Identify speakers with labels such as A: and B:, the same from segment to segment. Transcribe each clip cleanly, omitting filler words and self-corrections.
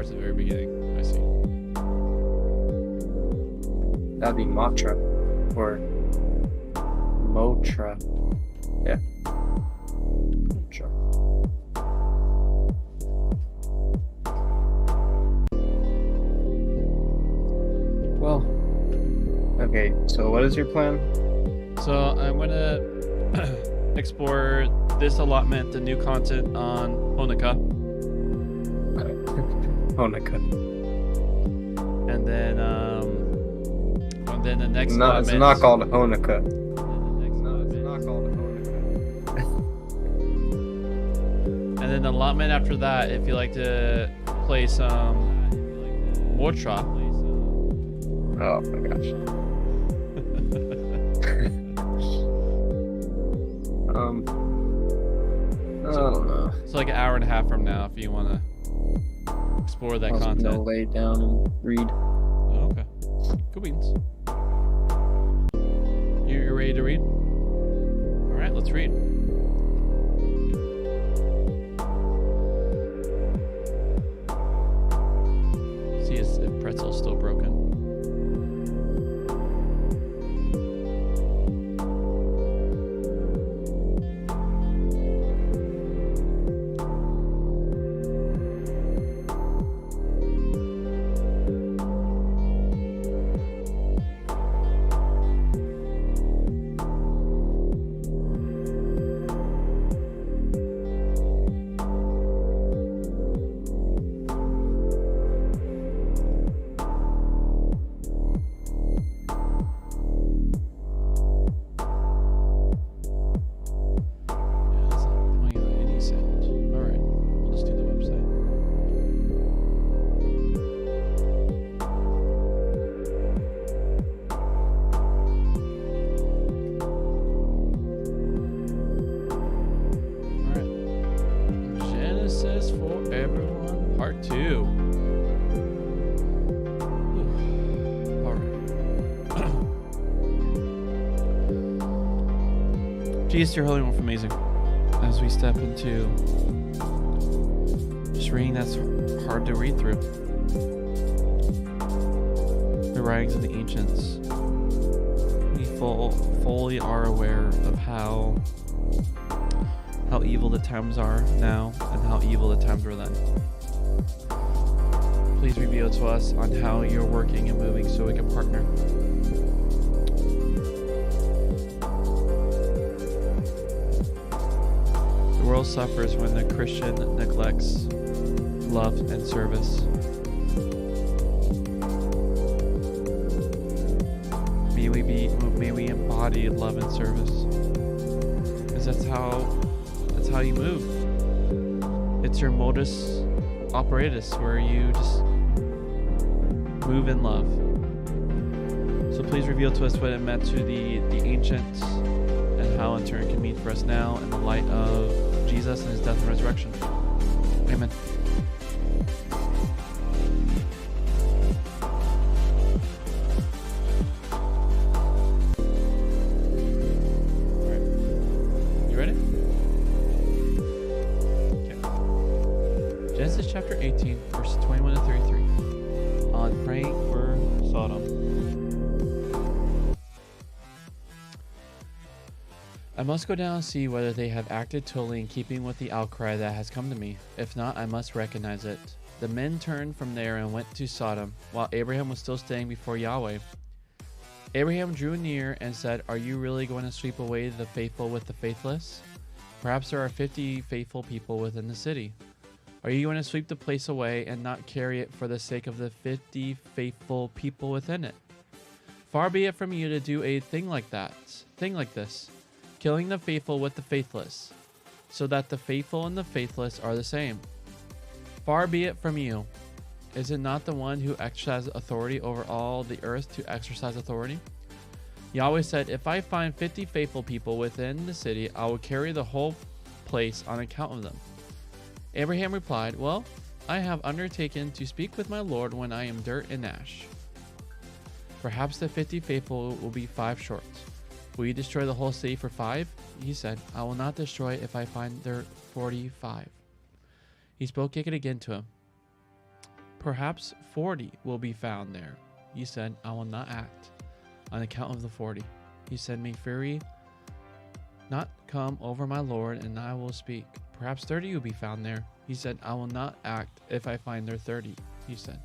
A: starts at the very beginning. I see.
B: That'd be Matra. Or Motra. Yeah. Motra. Well, okay, so what is your plan?
A: So I'm gonna explore this allotment, the new content on Honkai.
B: Honika.
A: And then the next
B: No,
A: allotment.
B: it's not called Honika.
A: And then the allotment after that, if you like to play some Motra.
B: Oh my gosh. I don't know.
A: It's like an hour and a half from now if you want to explore that
B: I was
A: content.
B: gonna lay down and read.
A: Oh, okay. Cool beans. You're ready to read? All right, let's read. See if pretzel's still broken. For everyone, part 2. All right. Jesus, your Holy One, amazing. As we step into just reading that's hard to read through, the writings of the ancients, we fully are aware of how evil the times are now and how evil the times were then. Please reveal to us on how you're working and moving so we can partner. The world suffers when the Christian neglects love and service. May we embody love and service, because that's how you move. It's your modus operandus, where you just move in love. So please reveal to us what it meant to the ancients and how in turn can mean for us now in the light of Jesus and his death and resurrection. Amen. Genesis chapter 18, verses 21 to 33, on praying for Sodom. I must go down and see whether they have acted totally in keeping with the outcry that has come to me. If not, I must recognize it. The men turned from there and went to Sodom, while Abraham was still staying before Yahweh. Abraham drew near and said, "Are you really going to sweep away the faithful with the faithless? Perhaps there are 50 faithful people within the city. Are you going to sweep the place away and not carry it for the sake of the 50 faithful people within it? Far be it from you to do a thing like this, killing the faithful with the faithless, so that the faithful and the faithless are the same. Far be it from you. Is it not the one who exercises authority over all the earth to exercise authority?" Yahweh said, "If I find 50 faithful people within the city, I will carry the whole place on account of them." Abraham replied, "Well, I have undertaken to speak with my Lord when I am dirt and ash. Perhaps the 50 faithful will be 5 short. Will you destroy the whole city for 5? He said, "I will not destroy it if I find there 45. He spoke again to him. Perhaps 40 will be found there. He said, I will not act on account of the 40. He said, may fury not come over my lord, and I will speak. Perhaps 30 will be found there. He said, I will not act if I find there 30. He said,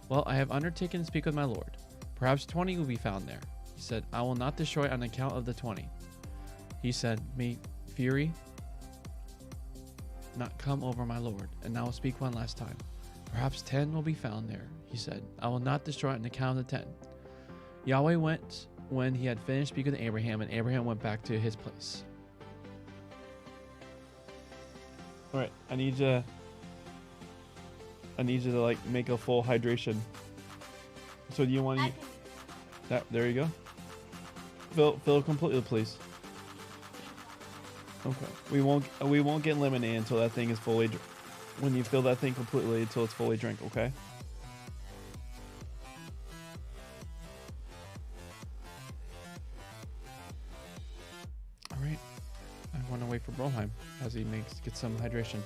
A: well, I have undertaken to speak with my lord. Perhaps 20 will be found there. He said, I will not destroy on account of the 20. He said, may fury not come over my lord, and I will speak one last time. Perhaps 10 will be found there. He said, I will not destroy on account of the 10. Yahweh went when he had finished speaking to Abraham, and Abraham went back to his place. All right, I need you to like make a full hydration. So do you want to? That there you go. Fill completely, please. Okay. We won't get lemonade until that thing is fully. When you fill that thing completely until it's fully drank. Okay. All right. I want to wait for Broheim as he gets some hydration.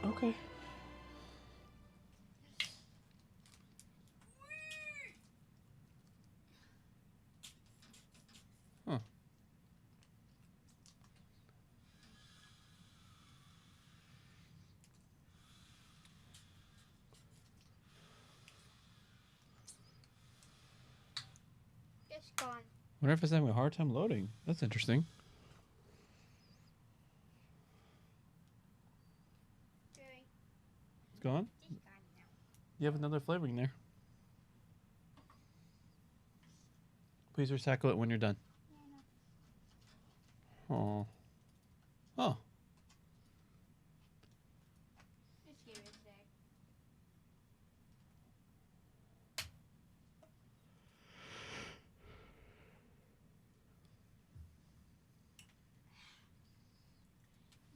A: Okay. Huh.
C: It's gone.
A: Wonder if it's having a hard time loading. That's interesting.
C: Really?
A: It's gone?
C: It's gone now.
A: You have another flavoring there. Please recycle it when you're done.
C: Yeah,
A: Oh. Oh.
C: just give it a sec.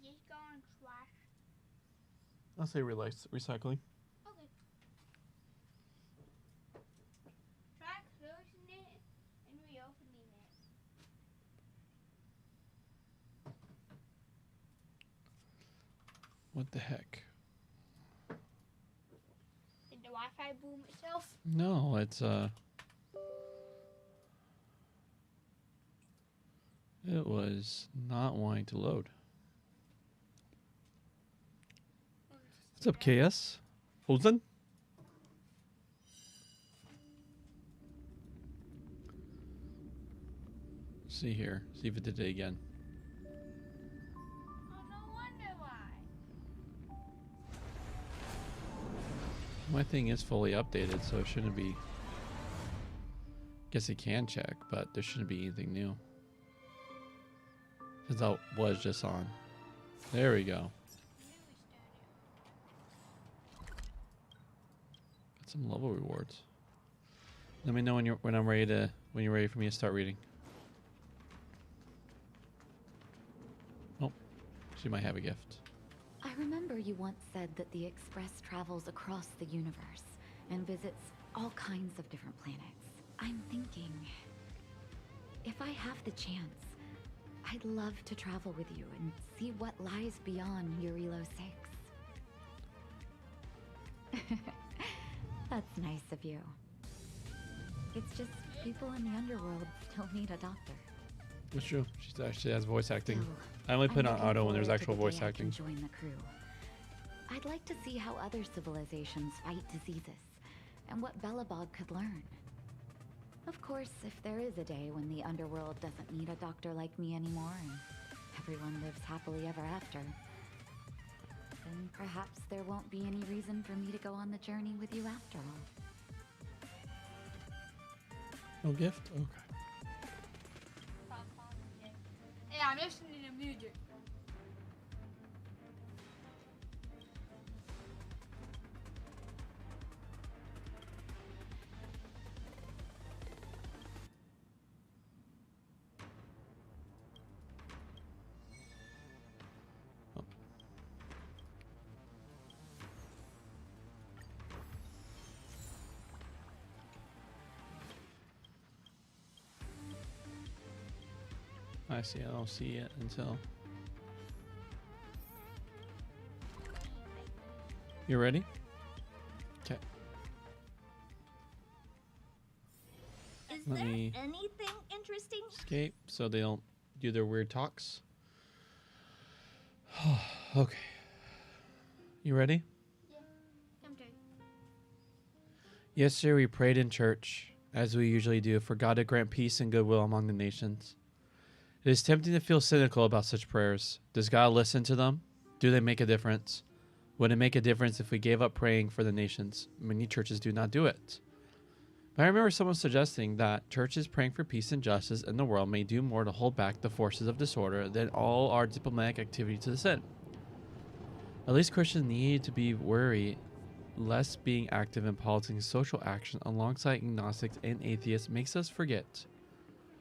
C: Just go and trash.
A: I'll say recycling.
C: Okay. Try closing it and reopening it.
A: What the heck?
C: Did the Wi-Fi boom itself?
A: No, it's it was not wanting to load. What's up, KS? Holden? See here. See if it did it again.
C: Oh, no wonder why.
A: My thing is fully updated, so it shouldn't be. Guess it can check, but there shouldn't be anything new. Since I was just on. There we go. Got some level rewards. Let me know when you're ready for me to start reading. Oh, she might have a gift.
D: I remember you once said that the Express travels across the universe and visits all kinds of different planets. I'm thinking, if I have the chance, I'd love to travel with you and see what lies beyond Urilo 6. That's nice of you. It's just people in the underworld still need a doctor.
A: That's true. She actually has voice acting.
D: Still,
A: I only put
D: I'm
A: on
D: looking
A: auto when there's
D: forward to
A: actual
D: the
A: voice
D: day I can
A: acting.
D: join the crew. I'd like to see how other civilizations fight diseases and what Belobog could learn. Of course, if there is a day when the underworld doesn't need a doctor like me anymore and everyone lives happily ever after, then perhaps there won't be any reason for me to go on the journey with you after all.
A: No gift? Okay.
C: Hey, I'm listening to music.
A: I see. I don't see it until. You ready? Okay.
E: Is
A: Let
E: there
A: me
E: anything interesting?
A: escape so they don't do their weird talks. Okay. You ready?
C: Come to.
A: Yesterday we prayed in church, as we usually do, for God to grant peace and goodwill among the nations. It is tempting to feel cynical about such prayers. Does God listen to them? Do they make a difference? Would it make a difference if we gave up praying for the nations? Many churches do not do it. But I remember someone suggesting that churches praying for peace and justice in the world may do more to hold back the forces of disorder than all our diplomatic activity to the sin. At least Christians need to be wary lest being active in politics and social action alongside agnostics and atheists makes us forget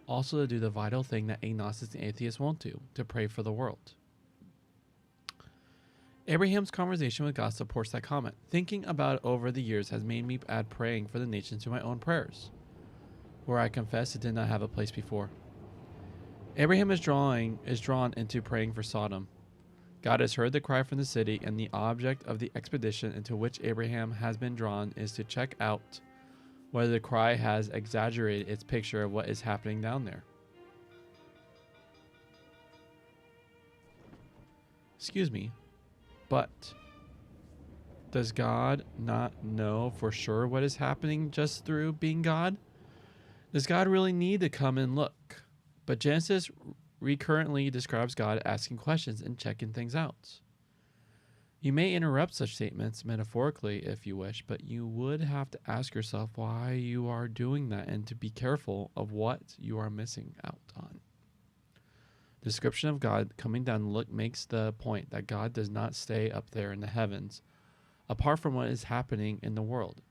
A: also to do the vital thing that agnostics and atheists won't do, to pray for the world. Abraham's conversation with God supports that comment. Thinking about it over the years has made me add praying for the nations to my own prayers, where I confess it did not have a place before. Abraham is drawn into praying for Sodom. God has heard the cry from the city, and the object of the expedition into which Abraham has been drawn is to check out whether the cry has exaggerated its picture of what is happening down there. Excuse me, but does God not know for sure what is happening just through being God? Does God really need to come and look? But Genesis recurrently describes God asking questions and checking things out. You may interrupt such statements metaphorically if you wish, but you would have to ask yourself why you are doing that and to be careful of what you are missing out on. The description of God coming down to look makes the point that God does not stay up there in the heavens, apart from what is happening in the world,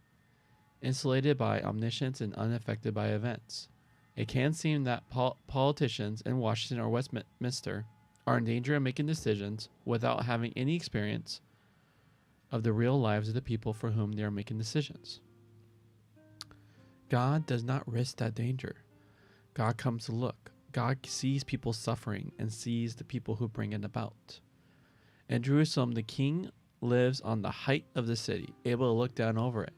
A: insulated by omniscience and unaffected by events. It can seem that politicians in Washington or Westminster are in danger of making decisions without having any experience of the real lives of the people for whom they are making decisions. God does not risk that danger. God comes to look. God sees people suffering and sees the people who bring it about. In Jerusalem, the king lives on the height of the city, able to look down over it.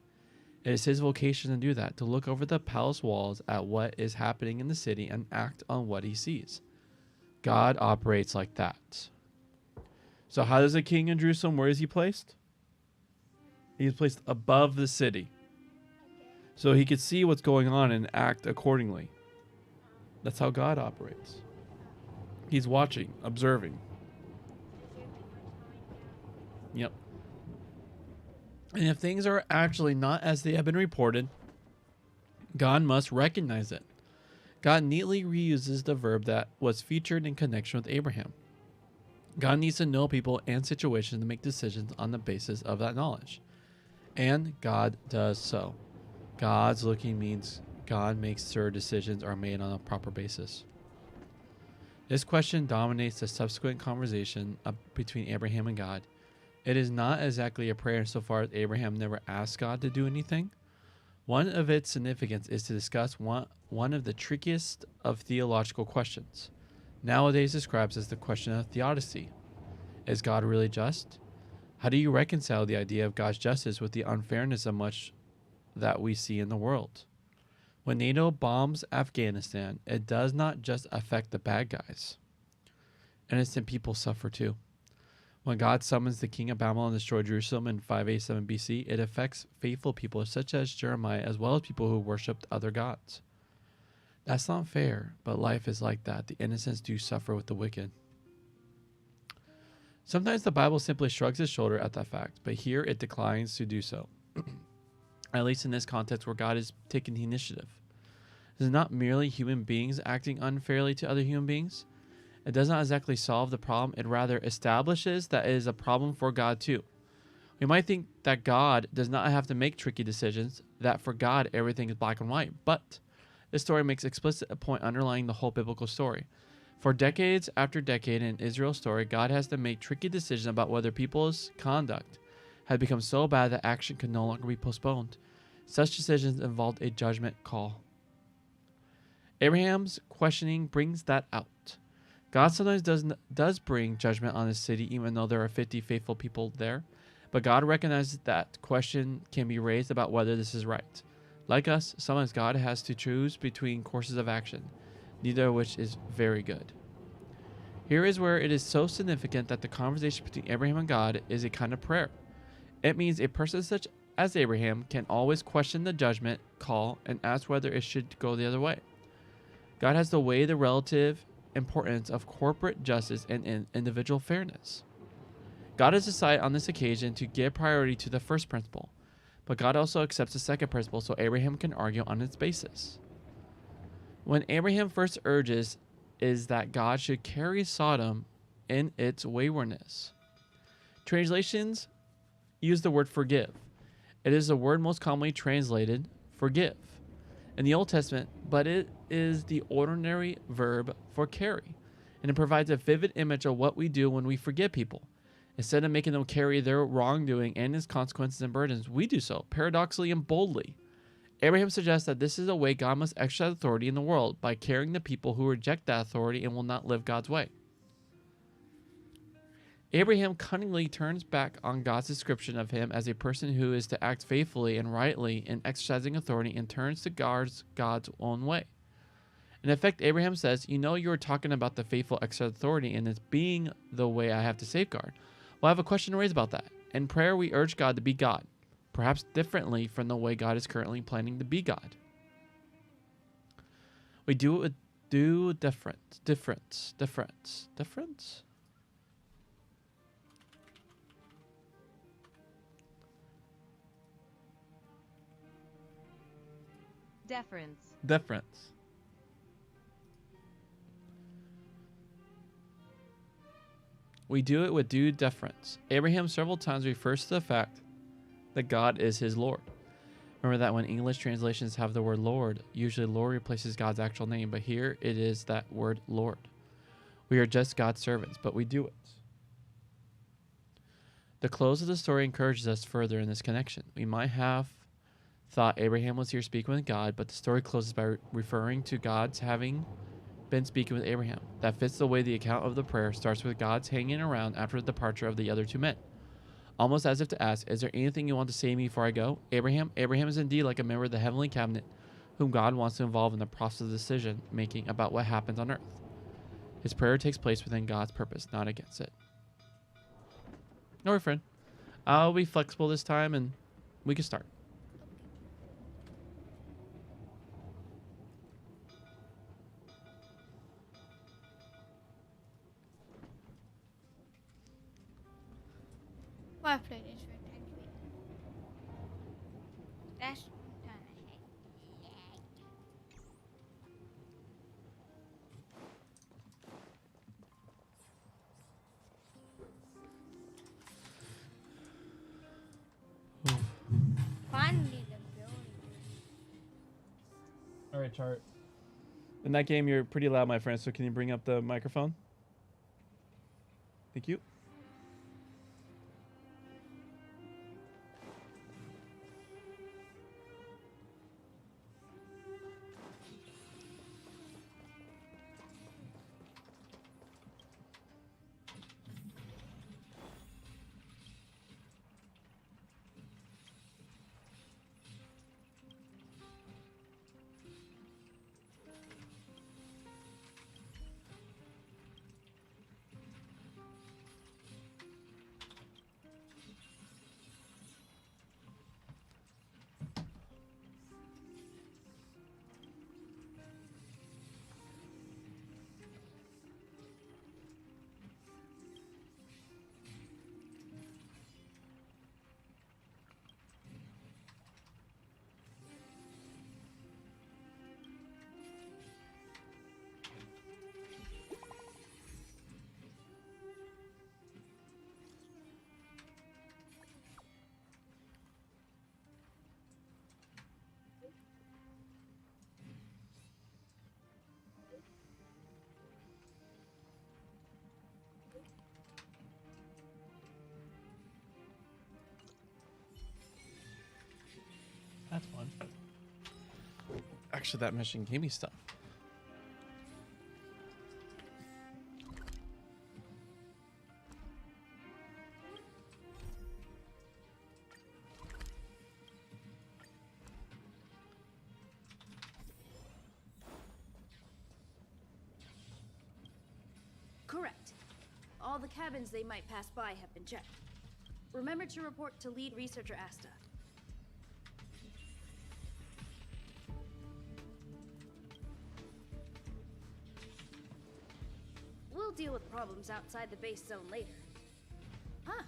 A: It is his vocation to do that, to look over the palace walls at what is happening in the city and act on what he sees. God operates like that. So how does a king in Jerusalem, where is he placed? He is placed above the city. So he could see what's going on and act accordingly. That's how God operates. He's watching, observing. Yep. And if things are actually not as they have been reported, God must recognize it. God neatly reuses the verb that was featured in connection with Abraham. God needs to know people and situations to make decisions on the basis of that knowledge. And God does so. God's looking means God makes sure decisions are made on a proper basis. This question dominates the subsequent conversation between Abraham and God. It is not exactly a prayer insofar as Abraham never asked God to do anything. One of its significance is to discuss one of the trickiest of theological questions, nowadays described as the question of theodicy. Is God really just? How do you reconcile the idea of God's justice with the unfairness of much that we see in the world? When NATO bombs Afghanistan, it does not just affect the bad guys. Innocent people suffer too. When God summons the king of Babylon to destroy Jerusalem in 587 BC, it affects faithful people such as Jeremiah, as well as people who worshipped other gods. That's not fair, but life is like that. The innocents do suffer with the wicked. Sometimes the Bible simply shrugs its shoulder at that fact, but here it declines to do so. At least in this context where God is taking the initiative. This is not merely human beings acting unfairly to other human beings. It does not exactly solve the problem. It rather establishes that it is a problem for God too. We might think that God does not have to make tricky decisions, that for God everything is black and white, but this story makes explicit a point underlying the whole biblical story. For decades after decade in Israel's story, God has to make tricky decisions about whether people's conduct had become so bad that action could no longer be postponed. Such decisions involved a judgment call. Abraham's questioning brings that out. God sometimes does bring judgment on his city, even though there are 50 faithful people there. But God recognizes that question can be raised about whether this is right. Like us, sometimes God has to choose between courses of action, neither of which is very good. Here is where it is so significant that the conversation between Abraham and God is a kind of prayer. It means a person such as Abraham can always question the judgment call and ask whether it should go the other way. God has to weigh the relative importance of corporate justice and individual fairness. God has decided on this occasion to give priority to the first principle, but God also accepts the second principle so Abraham can argue on its basis. When Abraham first urges is that God should carry Sodom in its waywardness. Translations use the word forgive. It is the word most commonly translated forgive in the Old Testament, but it is the ordinary verb for carry, and it provides a vivid image of what we do when we forgive people. Instead of making them carry their wrongdoing and its consequences and burdens, we do so paradoxically and boldly. Abraham suggests that this is a way God must exercise authority in the world, by carrying the people who reject that authority and will not live God's way. Abraham cunningly turns back on God's description of him as a person who is to act faithfully and rightly in exercising authority, and turns to God's own way. In effect, Abraham says, you were talking about the faithful exercise of authority and it's being the way I have to safeguard. Well, I have a question to raise about that. In prayer, we urge God to be God, perhaps differently from the way God is currently planning to be God. We do it with difference. Difference. We do it with due deference. Abraham several times refers to the fact that God is his Lord. Remember that when English translations have the word Lord, usually Lord replaces God's actual name, but here it is that word Lord. We are just God's servants, but we do it. The close of the story encourages us further in this connection. We might have thought Abraham was here speaking with God, but the story closes by referring to God's having been speaking with Abraham. That fits the way the account of the prayer starts with God's hanging around after the departure of the other two men, almost as if to ask, is there anything you want to say to me before I go? Abraham is indeed like a member of the heavenly cabinet whom God wants to involve in the process of decision making about what happens on earth. His prayer takes place within God's purpose, not against it. All right, friend. I'll be flexible this time and we can start.
C: Well, I played it for technically. That's done. Finally, the building.
A: All right, Chart. In that game, you're pretty loud, my friend, so can you bring up the microphone? Thank you. Actually, that mission gave me stuff.
F: Correct. All the cabins they might pass by have been checked. Remember to report to lead researcher Asta. We'll deal with problems outside the base zone later. Ah,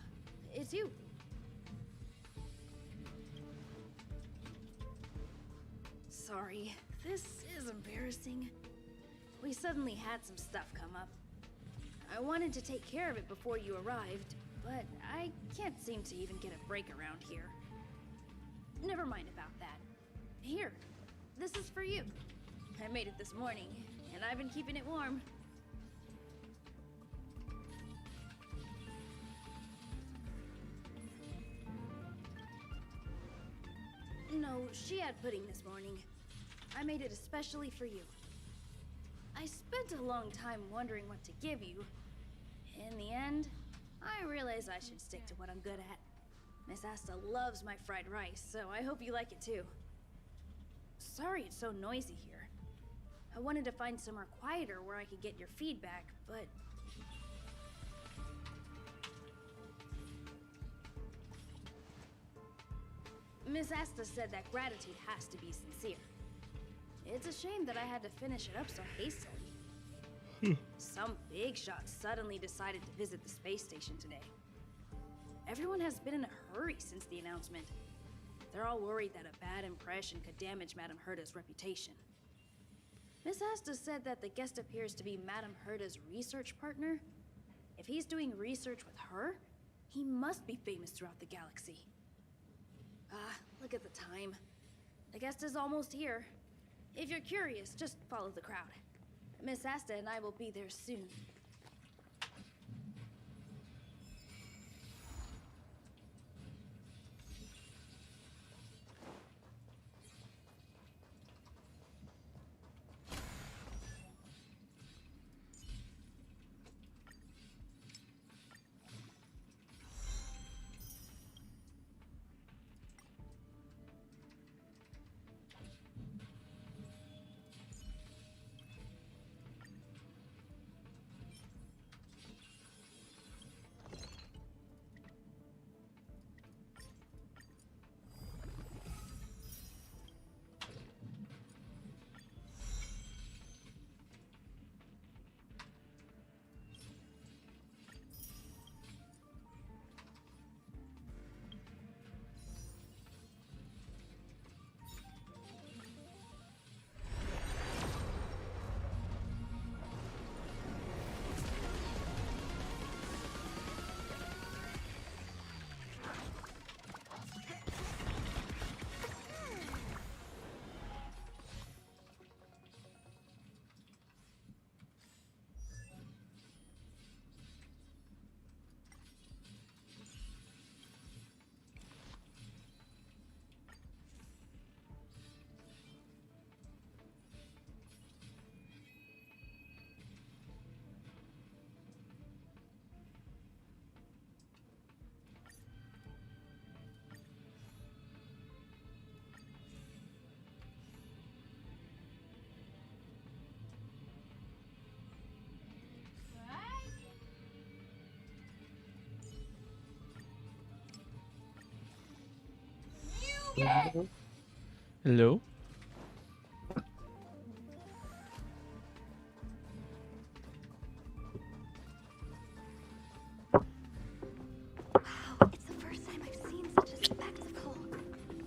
F: it's you. Sorry, this is embarrassing. We suddenly had some stuff come up. I wanted to take care of it before you arrived, but I can't seem to even get a break around here. Never mind about that. Here, this is for you. I made it this morning, and I've been keeping it warm. No, she had pudding this morning. I made it especially for you. I spent a long time wondering what to give you. In the end, I realized I should stick to what I'm good at. Miss Asta loves my fried rice, so I hope you like it too. Sorry it's so noisy here. I wanted to find somewhere quieter where I could get your feedback, but... Miss Asta said that gratitude has to be sincere. It's a shame that I had to finish it up so hastily. Some big shot suddenly decided to visit the space station today. Everyone has been in a hurry since the announcement. They're all worried that a bad impression could damage Madame Herda's reputation. Miss Asta said that the guest appears to be Madame Herda's research partner. If he's doing research with her, he must be famous throughout the galaxy. Look at the time. The guest is almost here. If you're curious, just follow the crowd. Miss Asta and I will be there soon.
A: Hello?
D: Wow, it's the first time I've seen such a spectacle.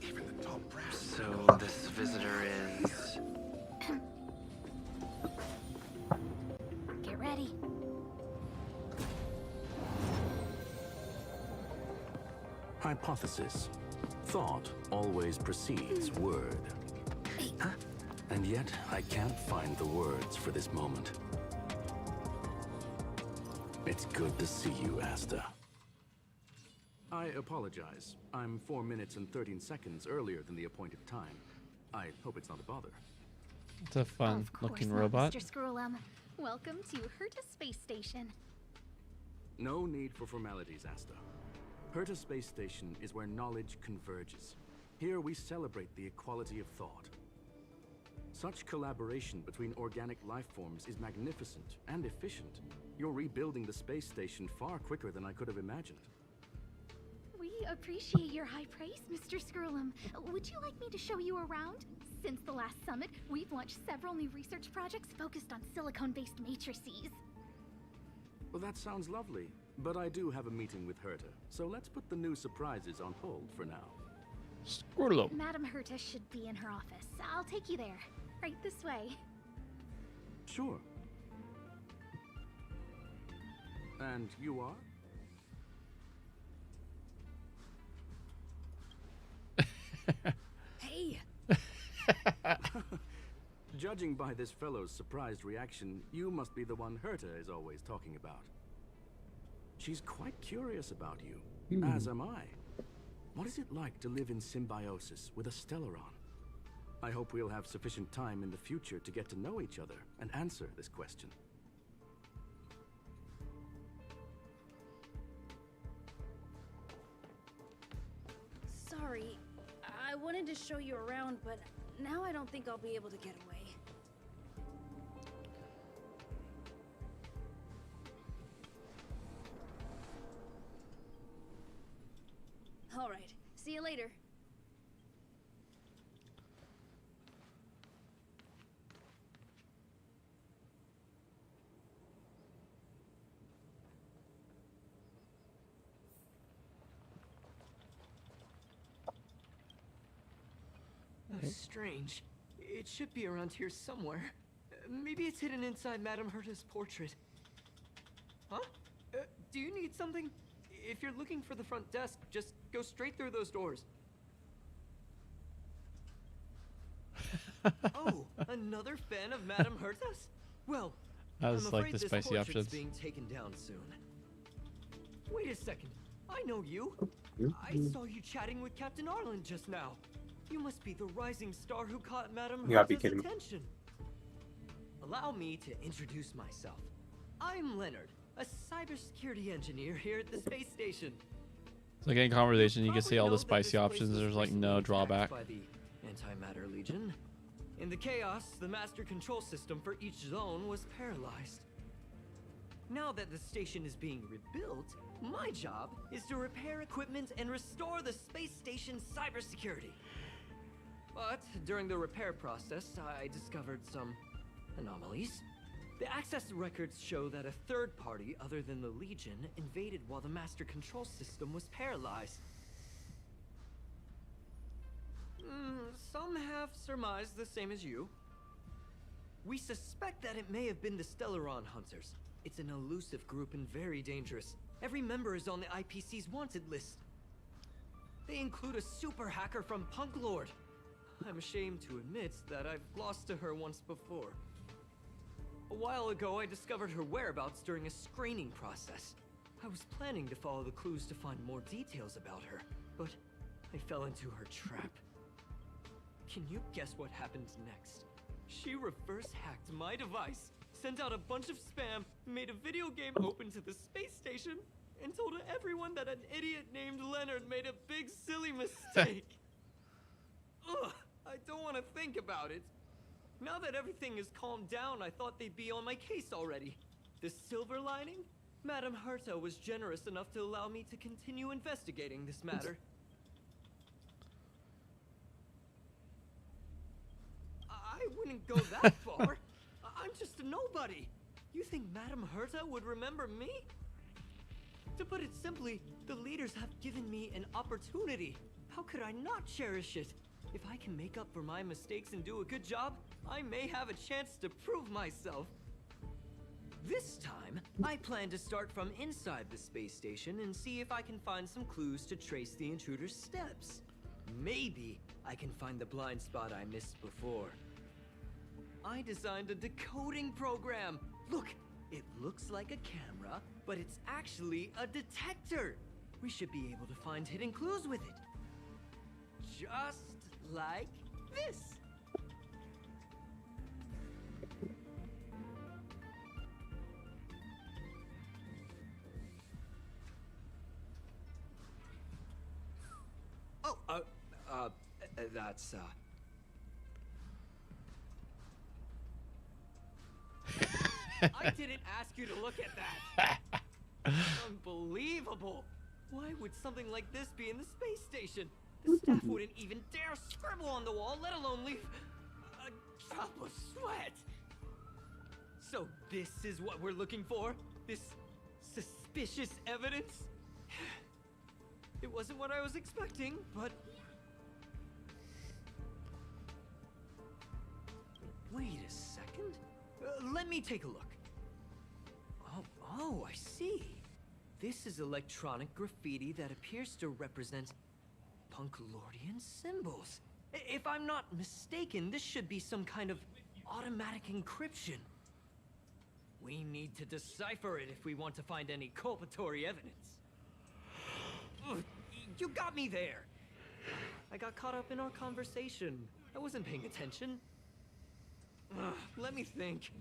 G: Even the top brass.
H: So this visitor is...
D: Get ready.
I: Hypothesis. Thought always precedes word.
H: Huh?
I: And yet, I can't find the words for this moment. It's good to see you, Asta. I apologize. I'm 4 minutes and 13 seconds earlier than the appointed time. I hope it's not a bother.
A: It's a fun
J: Of course
A: looking
J: not,
A: robot.
J: Mr. Scrollum. Welcome to Herta Space Station.
I: No need for formalities, Asta. Herta Space Station is where knowledge converges. Here we celebrate the equality of thought. Such collaboration between organic life forms is magnificent and efficient. You're rebuilding the space station far quicker than I could have imagined.
J: We appreciate your high praise, Mr. Scrollum. Would you like me to show you around? Since the last summit, we've launched several new research projects focused on silicone-based matrices.
I: Well, that sounds lovely, but I do have a meeting with Herta, so let's put the new surprises on hold for now.
A: Squirtle.
J: Madam Herta should be in her office. I'll take you there. Right this way.
I: Sure. And you are?
F: Hey!
I: Judging by this fellow's surprised reaction, you must be the one Herta is always talking about. She's quite curious about you, as am I. What is it like to live in symbiosis with a Stellaron? I hope we'll have sufficient time in the future to get to know each other and answer this question.
F: Sorry, I wanted to show you around, but now I don't think I'll be able to get away. All right, see you later.
K: Oh, strange. It should be around here somewhere. Maybe it's hidden inside Madame Herta's portrait. Huh? Do you need something? If you're looking for the front desk, just go straight through those doors. Oh, another fan of Madame Herta's? Well,
A: I was
K: I'm
A: like
K: afraid
A: the
K: this
A: spicy
K: portrait's
A: options.
K: being taken down soon. Wait a second. I know you. I saw you chatting with Captain Arlen just now. You must be the rising star who caught Madame
B: You gotta be
K: Herta's
B: kidding me.
K: attention. Allow me to introduce myself. I'm Leonard, a cybersecurity engineer here at the space station.
A: It's like any conversation, you can
K: Probably
A: see all
K: know
A: the
K: that
A: spicy
K: this place
A: options.
K: was
A: There's like
K: recently
A: no
K: attacked
A: drawback.
K: by the Antimatter Legion. In the chaos, the master control system for each zone was paralyzed. Now that the station is being rebuilt, my job is to repair equipment and restore the space station's cybersecurity. But during the repair process, I discovered some anomalies. The access records show that a third party other than the Legion invaded while the master control system was paralyzed. Some have surmised the same as you. We suspect that it may have been the Stellaron Hunters. It's an elusive group and very dangerous. Every member is on the IPC's wanted list. They include a super hacker from Punk Lord. I'm ashamed to admit that I've lost to her once before. A while ago, I discovered her whereabouts during a screening process. I was planning to follow the clues to find more details about her, but I fell into her trap. Can you guess what happened next? She reverse hacked my device, sent out a bunch of spam, made a video game open to the space station, and told everyone that an idiot named Leonard made a big silly mistake. Ugh, I don't want to think about it. Now that everything is calmed down, I thought they'd be on my case already. The silver lining? Madame Herta was generous enough to allow me to continue investigating this matter. I wouldn't go that far. I'm just a nobody. You think Madame Herta would remember me? To put it simply, the leaders have given me an opportunity. How could I not cherish it? If I can make up for my mistakes and do a good job, I may have a chance to prove myself. This time, I plan to start from inside the space station and see if I can find some clues to trace the intruder's steps. Maybe I can find the blind spot I missed before. I designed a decoding program. Look, it looks like a camera, but it's actually a detector. We should be able to find hidden clues with it. Just like this. That's, I didn't ask you to look at that! Unbelievable! Why would something like this be in the space station? The staff wouldn't even dare scribble on the wall, let alone leave a drop of sweat! So this is what we're looking for? This suspicious evidence? It wasn't what I was expecting, but... Wait a second. Let me take a look. Oh, I see. This is electronic graffiti that appears to represent Punklordian symbols. If I'm not mistaken, this should be some kind of automatic encryption. We need to decipher it if we want to find any culpatory evidence. Ugh, you got me there. I got caught up in our conversation. I wasn't paying attention. Let me think.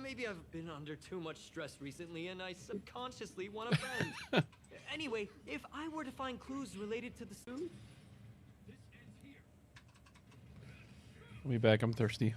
K: Maybe I've been under too much stress recently and I subconsciously want a friend. Anyway, if I were to find clues related to the suit...
A: I'll be back. I'm thirsty.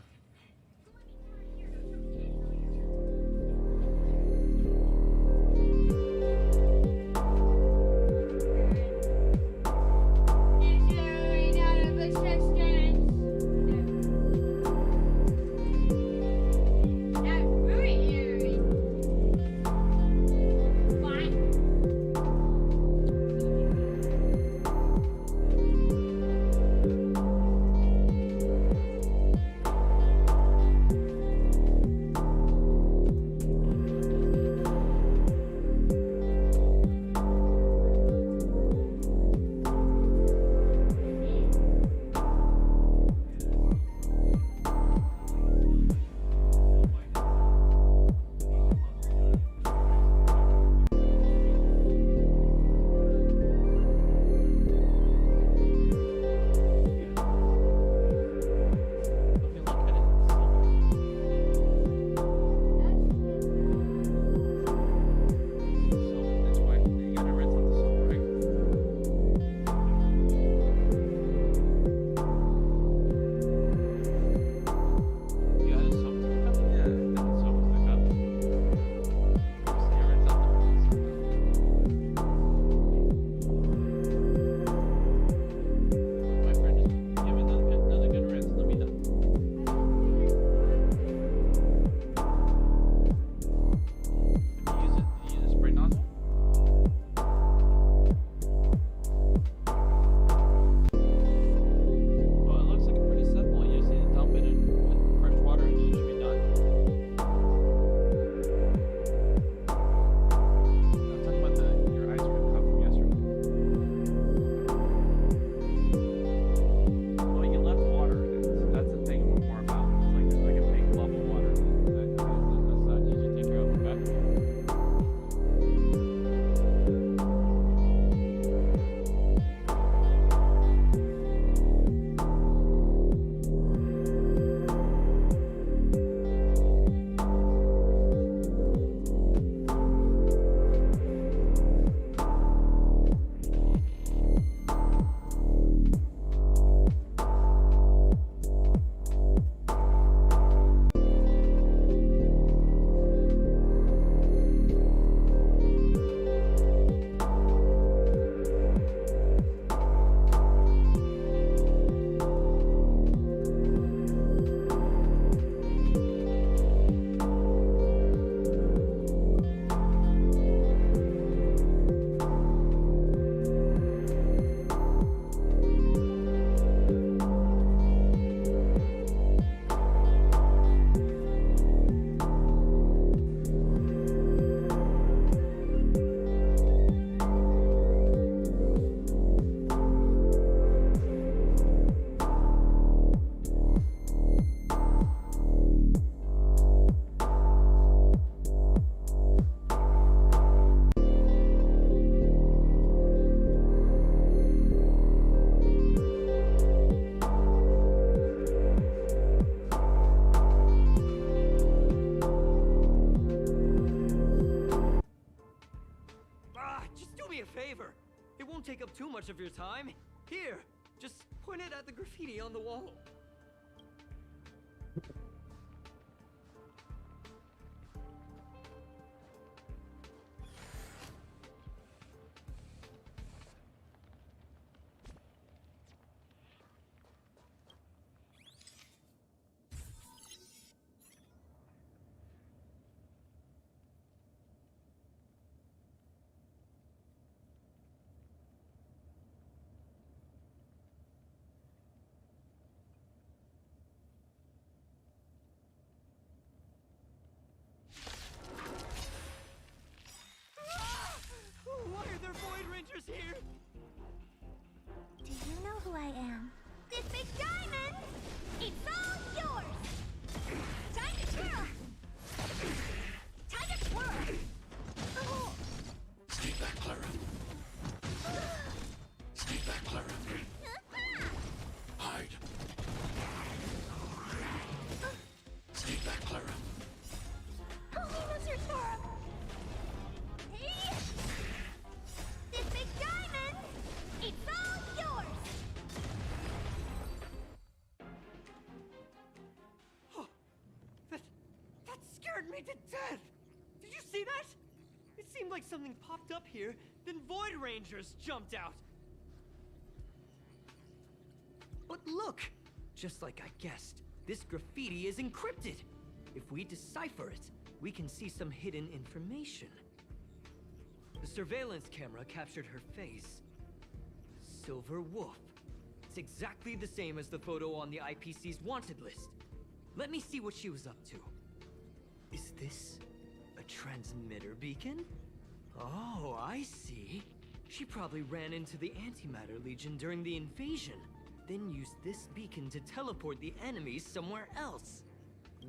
K: Take up too much of your time. Here, Just point it at the graffiti on the wall. Why are there Void Rangers here?
J: Do you know who I am?
E: This big diamond! It's all yours! Time to twirl! Time to twirl! Oh.
G: Stay back, Clara. Stay back, Clara. Hide. Stay back, Clara.
E: Holy mustard storm! Hey! This big diamond! It's all yours!
K: That scared me to death! Did you see that? It seemed like something popped up here, then Void Rangers jumped out. But look! Just like I guessed, this graffiti is encrypted. If we decipher it, we can see some hidden information. The surveillance camera captured her face. Silver Wolf. It's exactly the same as the photo on the IPC's wanted list. Let me see what she was up to. Is this a transmitter beacon? Oh, I see. She probably ran into the Antimatter Legion during the invasion, then used this beacon to teleport the enemies somewhere else.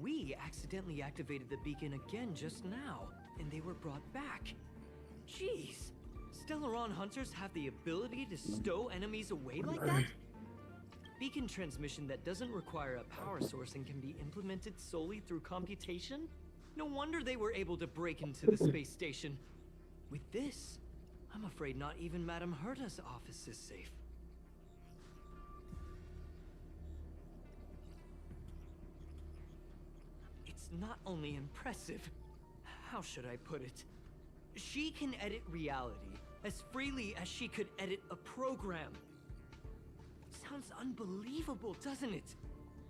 K: We accidentally activated the beacon again just now, and they were brought back. Jeez, Stellaron hunters have the ability to stow enemies away like that? Beacon transmission that doesn't require a power source and can be implemented solely through computation? No wonder they were able to break into the space station. With this, I'm afraid not even Madame Herta's office is safe. It's not only impressive, how should I put it? She can edit reality as freely as she could edit a program. Sounds unbelievable, doesn't it?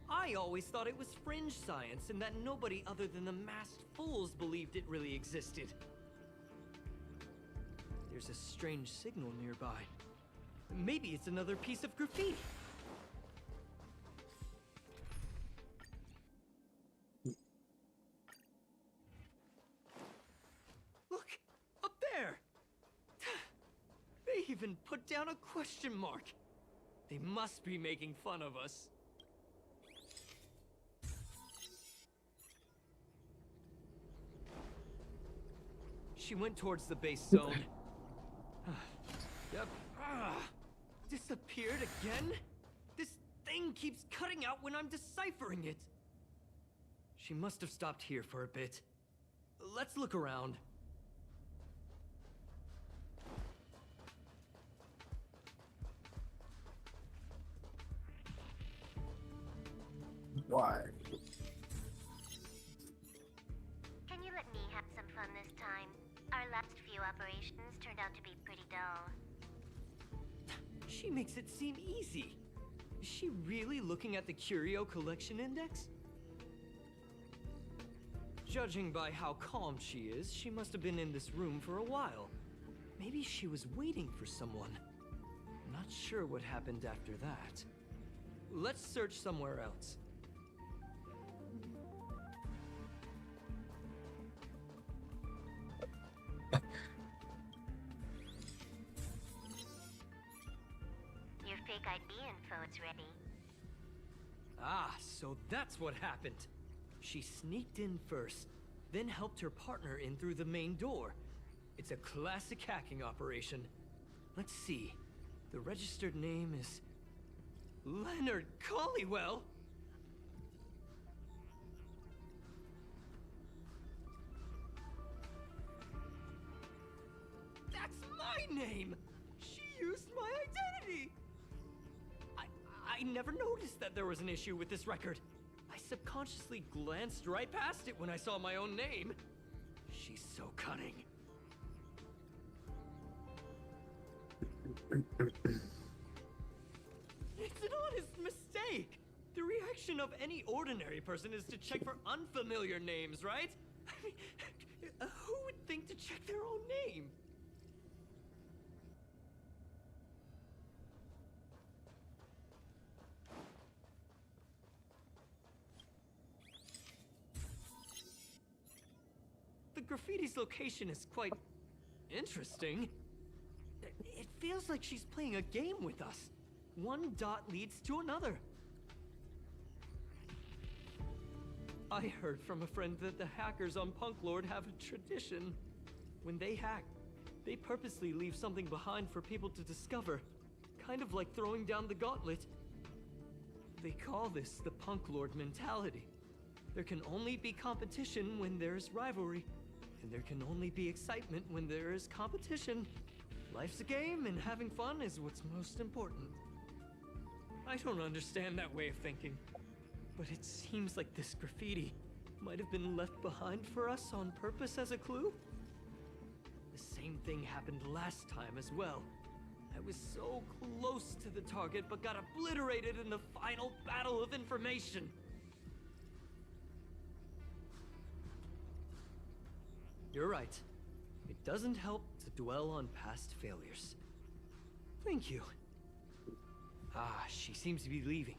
K: I always thought it was fringe science and that nobody other than the masked fools believed it really existed. There's a strange signal nearby. Maybe it's another piece of graffiti. Look, up there! They even put down a question mark. They must be making fun of us. She went towards the base zone. Yep. Disappeared again? This thing keeps cutting out when I'm deciphering it. She must have stopped here for a bit. Let's look around.
B: Why?
L: Can you let me have some fun this time? Our last few operations turned out to be pretty dull.
K: She makes it seem easy. Is she really looking at the Curio Collection Index? Judging by how calm she is, she must have been in this room for a while. Maybe she was waiting for someone. Not sure what happened after that. Let's search somewhere else.
L: Your fake ID info is ready.
K: Ah, so that's what happened. She sneaked in first, then helped her partner in through the main door. It's a classic hacking operation. Let's see. The registered name is Leonard Collywell. That's my name! She used my identity! I never noticed that there was an issue with this record. I subconsciously glanced right past it when I saw my own name. She's so cunning. It's an honest mistake. The reaction of any ordinary person is to check for unfamiliar names, right? I mean, who would think to check their own name? The graffiti's location is quite interesting. It feels like she's playing a game with us. One dot leads to another. I heard from a friend that the hackers on Punk Lord have a tradition. When they hack, they purposely leave something behind for people to discover. Kind of like throwing down the gauntlet. They call this the Punk Lord mentality. There can only be competition when there is rivalry. And there can only be excitement when there is competition. Life's a game, and having fun is what's most important. I don't understand that way of thinking, but it seems like this graffiti might have been left behind for us on purpose as a clue. The same thing happened last time as well. I was so close to the target, but got obliterated in the final battle of information. You're right. It doesn't help to dwell on past failures. Thank you. Ah, she seems to be leaving.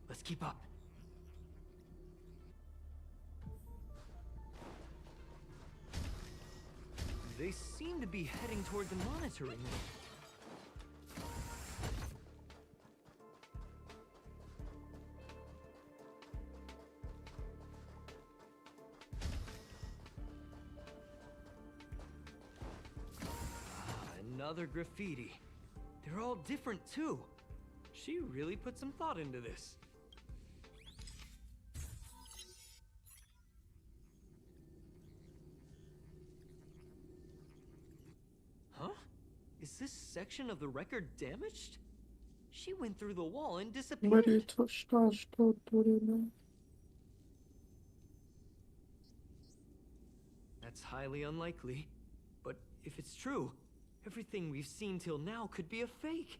K: Let's keep up. They seem to be heading toward the monitoring room. Another graffiti. They're all different too. She really put some thought into this. Huh? Is this section of the record damaged? She went through the wall and disappeared. That's highly unlikely. But if it's true, everything we've seen till now could be a fake.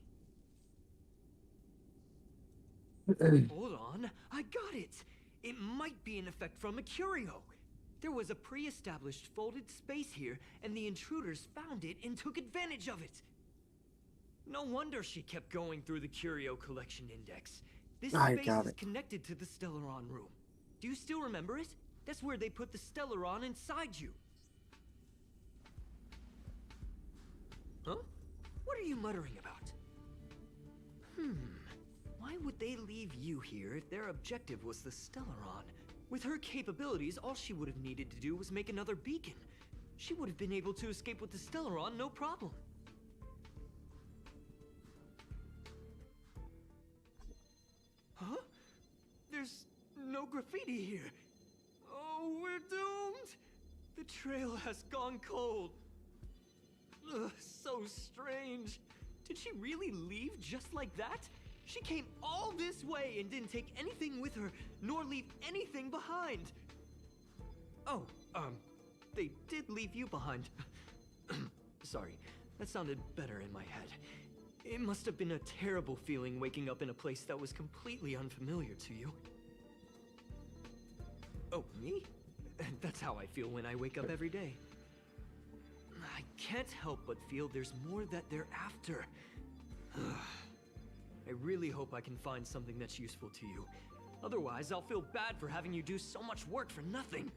K: Hold on, I got it! It might be an effect from a curio. There was a pre-established folded space here, and the intruders found it and took advantage of it. No wonder she kept going through the curio collection index. This space is connected to the Stellaron room. Do you still remember it? That's where they put the Stellaron inside you. Huh? What are you muttering about? Why would they leave you here if their objective was the Stellaron? With her capabilities, all she would have needed to do was make another beacon. She would have been able to escape with the Stellaron, no problem. Huh? There's no graffiti here. Oh, we're doomed! The trail has gone cold. Ugh, so strange. Did she really leave just like that? She came all this way and didn't take anything with her, nor leave anything behind. Oh, they did leave you behind. Sorry, that sounded better in my head. It must have been a terrible feeling waking up in a place that was completely unfamiliar to you. Oh, me? That's how I feel when I wake up every day. I can't help but feel there's more that they're after. I really hope I can find something that's useful to you. Otherwise, I'll feel bad for having you do so much work for nothing.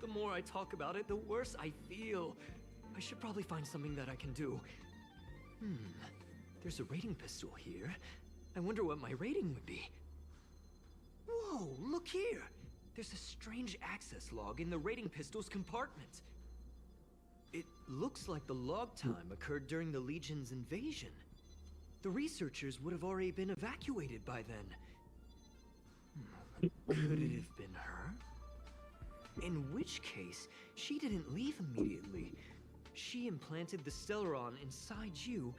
K: The more I talk about it, the worse I feel. I should probably find something that I can do. There's a rating pistol here. I wonder what my rating would be. Whoa, look here! There's a strange access log in the rating pistol's compartment. It looks like the log time occurred during the Legion's invasion. The researchers would have already been evacuated by then. Could it have been her? In which case, she didn't leave immediately. She implanted the Stellaron inside you,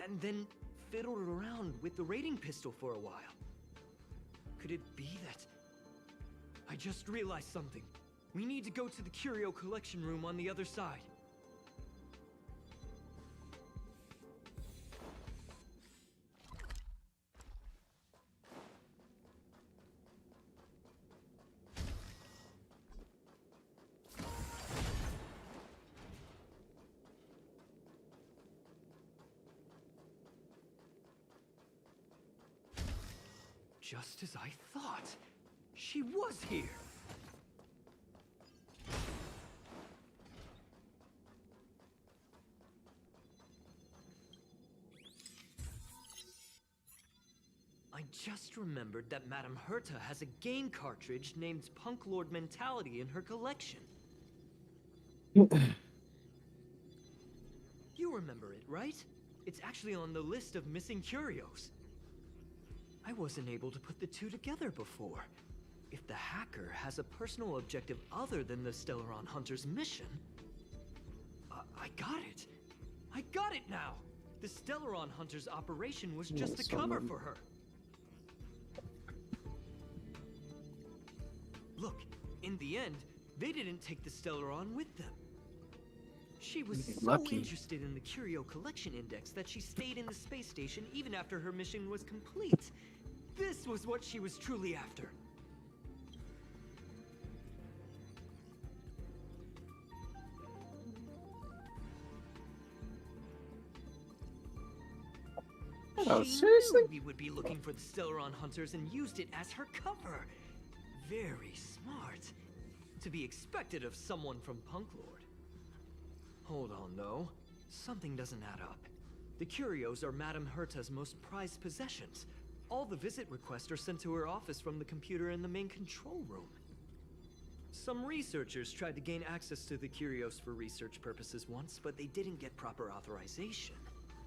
K: and then fiddled around with the raiding pistol for a while. Could it be that... I just realized something. We need to go to the curio collection room on the other side. Just as I thought. She was here. I just remembered that Madame Herta has a game cartridge named Punk Lord Mentality in her collection. You remember it, right? It's actually on the list of missing curios. I wasn't able to put the two together before. If the hacker has a personal objective other than the Stellaron Hunter's mission... I got it! I got it now! The Stellaron Hunter's operation was just a cover for her. Look, in the end, they didn't take the Stellaron with them. She was so interested in the Curio Collection Index that she stayed in the space station even after her mission was complete. This was what she was truly after.
B: Oh,
K: she
B: seriously?
K: knew we would be looking for the Stellaron Hunters and used it as her cover. Very smart. To be expected of someone from Punk Lord. Hold on, though. Something doesn't add up. The curios are Madame Herta's most prized possessions. All the visit requests are sent to her office from the computer in the main control room. Some researchers tried to gain access to the curios for research purposes once, but they didn't get proper authorization.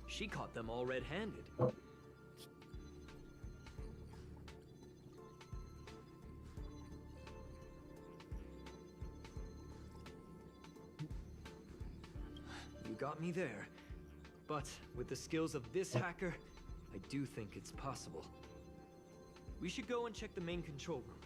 K: She caught them all red-handed. You got me there. But with the skills of this hacker, I do think it's possible. We should go and check the main control room.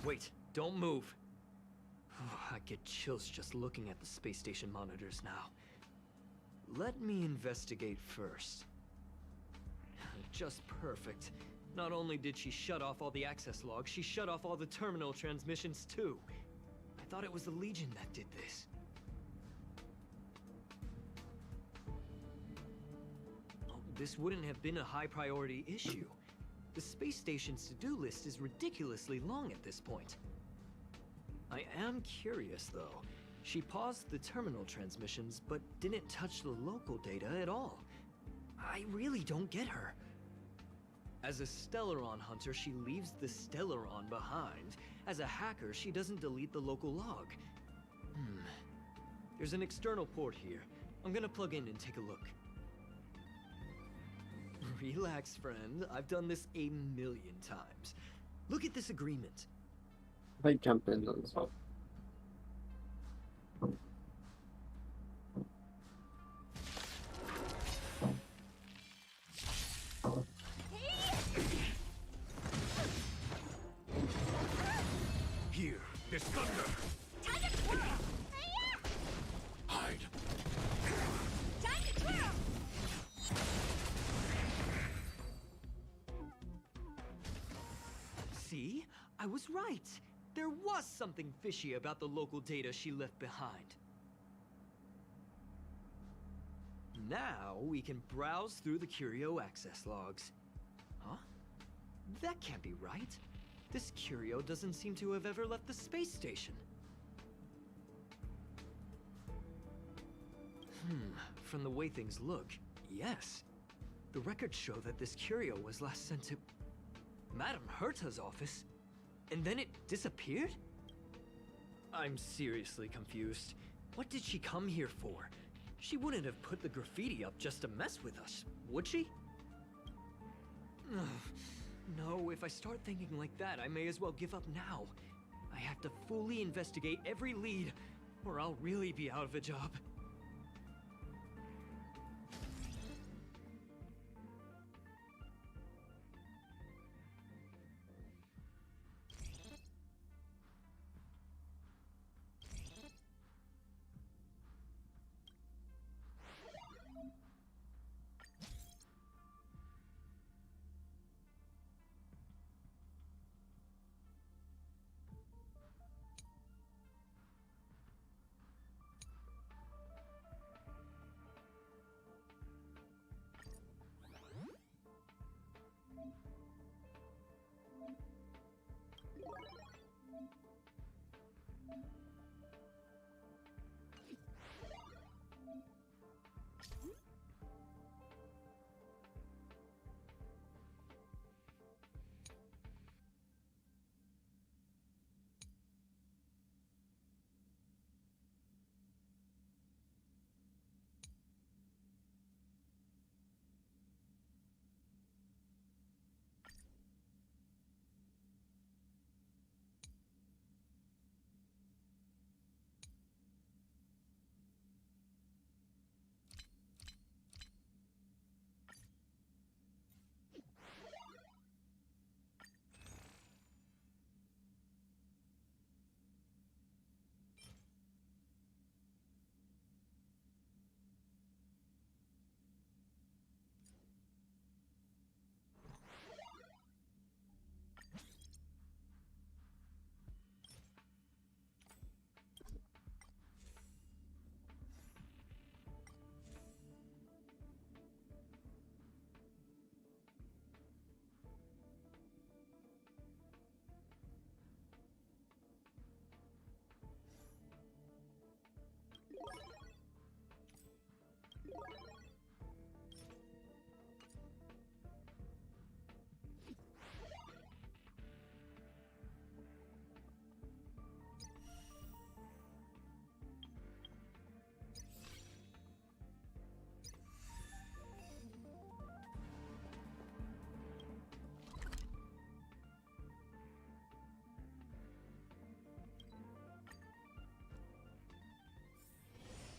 K: Wait, don't move. I get chills just looking at the space station monitors now. Let me investigate first. Just perfect. Not only did she shut off all the access logs, she shut off all the terminal transmissions too. I thought it was the Legion that did this. Oh, this wouldn't have been a high priority issue. The space station's to-do list is ridiculously long at this point. I am curious, though. She paused the terminal transmissions, but didn't touch the local data at all. I really don't get her. As a Stellaron hunter, she leaves the Stellaron behind. As a hacker, she doesn't delete the local log. There's an external port here. I'm gonna plug in and take a look. Relax, friend. I've done this a million times. Look at this agreement.
B: I jump in as well.
G: Here, there's thunder.
E: Time to twirl!
G: Hide.
E: Time to twirl!
K: See? I was right. There was something fishy about the local data she left behind. Now we can browse through the Curio access logs. Huh? That can't be right. This Curio doesn't seem to have ever left the space station. From the way things look, yes. The records show that this curio was last sent to Madame Herta's office, and then it disappeared? I'm seriously confused. What did she come here for? She wouldn't have put the graffiti up just to mess with us, would she? No, if I start thinking like that, I may as well give up now. I have to fully investigate every lead, or I'll really be out of a job.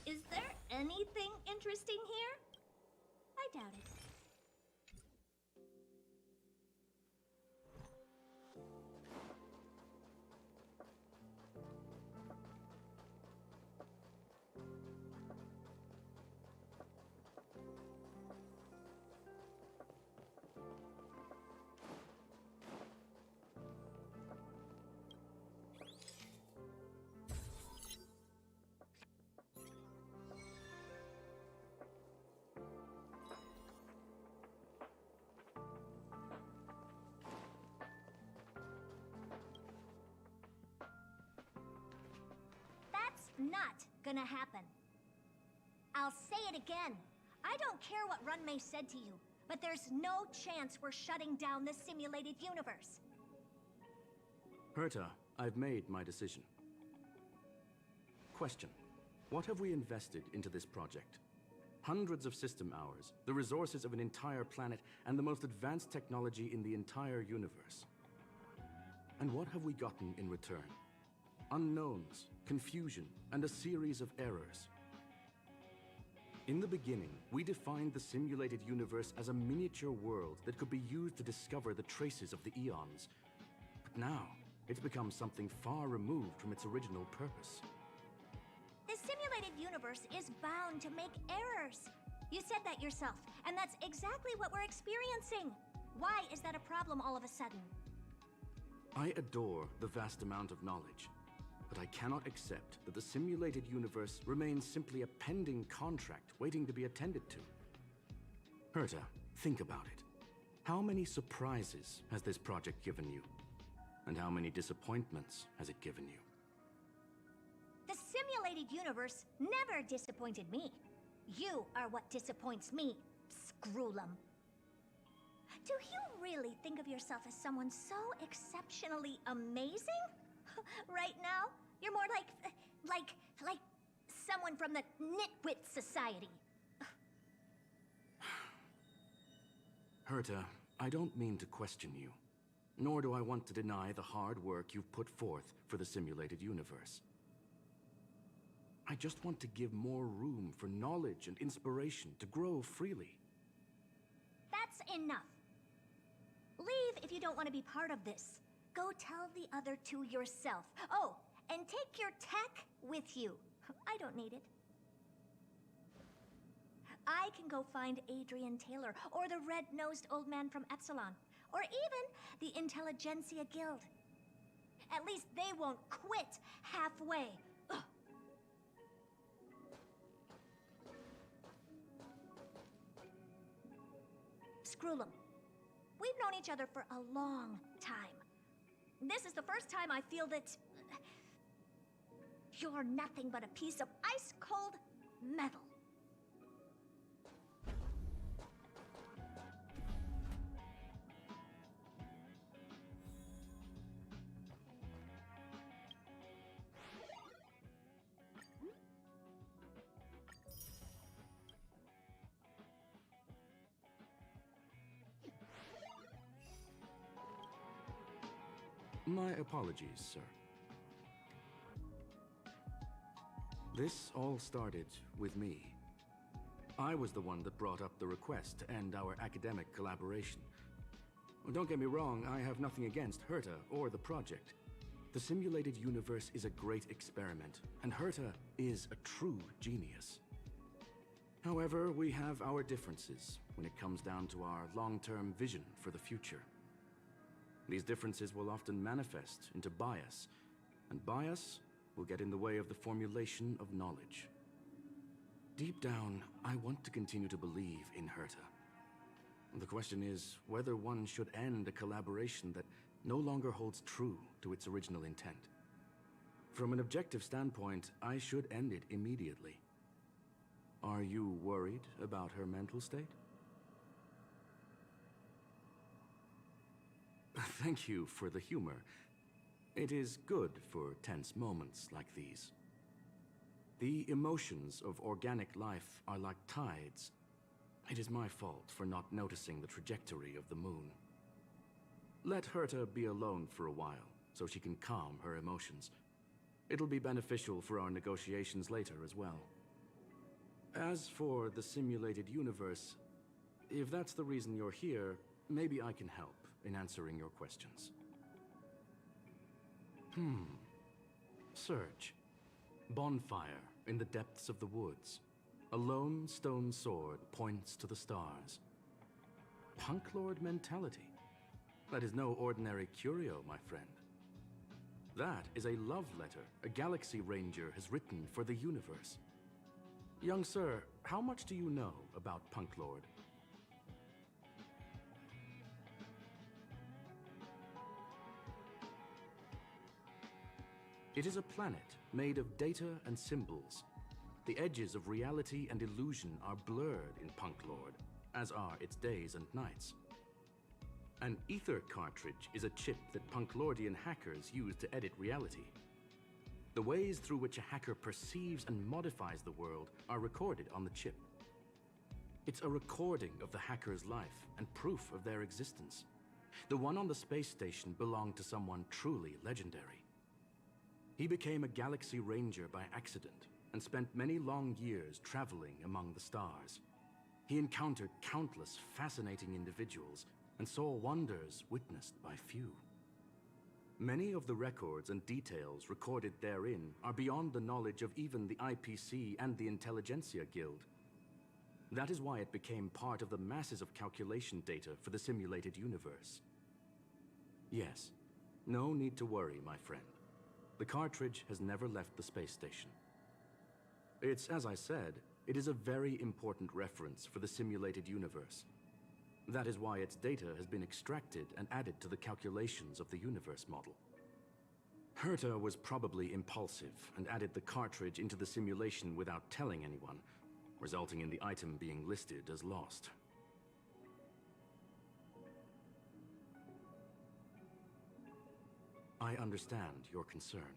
E: Is there anything interesting here? I doubt it.
L: Not gonna happen. I'll say it again. I don't care what Runmei said to you, but there's no chance we're shutting down the simulated universe.
I: Herta, I've made my decision. Question. What have we invested into this project? Hundreds of system hours, the resources of an entire planet, and the most advanced technology in the entire universe. And what have we gotten in return? Unknowns, confusion, and a series of errors. In the beginning, we defined the simulated universe as a miniature world that could be used to discover the traces of the eons. But now, it's become something far removed from its original purpose.
L: The simulated universe is bound to make errors. You said that yourself, and that's exactly what we're experiencing. Why is that a problem all of a sudden?
I: I adore the vast amount of knowledge. But I cannot accept that the simulated universe remains simply a pending contract waiting to be attended to. Herta, think about it. How many surprises has this project given you? And how many disappointments has it given you?
L: The simulated universe never disappointed me. You are what disappoints me, Scroolum. Do you really think of yourself as someone so exceptionally amazing? Right now, you're more like someone from the Nitwit Society.
I: Herta, I don't mean to question you, nor do I want to deny the hard work you've put forth for the simulated universe. I just want to give more room for knowledge and inspiration to grow freely.
L: That's enough. Leave if you don't want to be part of this. Go tell the other two yourself. Oh, and take your tech with you. I don't need it. I can go find Adrian Taylor, or the red-nosed old man from Epsilon, or even the Intelligentsia Guild. At least they won't quit halfway. Ugh. Scroolum, we've known each other for a long time. This is the first time I feel that you're nothing but a piece of ice-cold metal.
I: My apologies, sir. This all started with me. I was the one that brought up the request to end our academic collaboration. Don't get me wrong, I have nothing against Herta or the project. The simulated universe is a great experiment, and Herta is a true genius. However, we have our differences when it comes down to our long-term vision for the future. These differences will often manifest into bias, and bias will get in the way of the formulation of knowledge. Deep down, I want to continue to believe in Herta. The question is whether one should end a collaboration that no longer holds true to its original intent. From an objective standpoint, I should end it immediately. Are you worried about her mental state? Thank you for the humor. It is good for tense moments like these. The emotions of organic life are like tides. It is my fault for not noticing the trajectory of the moon. Let Herta be alone for a while, so she can calm her emotions. It'll be beneficial for our negotiations later as well. As for the simulated universe, if that's the reason you're here, maybe I can help in answering your questions. Search. Bonfire in the depths of the woods. A lone stone sword points to the stars. Punk Lord mentality. That is no ordinary curio, my friend. That is a love letter a Galaxy Ranger has written for the universe. Young sir, how much do you know about Punk Lord? It is a planet made of data and symbols. The edges of reality and illusion are blurred in Punk Lord, as are its days and nights. An ether cartridge is a chip that Punklordian hackers use to edit reality. The ways through which a hacker perceives and modifies the world are recorded on the chip. It's a recording of the hacker's life and proof of their existence. The one on the space station belonged to someone truly legendary. He became a Galaxy Ranger by accident and spent many long years traveling among the stars. He encountered countless fascinating individuals and saw wonders witnessed by few. Many of the records and details recorded therein are beyond the knowledge of even the IPC and the Intelligentsia Guild. That is why it became part of the masses of calculation data for the simulated universe. Yes, no need to worry, my friend. The cartridge has never left the space station. It's, as I said, it is a very important reference for the simulated universe. That is why its data has been extracted and added to the calculations of the universe model. Herta was probably impulsive and added the cartridge into the simulation without telling anyone. resulting in the item being listed as lost. I understand your concern.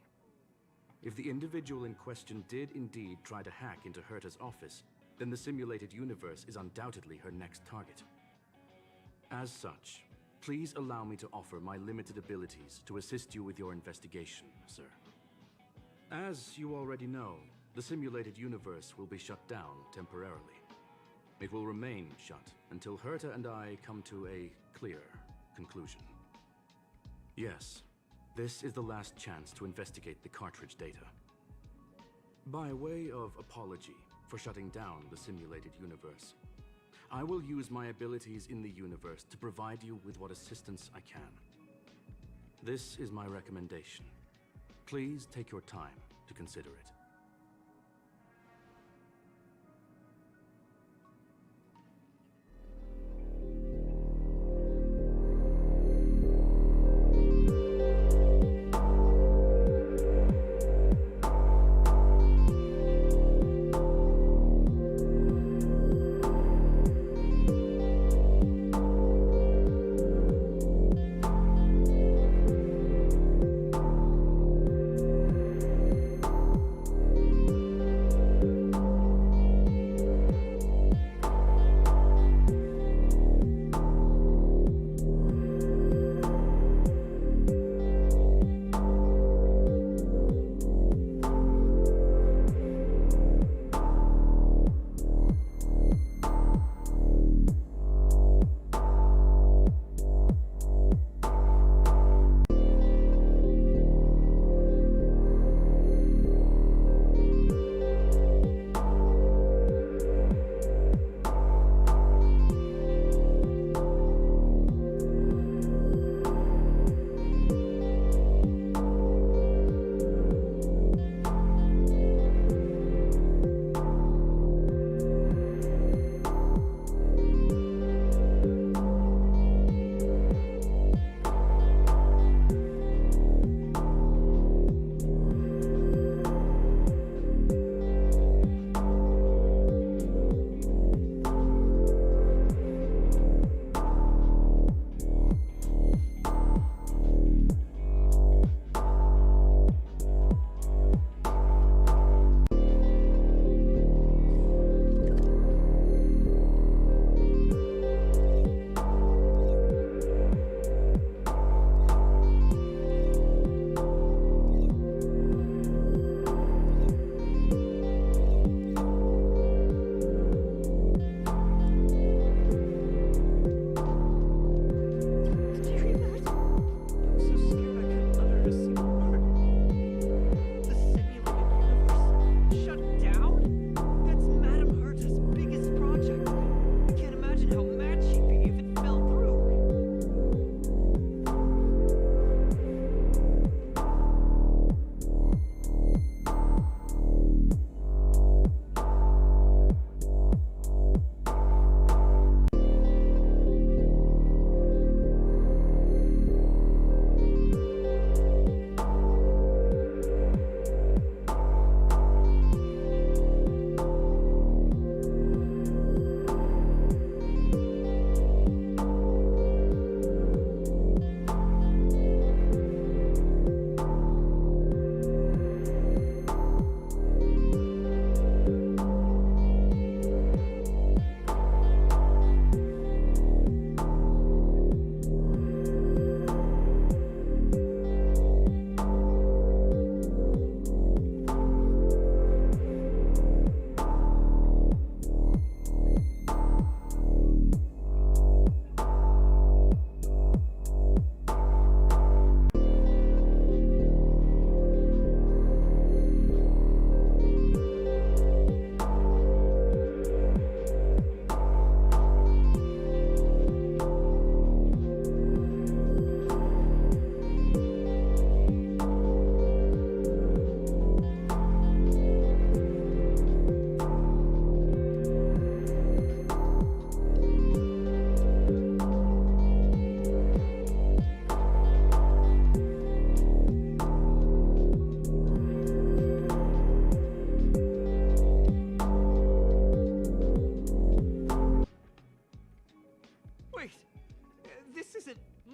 I: If the individual in question did indeed try to hack into Herta's office, then the simulated universe is undoubtedly her next target. As such, please allow me to offer my limited abilities to assist you with your investigation, sir. As you already know, the simulated universe will be shut down temporarily. It will remain shut until Herta and I come to a clear conclusion. Yes, this is the last chance to investigate the cartridge data. By way of apology for shutting down the simulated universe, I will use my abilities in the universe to provide you with what assistance I can. This is my recommendation. Please take your time to consider it.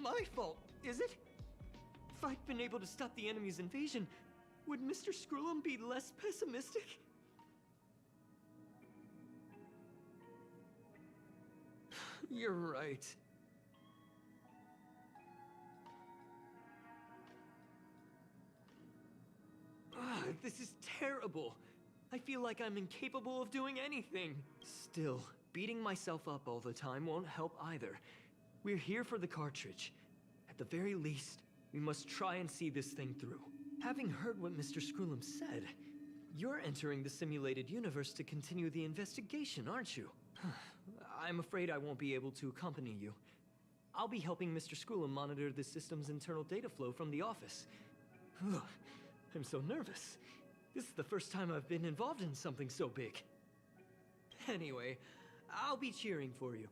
K: my fault, is it? If I'd been able to stop the enemy's invasion, would Mr. Scrollum be less pessimistic? You're right. This is terrible. I feel like I'm incapable of doing anything. Still, beating myself up all the time won't help either. We're here for the cartridge. At the very least, we must try and see this thing through. Having heard what Mr. Scrollum said, you're entering the simulated universe to continue the investigation, aren't you? I'm afraid I won't be able to accompany you. I'll be helping Mr. Scrollum monitor the system's internal data flow from the office. I'm so nervous. This is the first time I've been involved in something so big. Anyway, I'll be cheering for you.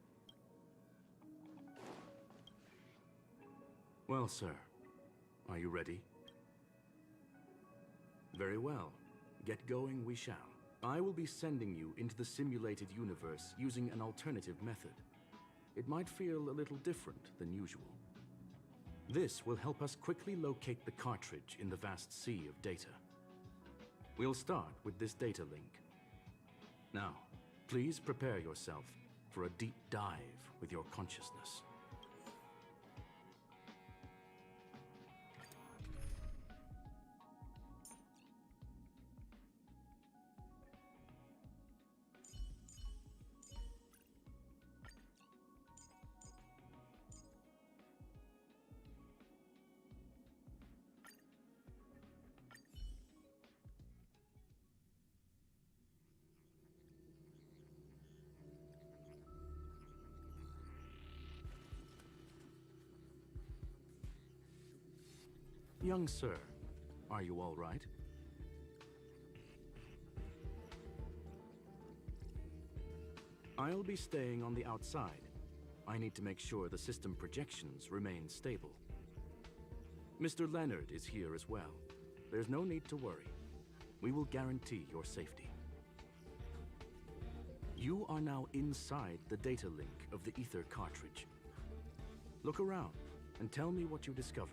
I: Well, sir, are you ready? Very well. Get going we shall. I will be sending you into the simulated universe using an alternative method. It might feel a little different than usual. This will help us quickly locate the cartridge in the vast sea of data. We'll start with this data link. Now, please prepare yourself for a deep dive with your consciousness. Young sir, are you all right? I'll be staying on the outside. I need to make sure the system projections remain stable. Mr. Leonard is here as well. There's no need to worry. We will guarantee your safety. You are now inside the data link of the Ether cartridge. Look around and tell me what you discover.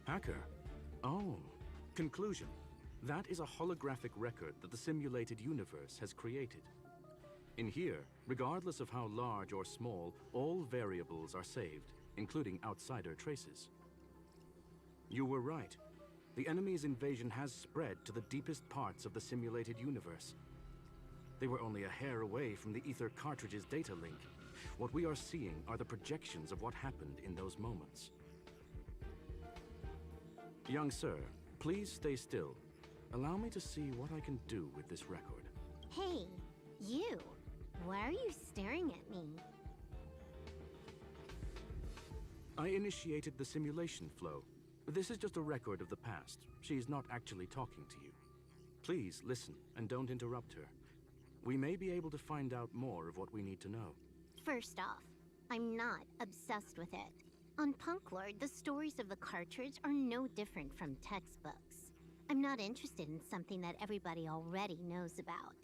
I: Hacker? Oh, conclusion. That is a holographic record that the simulated universe has created. In here, regardless of how large or small, all variables are saved, including outsider traces. You were right. The enemy's invasion has spread to the deepest parts of the simulated universe. They were only a hair away from the Ether cartridge's data link. What we are seeing are the projections of what happened in those moments. Young sir, please stay still. Allow me to see what I can do with this record.
M: Hey, you! Why are you staring at me?
I: I initiated the simulation flow. This is just a record of the past. She's not actually talking to you. Please listen and don't interrupt her. We may be able to find out more of what we need to know.
M: First off, I'm not obsessed with it. On Punk Lord, the stories of the cartridge are no different from textbooks. I'm not interested in something that everybody already knows about.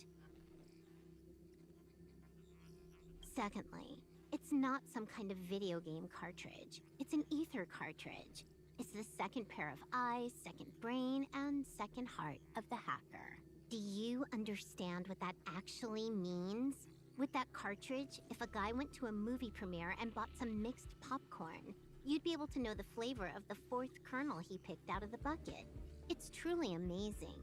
M: Secondly, it's not some kind of video game cartridge. It's an Ether cartridge. It's the second pair of eyes, second brain, and second heart of the hacker. Do you understand what that actually means? With that cartridge, if a guy went to a movie premiere and bought some mixed popcorn, you'd be able to know the flavor of the fourth kernel he picked out of the bucket. It's truly amazing.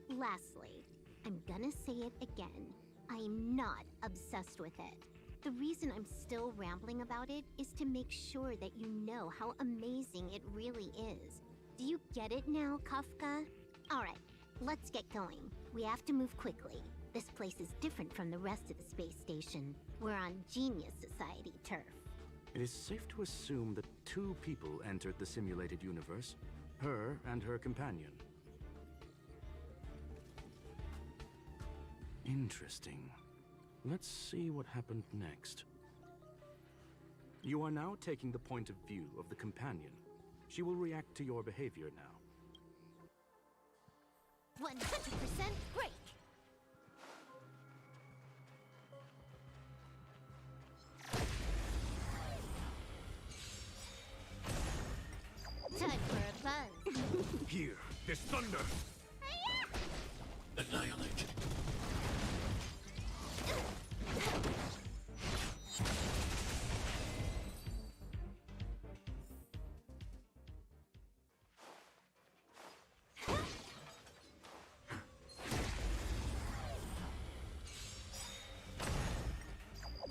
M: Lastly, I'm gonna say it again. I'm not obsessed with it. The reason I'm still rambling about it is to make sure that you know how amazing it really is. Do you get it now, Kafka? Alright, let's get going. We have to move quickly. This place is different from the rest of the space station. We're on Genius Society turf.
I: It is safe to assume that two people entered the simulated universe. Her and her companion. Interesting. Let's see what happened next. You are now taking the point of view of the companion. She will react to your behavior now.
M: 100% break!
G: Here, this thunder! Annihilate.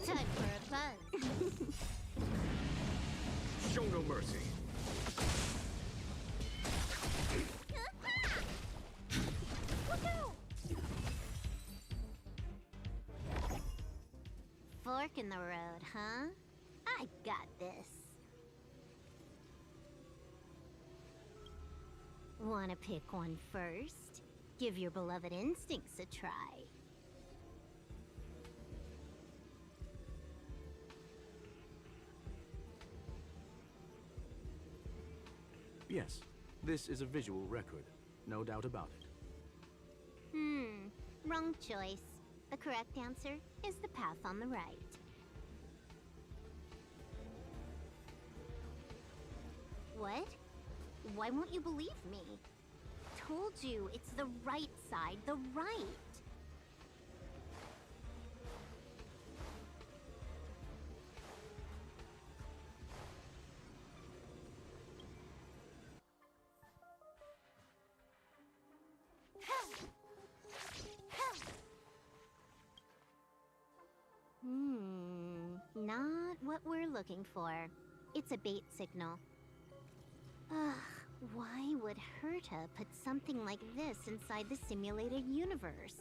M: Time for a buzz.
G: Show no mercy.
M: Fork in the road, huh? I got this. Wanna pick one first? Give your beloved instincts a try.
I: Yes, this is a visual record. No doubt about it.
M: Wrong choice. The correct answer is the path on the right. What? Why won't you believe me? Told you, it's the right side, the right. Not what we're looking for. It's a bait signal. Ugh, why would Herta put something like this inside the simulated universe?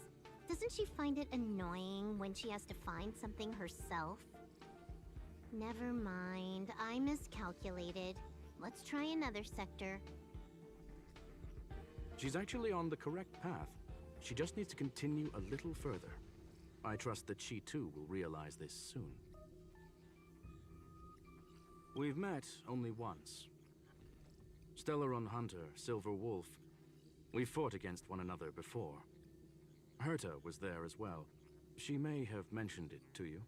M: Doesn't she find it annoying when she has to find something herself? Never mind, I miscalculated. Let's try another sector.
I: She's actually on the correct path. She just needs to continue a little further. I trust that she too will realize this soon. We've met only once. Stellaron Hunter, Silver Wolf. We fought against one another before. Herta was there as well. She may have mentioned it to you.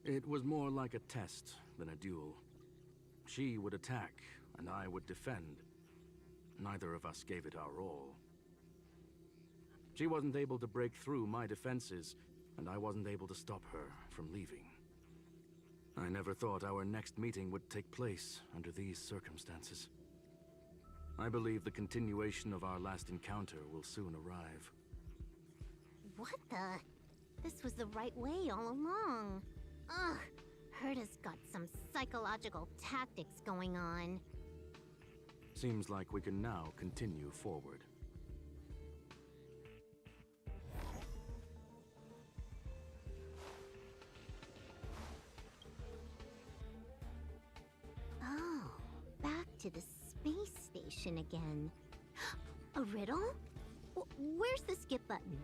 I: It was more like a test than a duel. She would attack, and I would defend. Neither of us gave it our all. She wasn't able to break through my defenses, and I wasn't able to stop her from leaving. I never thought our next meeting would take place under these circumstances. I believe the continuation of our last encounter will soon arrive.
M: What the? This was the right way all along. Ugh, Herta's got some psychological tactics going on.
I: Seems like we can now continue forward.
M: Oh, back to the space station again. A riddle? Where's the skip button?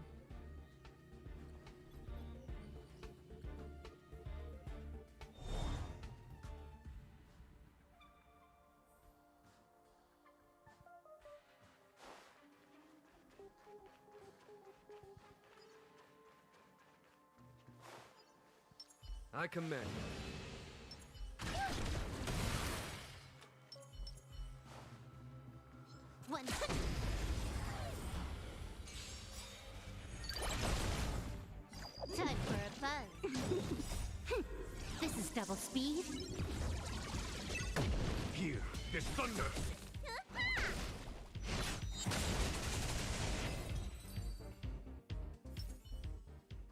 K: I command.
M: One. Time for a buzz. This is double speed.
G: Here, this thunder!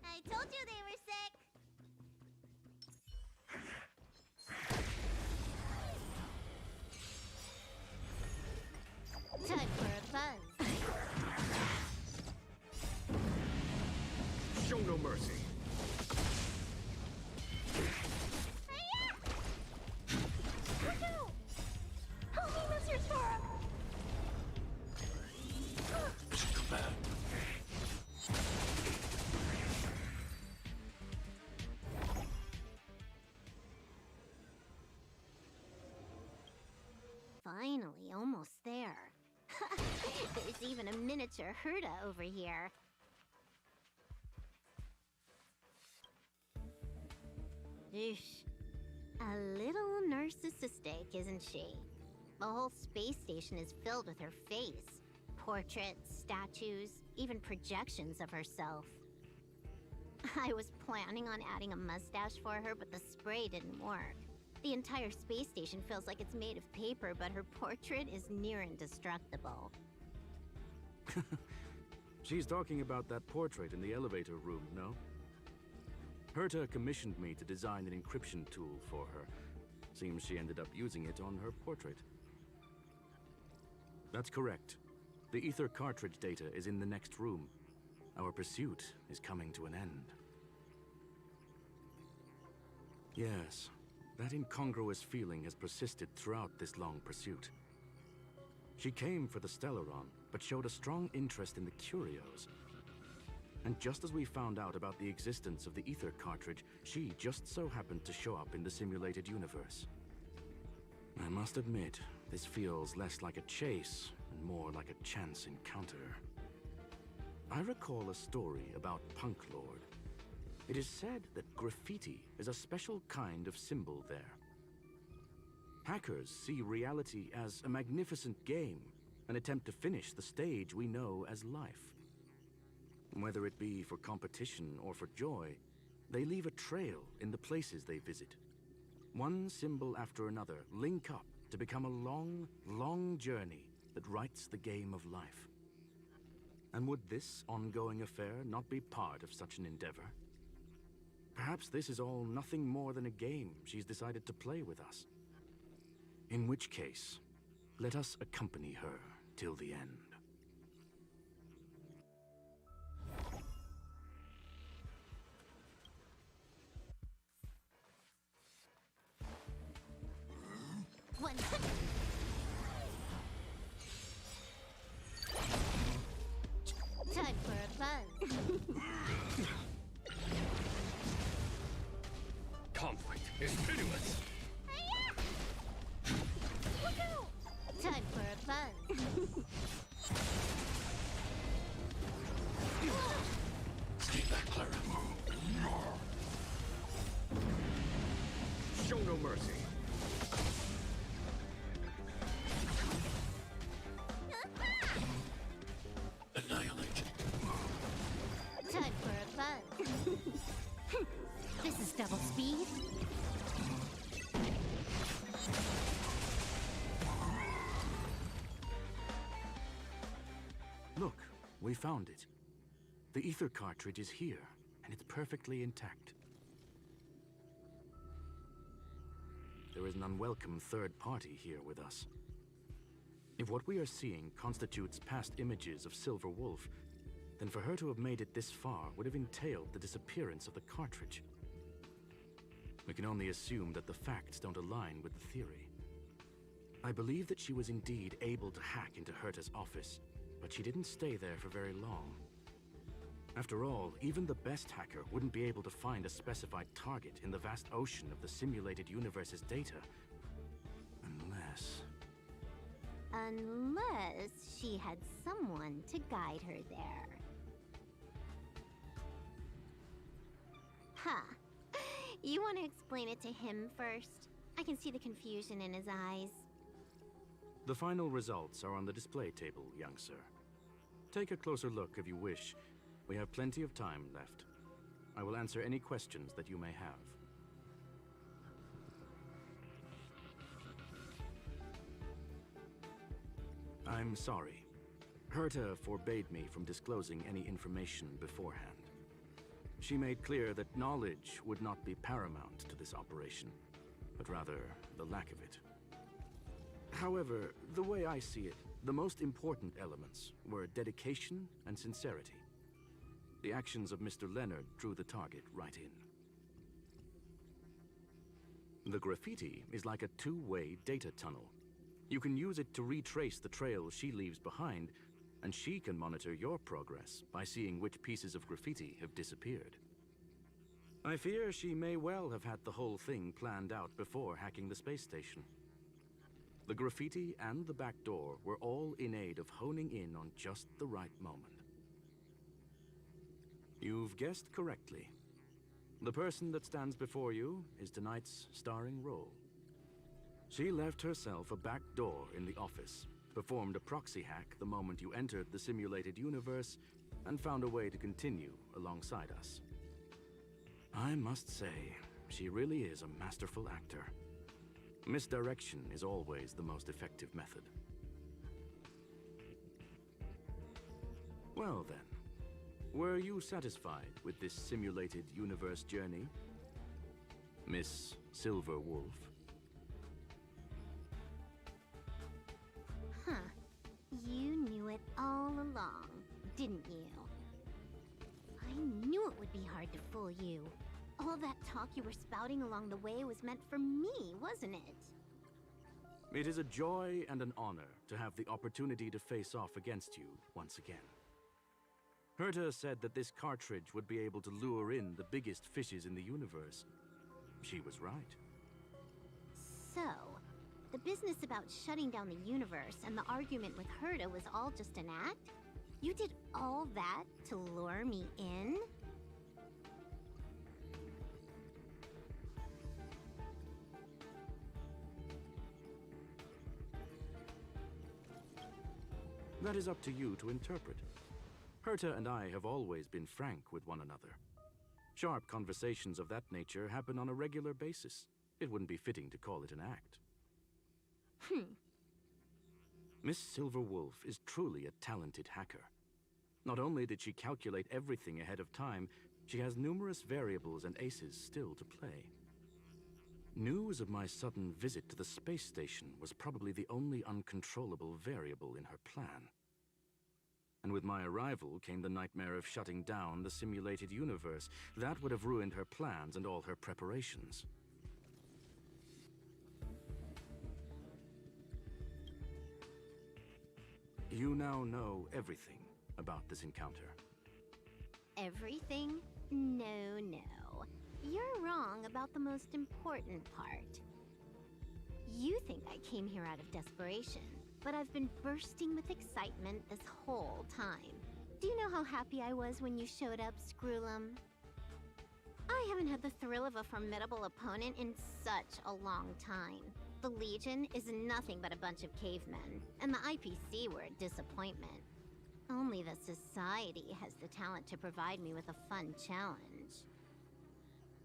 L: I told you they were sick.
M: Time for a buzz.
G: Show no mercy.
L: Help me, Mr. Sora!
G: Mission command.
M: Finally, almost there. There's even a miniature Herta over here. Eesh. A little narcissistic, isn't she? The whole space station is filled with her face. Portraits, statues, even projections of herself. I was planning on adding a mustache for her, but the spray didn't work. The entire space station feels like it's made of paper, but her portrait is near indestructible.
I: She's talking about that portrait in the elevator room, no? Herta commissioned me to design an encryption tool for her. Seems she ended up using it on her portrait. That's correct. The ether cartridge data is in the next room. Our pursuit is coming to an end. Yes, that incongruous feeling has persisted throughout this long pursuit. She came for the Stellaron, but showed a strong interest in the curios. And just as we found out about the existence of the ether cartridge, she just so happened to show up in the simulated universe. I must admit, this feels less like a chase and more like a chance encounter. I recall a story about Punk Lord. It is said that graffiti is a special kind of symbol there. Hackers see reality as a magnificent game, an attempt to finish the stage we know as life. Whether it be for competition or for joy, they leave a trail in the places they visit. One symbol after another link up to become a long, long journey that writes the game of life. And would this ongoing affair not be part of such an endeavor? Perhaps this is all nothing more than a game she's decided to play with us. In which case, let us accompany her till the end.
M: Time for a buzz.
G: Conflict is pitiless.
M: Time for a buzz.
G: Stay back, Clara. Show no mercy. Annihilate.
M: Time for a buzz. This is double speed.
I: Look, we found it. The ether cartridge is here, and it's perfectly intact. There is an unwelcome third party here with us. If what we are seeing constitutes past images of Silver Wolf, then for her to have made it this far would have entailed the disappearance of the cartridge. We can only assume that the facts don't align with the theory. I believe that she was indeed able to hack into Herta's office, but she didn't stay there for very long. After all, even the best hacker wouldn't be able to find a specified target in the vast ocean of the simulated universe's data.
M: Unless she had someone to guide her there. Huh. You want to explain it to him first? I can see the confusion in his eyes.
I: The final results are on the display table, young sir. Take a closer look if you wish. We have plenty of time left. I will answer any questions that you may have. I'm sorry. Herta forbade me from disclosing any information beforehand. She made clear that knowledge would not be paramount to this operation, but rather the lack of it. However, the way I see it, the most important elements were dedication and sincerity. The actions of Mr. Leonard drew the target right in. The graffiti is like a two-way data tunnel. You can use it to retrace the trail she leaves behind, and she can monitor your progress by seeing which pieces of graffiti have disappeared. I fear she may well have had the whole thing planned out before hacking the space station. The graffiti and the back door were all in aid of honing in on just the right moment. You've guessed correctly. The person that stands before you is tonight's starring role. She left herself a back door in the office, performed a proxy hack the moment you entered the simulated universe, and found a way to continue alongside us. I must say, she really is a masterful actor. Misdirection is always the most effective method. Well then, were you satisfied with this simulated universe journey, Miss Silver Wolf?
M: Huh. You knew it all along, didn't you? I knew it would be hard to fool you. All that talk you were spouting along the way was meant for me, wasn't it?
I: It is a joy and an honor to have the opportunity to face off against you once again. Herta said that this cartridge would be able to lure in the biggest fishes in the universe. She was right.
M: So, the business about shutting down the universe and the argument with Herta was all just an act? You did all that to lure me in?
I: That is up to you to interpret. Herta and I have always been frank with one another. Sharp conversations of that nature happen on a regular basis. It wouldn't be fitting to call it an act. Miss Silverwolf is truly a talented hacker. Not only did she calculate everything ahead of time, she has numerous variables and aces still to play. News of my sudden visit to the space station was probably the only uncontrollable variable in her plan. And with my arrival came the nightmare of shutting down the simulated universe. That would have ruined her plans and all her preparations. You now know everything about this encounter.
M: Everything? No, no. You're wrong about the most important part. You think I came here out of desperation, but I've been bursting with excitement this whole time. Do you know how happy I was when you showed up, Screwlum? I haven't had the thrill of a formidable opponent in such a long time. The Legion is nothing but a bunch of cavemen, and the IPC were a disappointment. Only the Society has the talent to provide me with a fun challenge.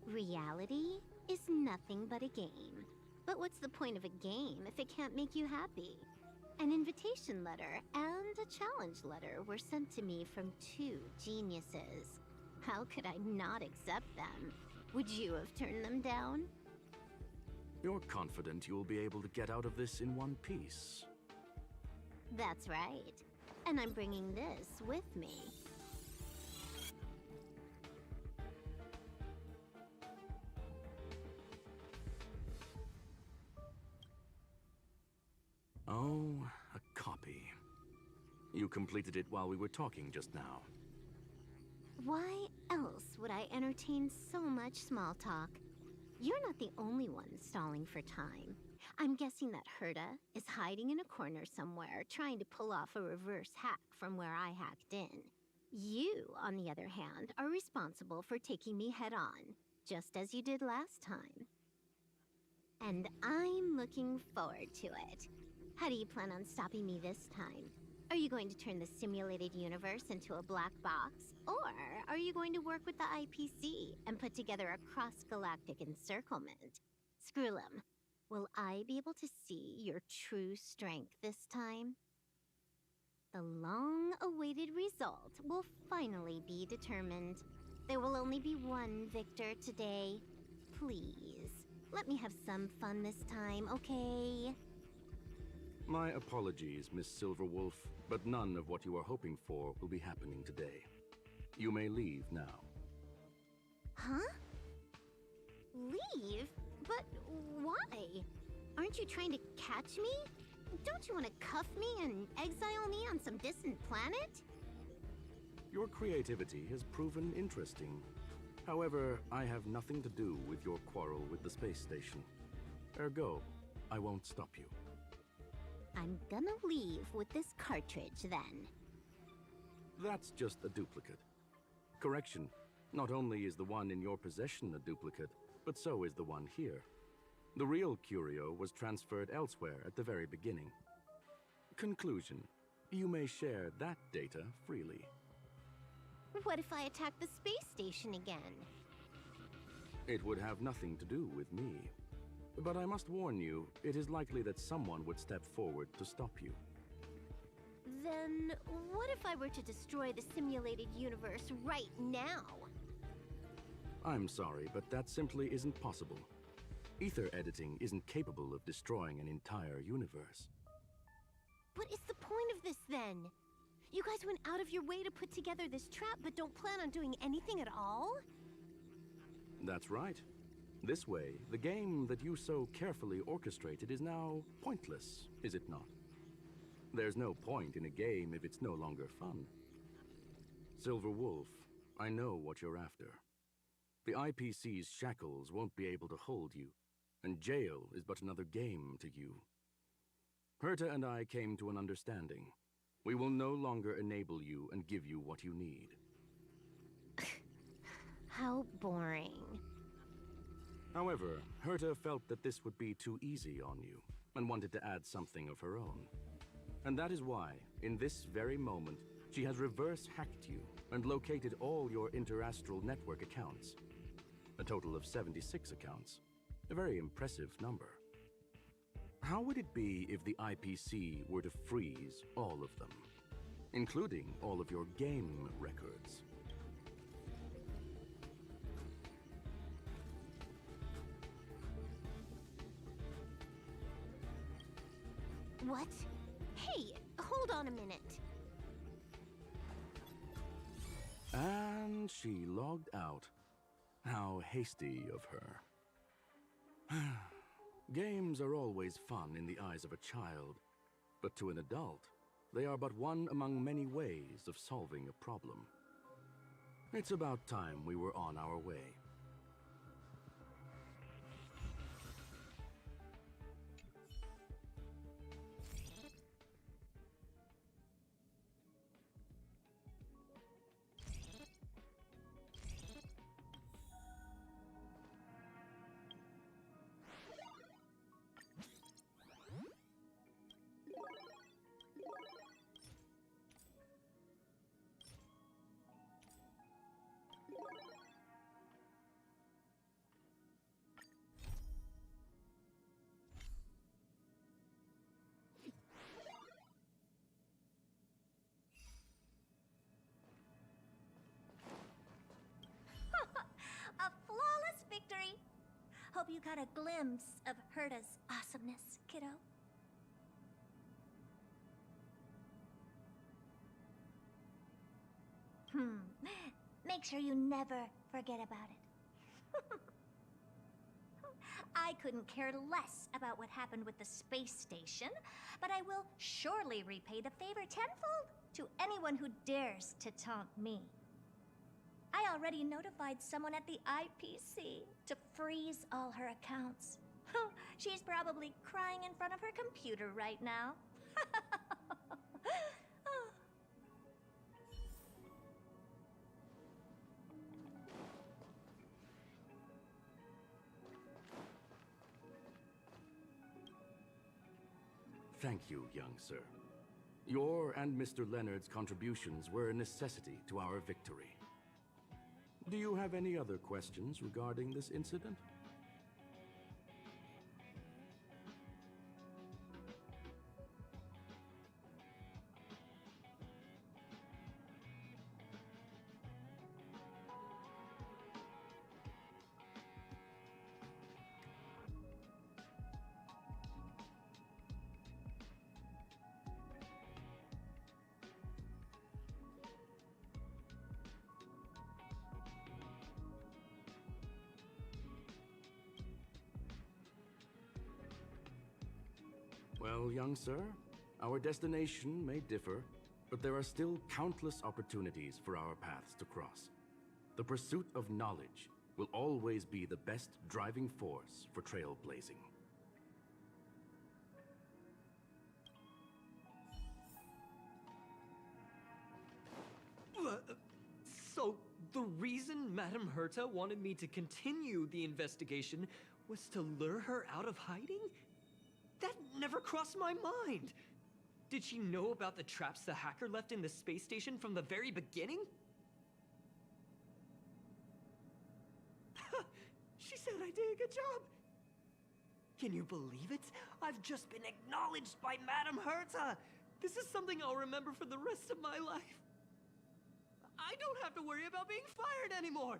M: Reality is nothing but a game. But what's the point of a game if it can't make you happy? An invitation letter and a challenge letter were sent to me from two geniuses. How could I not accept them? Would you have turned them down?
I: You're confident you'll be able to get out of this in one piece.
M: That's right. And I'm bringing this with me.
I: Oh, a copy. You completed it while we were talking just now.
M: Why else would I entertain so much small talk? You're not the only one stalling for time. I'm guessing that Herta is hiding in a corner somewhere, trying to pull off a reverse hack from where I hacked in. You, on the other hand, are responsible for taking me head-on, just as you did last time. And I'm looking forward to it. How do you plan on stopping me this time? Are you going to turn the simulated universe into a black box? Or are you going to work with the IPC and put together a cross-galactic encirclement? Screwlum, will I be able to see your true strength this time? The long-awaited result will finally be determined. There will only be one victor today. Please, let me have some fun this time, okay?
I: My apologies, Miss Silverwolf, but none of what you are hoping for will be happening today. You may leave now.
M: Huh? Leave? But why? Aren't you trying to catch me? Don't you want to cuff me and exile me on some distant planet?
I: Your creativity has proven interesting. However, I have nothing to do with your quarrel with the space station. Ergo, I won't stop you.
M: I'm gonna leave with this cartridge, then.
I: That's just a duplicate. Correction, not only is the one in your possession a duplicate, but so is the one here. The real curio was transferred elsewhere at the very beginning. Conclusion. You may share that data freely.
M: What if I attack the space station again?
I: It would have nothing to do with me. But I must warn you, it is likely that someone would step forward to stop you.
M: Then, what if I were to destroy the simulated universe right now?
I: I'm sorry, but that simply isn't possible. Ether editing isn't capable of destroying an entire universe.
M: What is the point of this then? You guys went out of your way to put together this trap, but don't plan on doing anything at all?
I: That's right. This way, the game that you so carefully orchestrated is now pointless, is it not? There's no point in a game if it's no longer fun. Silver Wolf, I know what you're after. The IPC's shackles won't be able to hold you, and jail is but another game to you. Herta and I came to an understanding. We will no longer enable you and give you what you need.
M: How boring.
I: However, Herta felt that this would be too easy on you, and wanted to add something of her own. And that is why, in this very moment, she has reverse-hacked you and located all your interastral network accounts. A total of 76 accounts. A very impressive number. How would it be if the IPC were to freeze all of them, including all of your game records?
M: What? Hey, hold on a minute.
I: And she logged out. How hasty of her. Games are always fun in the eyes of a child, but to an adult, they are but one among many ways of solving a problem. It's about time we were on our way.
L: A flawless victory! Hope you got a glimpse of Herta's awesomeness, kiddo. Make sure you never forget about it. I couldn't care less about what happened with the space station, but I will surely repay the favor tenfold to anyone who dares to taunt me. I already notified someone at the IPC to freeze all her accounts. She's probably crying in front of her computer right now.
I: Thank you, young sir. Your and Mr. Leonard's contributions were a necessity to our victory. Do you have any other questions regarding this incident? Well, young sir, our destination may differ, but there are still countless opportunities for our paths to cross. The pursuit of knowledge will always be the best driving force for trailblazing.
K: So, the The reason Madame Herta wanted me to continue the investigation was to lure her out of hiding? That never crossed my mind. Did she know about the traps the hacker left in the space station from the very beginning? She said I did a good job. Can you believe it? I've just been acknowledged by Madame Herta. This is something I'll remember for the rest of my life. I don't have to worry about being fired anymore.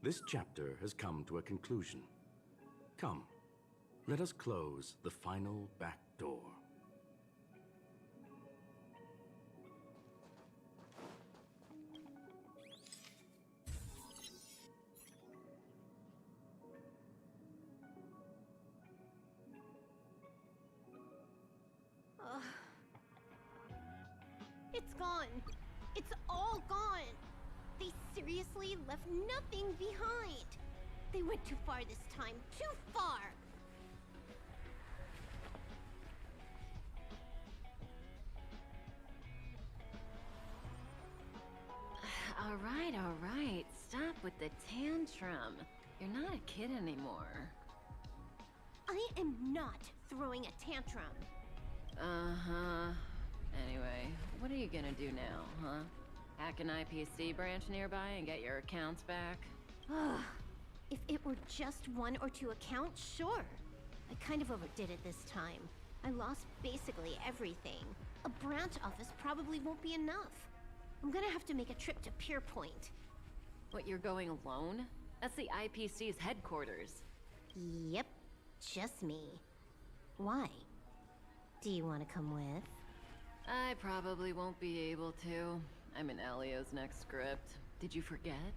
I: This chapter has come to a conclusion. Come, let us close the final back door.
M: It's gone. It's all gone. They seriously left nothing behind. They went too far this time. Too far.
N: All right. Stop with the tantrum. You're not a kid anymore.
M: I am not throwing a tantrum.
N: Uh-huh. Anyway, what are you gonna do now, huh? Hack an IPC branch nearby and get your accounts back?
M: If it were just 1 or 2 accounts, sure. I kind of overdid it this time. I lost basically everything. A branch office probably won't be enough. I'm gonna have to make a trip to Pier Point.
N: What, you're going alone? That's the IPC's headquarters.
M: Yep, just me. Why? Do you want to come with?
N: I probably won't be able to. I'm in Elio's next script. Did you forget?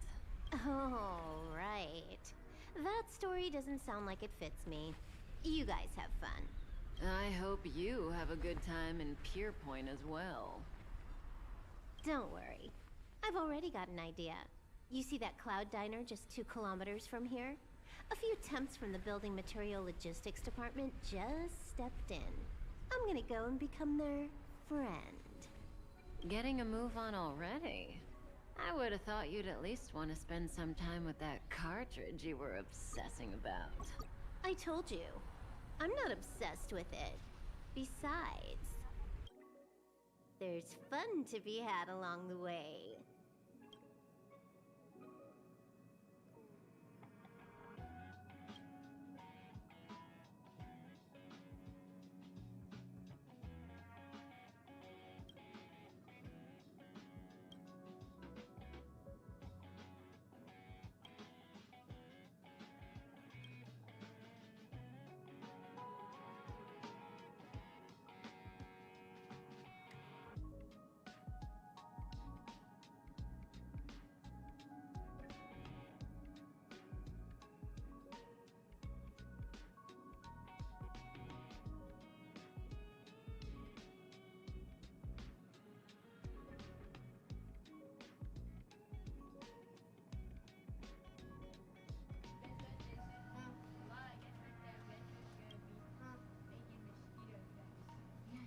M: Oh, right. That story doesn't sound like it fits me. You guys have fun.
N: I hope you have a good time in Pier Point as well.
M: Don't worry. I've already got an idea. You see that Cloud Diner just 2 kilometers from here? A few temps from the Building Material Logistics Department just stepped in. I'm gonna go and become their friend.
N: Getting a move on already? I would have thought you'd at least want to spend some time with that cartridge you were obsessing about.
M: I told you. I'm not obsessed with it. Besides, there's fun to be had along the way.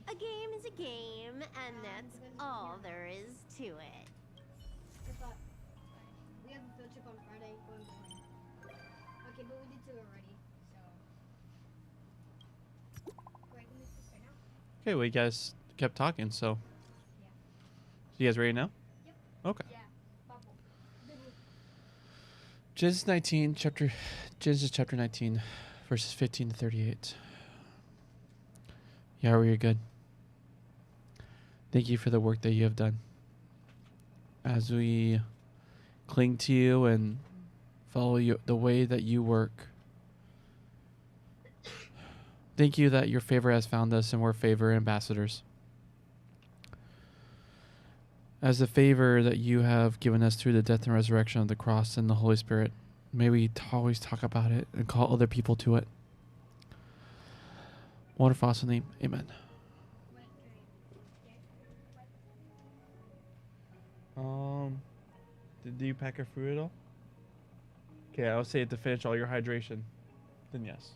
M: A game is a game, and that's all there is to it.
O: We have a field trip on Friday going bowling. Okay, but we did 2 already, so. Great, we missed this right now.
A: Okay, well, you guys kept talking, so. You guys ready now?
O: Yep.
A: Okay.
O: Yeah, bubble.
A: Genesis chapter 19, verses 15 to 38. Yahweh, you're good. Thank you for the work that you have done. As we cling to you and follow you, the way that you work. Thank you that your favor has found us and we're favor ambassadors. As the favor that you have given us through the death and resurrection of the cross and the Holy Spirit, may we always talk about it and call other people to it. Wonderful, awesome name. Amen. Did you pack your food at all? Okay, I'll say it to finish all your hydration. Then yes.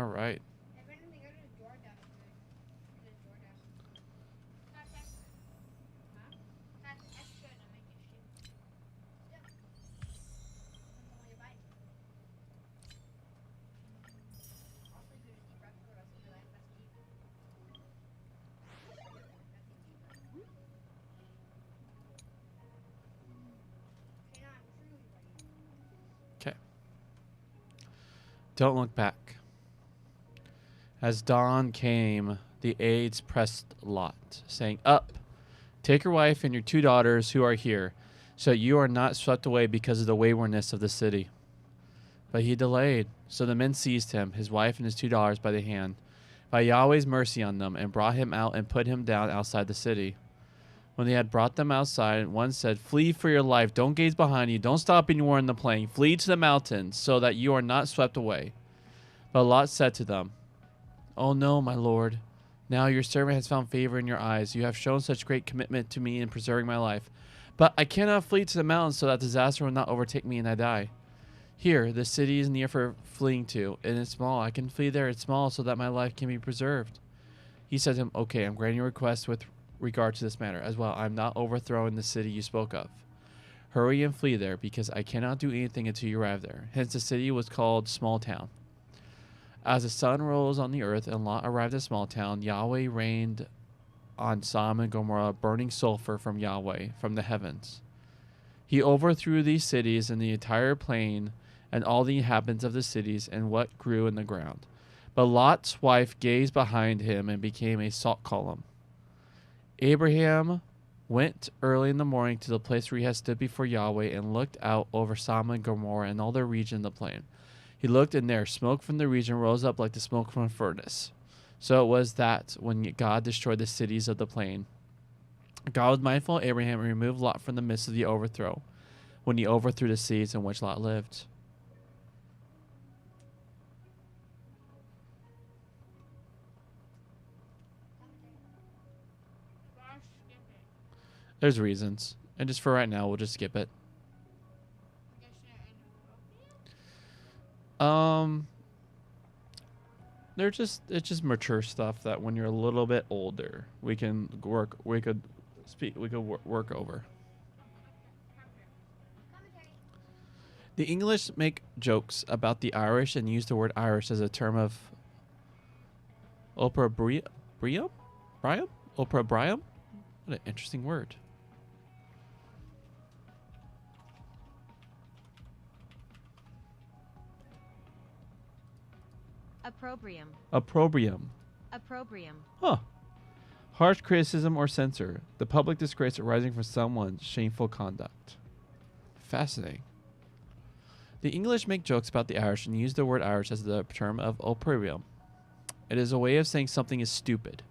A: All right.
O: If anything, go to DoorDash, dude. Go to DoorDash.
C: That's extra. Huh? That's extra to make it cheap.
O: Yep. Depends on what you buy. Also, you could just eat bread for the rest of your life. That's cheap. Okay, now I'm truly ready.
A: Okay. Don't look back. As dawn came, the aides pressed Lot, saying, "Up, take your wife and your 2 daughters who are here, so that you are not swept away because of the waywardness of the city." But he delayed. So the men seized him, his wife and his 2 daughters by the hand, by Yahweh's mercy on them, and brought him out and put him down outside the city. When they had brought them outside, one said, "Flee for your life. Don't gaze behind you. Don't stop anywhere in the plain. Flee to the mountains, so that you are not swept away." But Lot said to them, "Oh no, my lord. Now your servant has found favor in your eyes. You have shown such great commitment to me in preserving my life. But I cannot flee to the mountains so that disaster will not overtake me and I die. Here, the city is near for fleeing to, and it's small. I can flee there. It's small so that my life can be preserved." He said to him, "Okay, I'm granting your request with regard to this matter as well. I'm not overthrowing the city you spoke of. Hurry and flee there, because I cannot do anything until you arrive there." Hence the city was called Small Town. As the sun rose on the earth and Lot arrived at Small Town, Yahweh rained on Sodom and Gomorrah burning sulfur from Yahweh from the heavens. He overthrew these cities and the entire plain and all the inhabitants of the cities and what grew in the ground. But Lot's wife gazed behind him and became a salt column. Abraham went early in the morning to the place where he had stood before Yahweh and looked out over Sodom and Gomorrah and all their region in the plain. He looked, and there smoke from the region rose up like the smoke from a furnace. So it was that when God destroyed the cities of the plain, God was mindful of Abraham and removed Lot from the midst of the overthrow, when he overthrew the cities in which Lot lived. There's reasons. And just for right now, we'll just skip it. It's just mature stuff that when you're a little bit older, we could work over. The English make jokes about the Irish and use the word Irish as a term of opprobrium? Opprobrium? What an interesting word.
P: Opprobrium.
A: Opprobrium.
P: Opprobrium.
A: Huh. Harsh criticism or censure. The public disgrace arising from someone's shameful conduct. Fascinating. The English make jokes about the Irish and use the word Irish as the term of opprobrium. It is a way of saying something is stupid.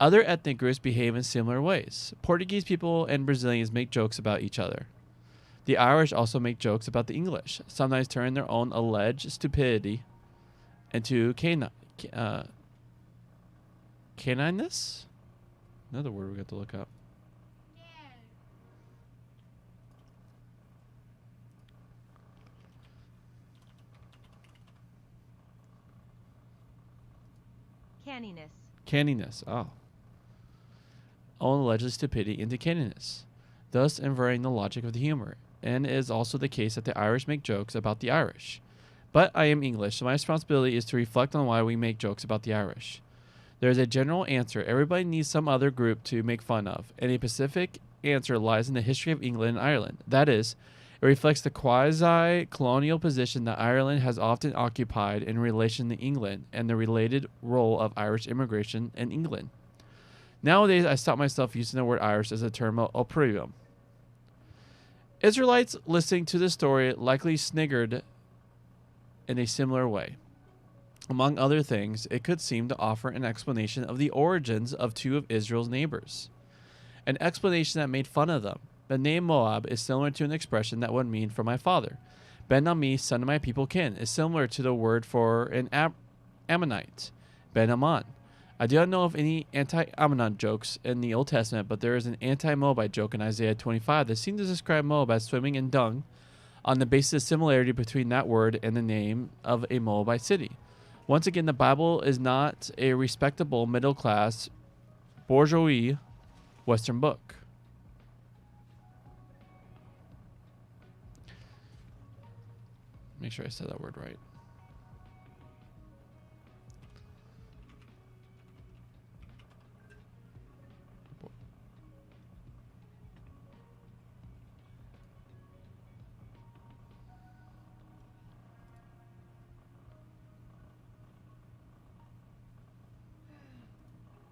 A: Other ethnic groups behave in similar ways. Portuguese people and Brazilians make jokes about each other. The Irish also make jokes about the English, sometimes turning their own alleged stupidity into canineness? Another word we got to look up.
P: Canniness.
A: Canniness. Oh. Own alleged stupidity into canniness, thus inverting the logic of the humor. And it is also the case that the Irish make jokes about the Irish. But I am English, so my responsibility is to reflect on why we make jokes about the Irish. There is a general answer. Everybody needs some other group to make fun of, and a specific answer lies in the history of England and Ireland. That is, it reflects the quasi-colonial position that Ireland has often occupied in relation to England and the related role of Irish immigration in England. Nowadays, I stop myself using the word Irish as a term of opprobrium. Israelites listening to this story likely sniggered in a similar way. Among other things, it could seem to offer an explanation of the origins of 2 of Israel's neighbors, an explanation that made fun of them. The name Moab is similar to an expression that would mean "for my father." Ben-Ami, son of my people kin, is similar to the word for an Ammonite, Ben-Ammon. I do not know of any anti-Ammonite jokes in the Old Testament, but there is an anti-Moabite joke in Isaiah 25 that seems to describe Moab as swimming in dung on the basis of similarity between that word and the name of a Moabite city. Once again, the Bible is not a respectable middle-class bourgeois Western book. Make sure I said that word right.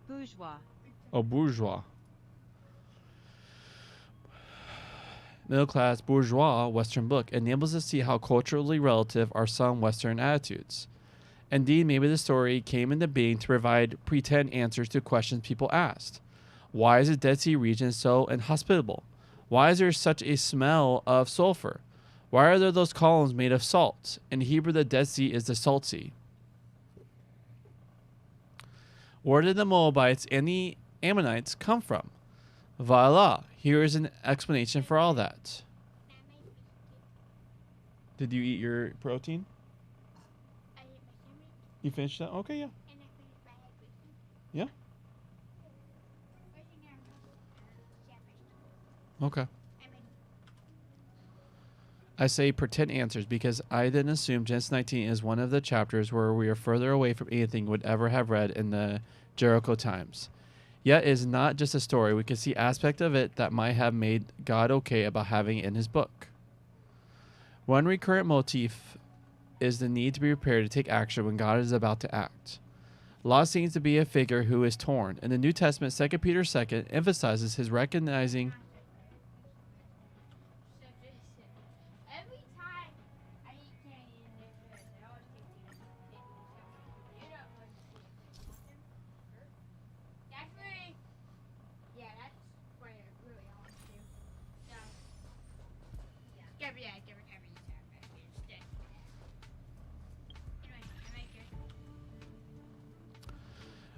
P: Bourgeois.
A: Oh, bourgeois. Middle class bourgeois Western book enables us to see how culturally relative are some Western attitudes. Indeed, maybe the story came into being to provide pretend answers to questions people asked. Why is the Dead Sea region so inhospitable? Why is there such a smell of sulfur? Why are there those columns made of salt? In Hebrew, the Dead Sea is the Salt Sea. Where did the Moabites and the Ammonites come from? Voila, here is an explanation for all that. Did you eat your protein? You finished that? Okay, yeah. Yeah? Okay. I say pretend answers because I didn't assume Genesis 19 is one of the chapters where we are further away from anything would ever have read in the Jericho times. Yet it is not just a story. We can see aspects of it that might have made God okay about having it in his book. One recurrent motif is the need to be prepared to take action when God is about to act. Lot seems to be a figure who is torn. In the New Testament, 2 Peter 2 emphasizes his recognizing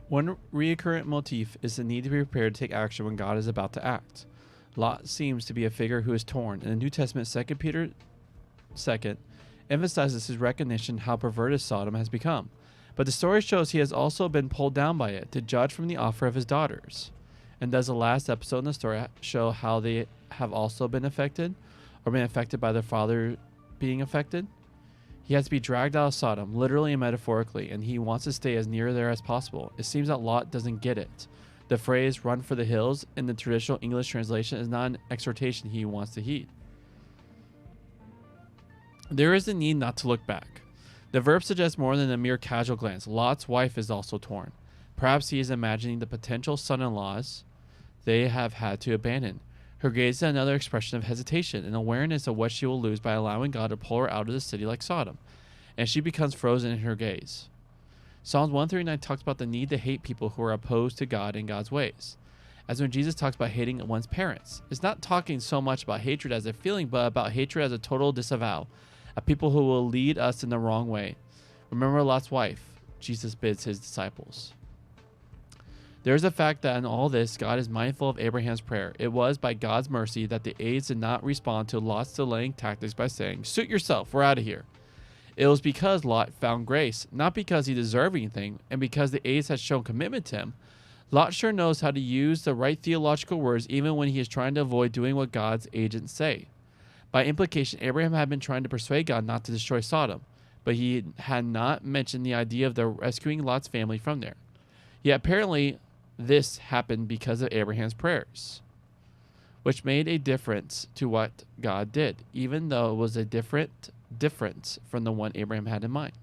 A: One recurrent motif is the need to be prepared to take action when God is about to act. Lot seems to be a figure who is torn. In the New Testament, 2 Peter 2 emphasizes his recognition how perverted Sodom has become. But the story shows he has also been pulled down by it to judge from the offer of his daughters. And does the last episode in the story show how they have also been affected or been affected by their father being affected? He has to be dragged out of Sodom, literally and metaphorically, and he wants to stay as near there as possible. It seems that Lot doesn't get it. The phrase, run for the hills, in the traditional English translation is not an exhortation he wants to heed. There is a need not to look back. The verb suggests more than a mere casual glance. Lot's wife is also torn. Perhaps he is imagining the potential son-in-laws they have had to abandon. Her gaze is another expression of hesitation, an awareness of what she will lose by allowing God to pull her out of the city like Sodom, and she becomes frozen in her gaze. Psalms 139 talks about the need to hate people who are opposed to God and God's ways. As when Jesus talks about hating one's parents, it's not talking so much about hatred as a feeling, but about hatred as a total disavow of people who will lead us in the wrong way. Remember Lot's wife, Jesus bids his disciples. There is a fact that in all this, God is mindful of Abraham's prayer. It was by God's mercy that the aides did not respond to Lot's delaying tactics by saying, suit yourself, we're out of here. It was because Lot found grace, not because he deserved anything, and because the aides had shown commitment to him. Lot sure knows how to use the right theological words even when he is trying to avoid doing what God's agents say. By implication, Abraham had been trying to persuade God not to destroy Sodom, but he had not mentioned the idea of the rescuing Lot's family from there. Yet apparently, this happened because of Abraham's prayers, which made a difference to what God did, even though it was a difference from the one Abraham had in mind.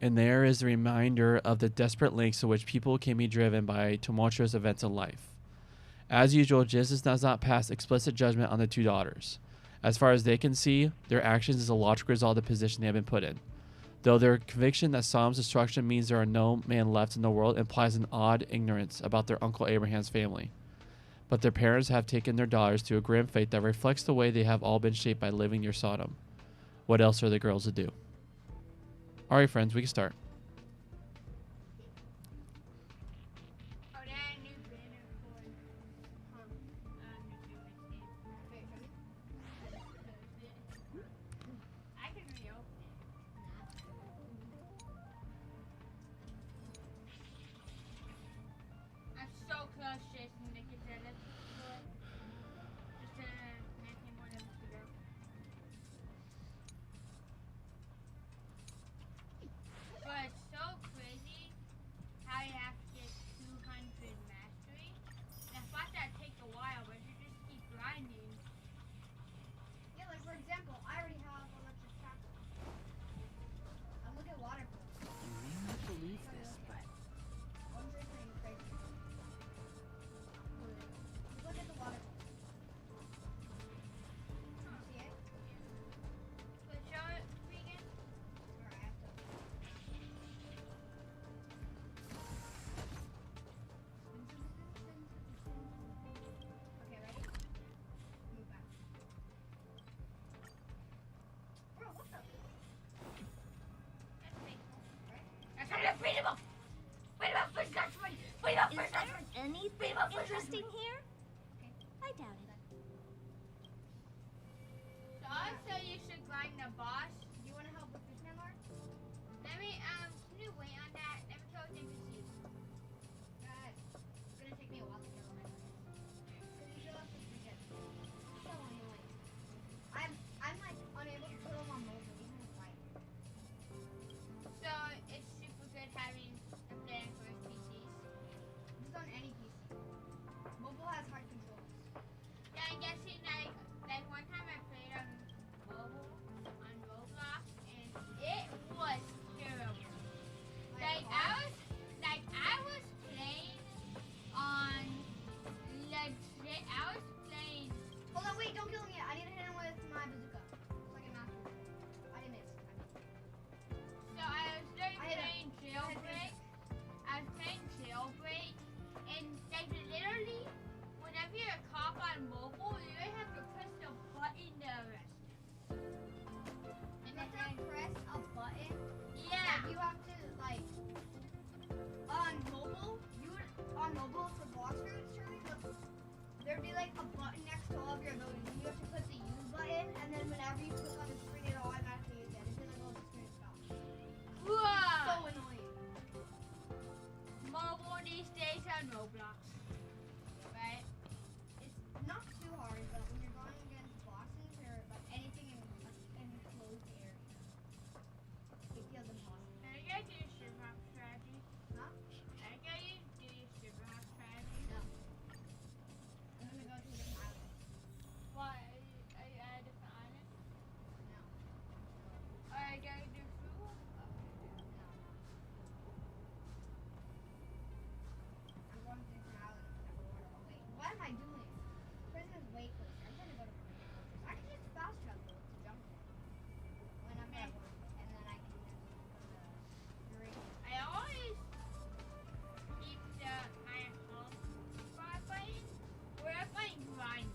A: And there is a reminder of the desperate lengths to which people can be driven by tumultuous events in life. As usual, Jesus does not pass explicit judgment on the two daughters. As far as they can see, their actions is a logical result of the position they have been put in. Though their conviction that Sodom's destruction means there are no man left in the world implies an odd ignorance about their Uncle Abraham's family. But their parents have taken their daughters to a grim fate that reflects the way they have all been shaped by living near Sodom. What else are the girls to do? Alright friends, we can start.
L: interesting here? I doubt it.
C: So also you should grind the boss. Do you want to help with this, Landlord? Let me, can you wait on that? Let me go with NPC. It's gonna take me a while to get on my list. Because you still have to forget. So annoying. I'm like unable to put them on mobile, even with white. So it's super good having a plan for PCs. Just on any PC. Mobile has hard controls. Yeah, I'm guessing like one time I played on mobile on Roblox and it was terrible. Like I was playing on legit. I was playing. Hold on, wait! Don't kill him yet. I need to hit him with my bazooka. So I can master control. I didn't miss. So I was playing jailbreak. I was playing jailbreak, and like literally, whenever you're a cop on mobile, you don't have to press the button to arrest. And you have to press a button. Yeah. Like you have to like on mobile for block screen, there'd be like a button next to all of your abilities, and you have to put the use button, and then whenever you click on the screen, it automatically use it. It's like, oh, the screen stops. So annoying. Mobile these days on Roblox, right? It's not too hard, but when you're going against bosses or like anything in a closed area, it feels impossible. Can I get you super strategy? Huh? Can I get you do your super strategy? No. I'm gonna go to a different island. Why? Are you at a different island? No. Are you gonna do food? No. I'm going to different island. Wait, what am I doing? Prison is way closer. I'm gonna go to prison closer. I can use fast travel to jump there. When I'm at work. And then I can just go to duration. I always keep my home spot button where I'm like grinding.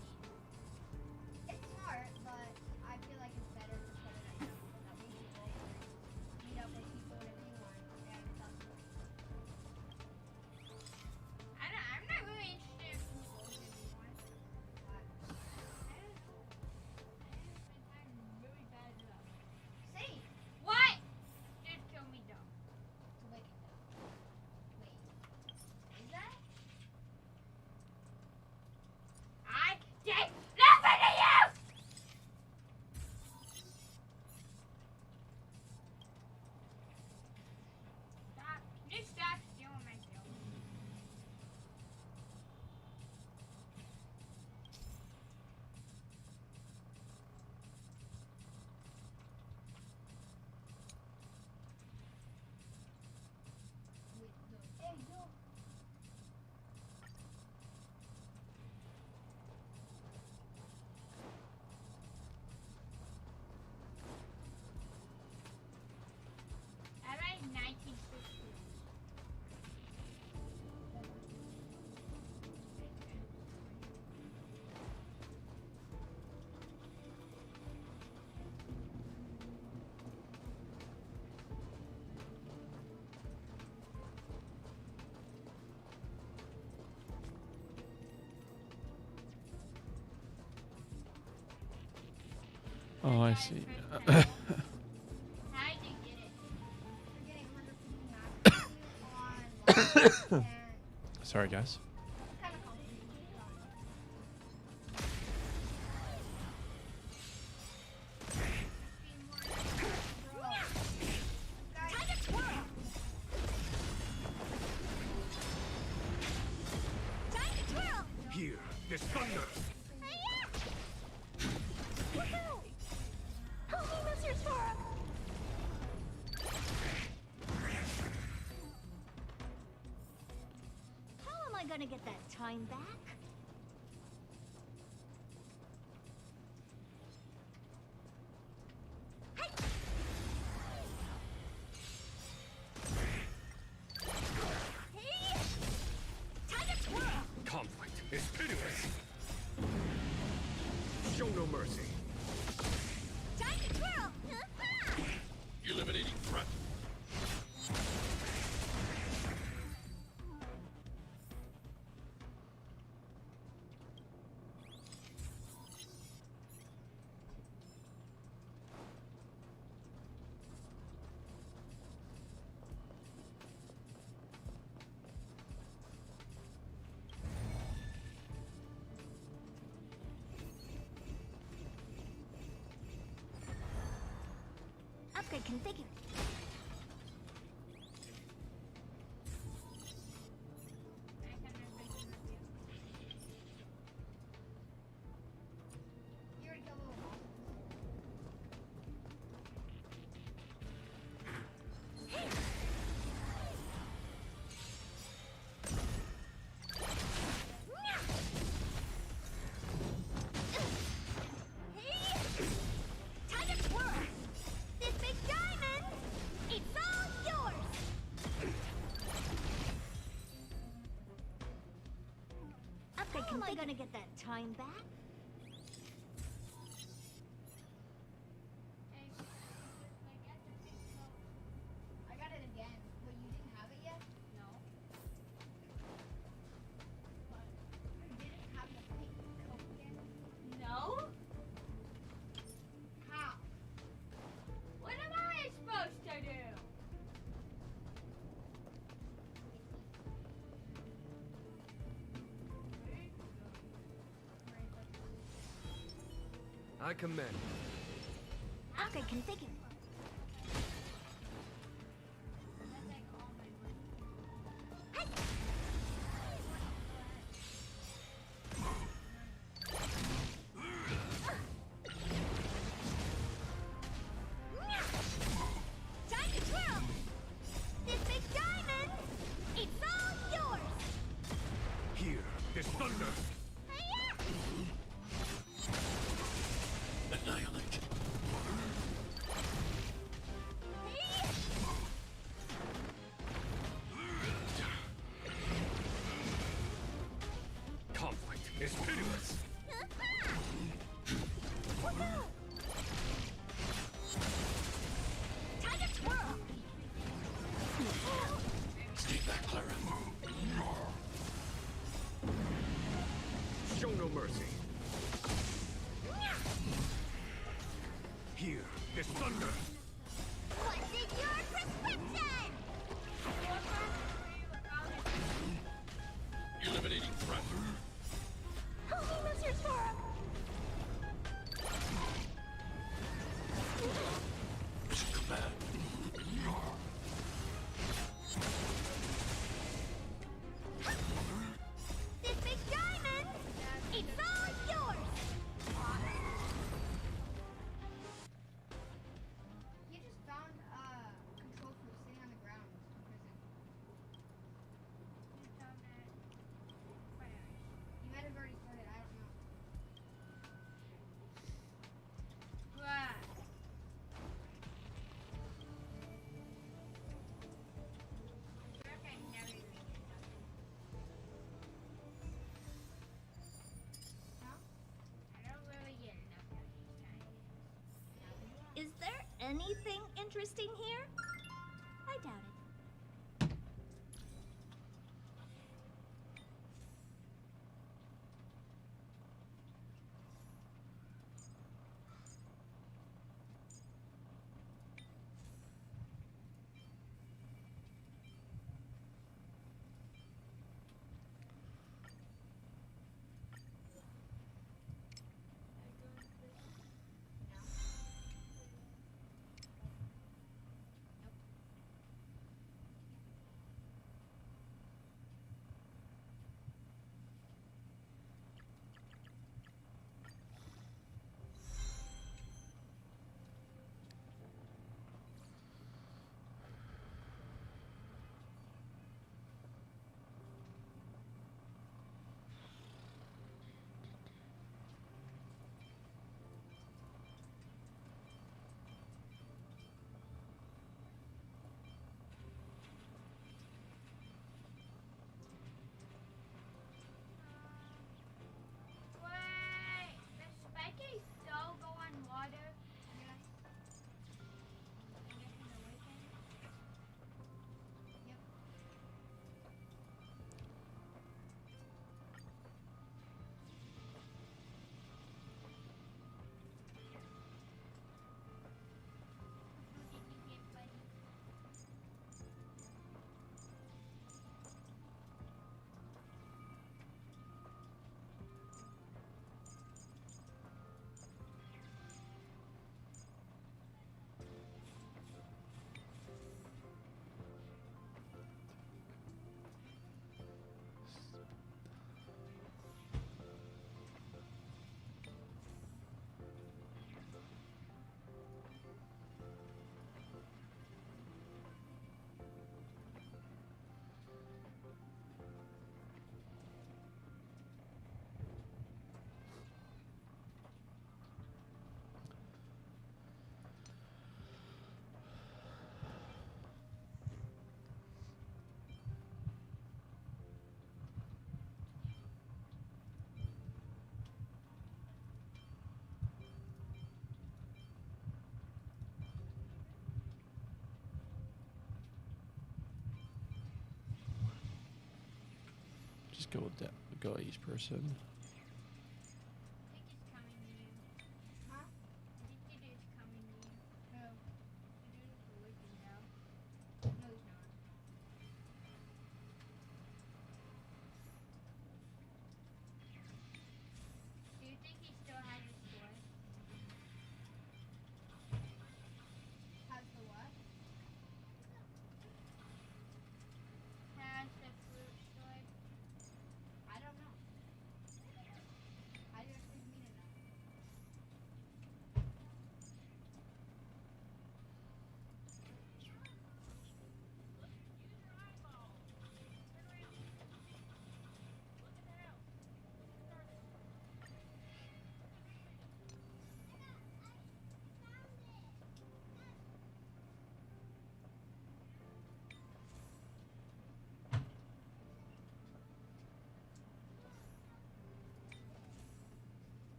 C: It's smart, but I feel like it's better to put it at jump. That way you go meet up with people whenever you want and stuff. I'm not really interested in football anymore. Why? I don't know. I'm really bad at that. Same. What? Just kill me dumb. To wake it up. Wait. Is that? I did nothing to you! Stop. Just stop stealing my kills. Hey, yo. I like 1960.
A: Oh, I see.
C: How did you get it? We're getting 100% on
A: Sorry, guys.
C: kind of complicated.
E: Time to twirl! Time to twirl!
G: Here, this thunder.
E: Woohoo! Help me, Mr. Sora!
L: How am I gonna get that time back?
E: Hey! Time to twirl!
G: Conflict is pitiless. Show no mercy.
E: Time to twirl!
G: Eliminating threat.
L: Upgrade configured.
C: You already killed the little
L: Time to twirl! This big diamond! It's all yours! Upgrade How am I gonna get that time back?
C: I got it again. Wait, you didn't have it yet? No. You didn't have the pink coat again? No? How? What am I supposed to do?
K: I commend.
L: Upgrade configured. Time to twirl! This big diamond! It's all yours!
G: Here, this thunder. Annihilate. Conflict is pitiless.
L: Time to twirl!
G: Stay back, Clara. Show no mercy. Here, this thunder.
L: What's in your prescription?
G: Eliminating threat.
L: Holy Mr. Storm!
G: Mission command.
L: This big diamond! It's all yours!
C: You just found control crew sitting on the ground in prison. You might have already started, I don't know.
L: Is there anything interesting here? I doubt it.
A: go each person.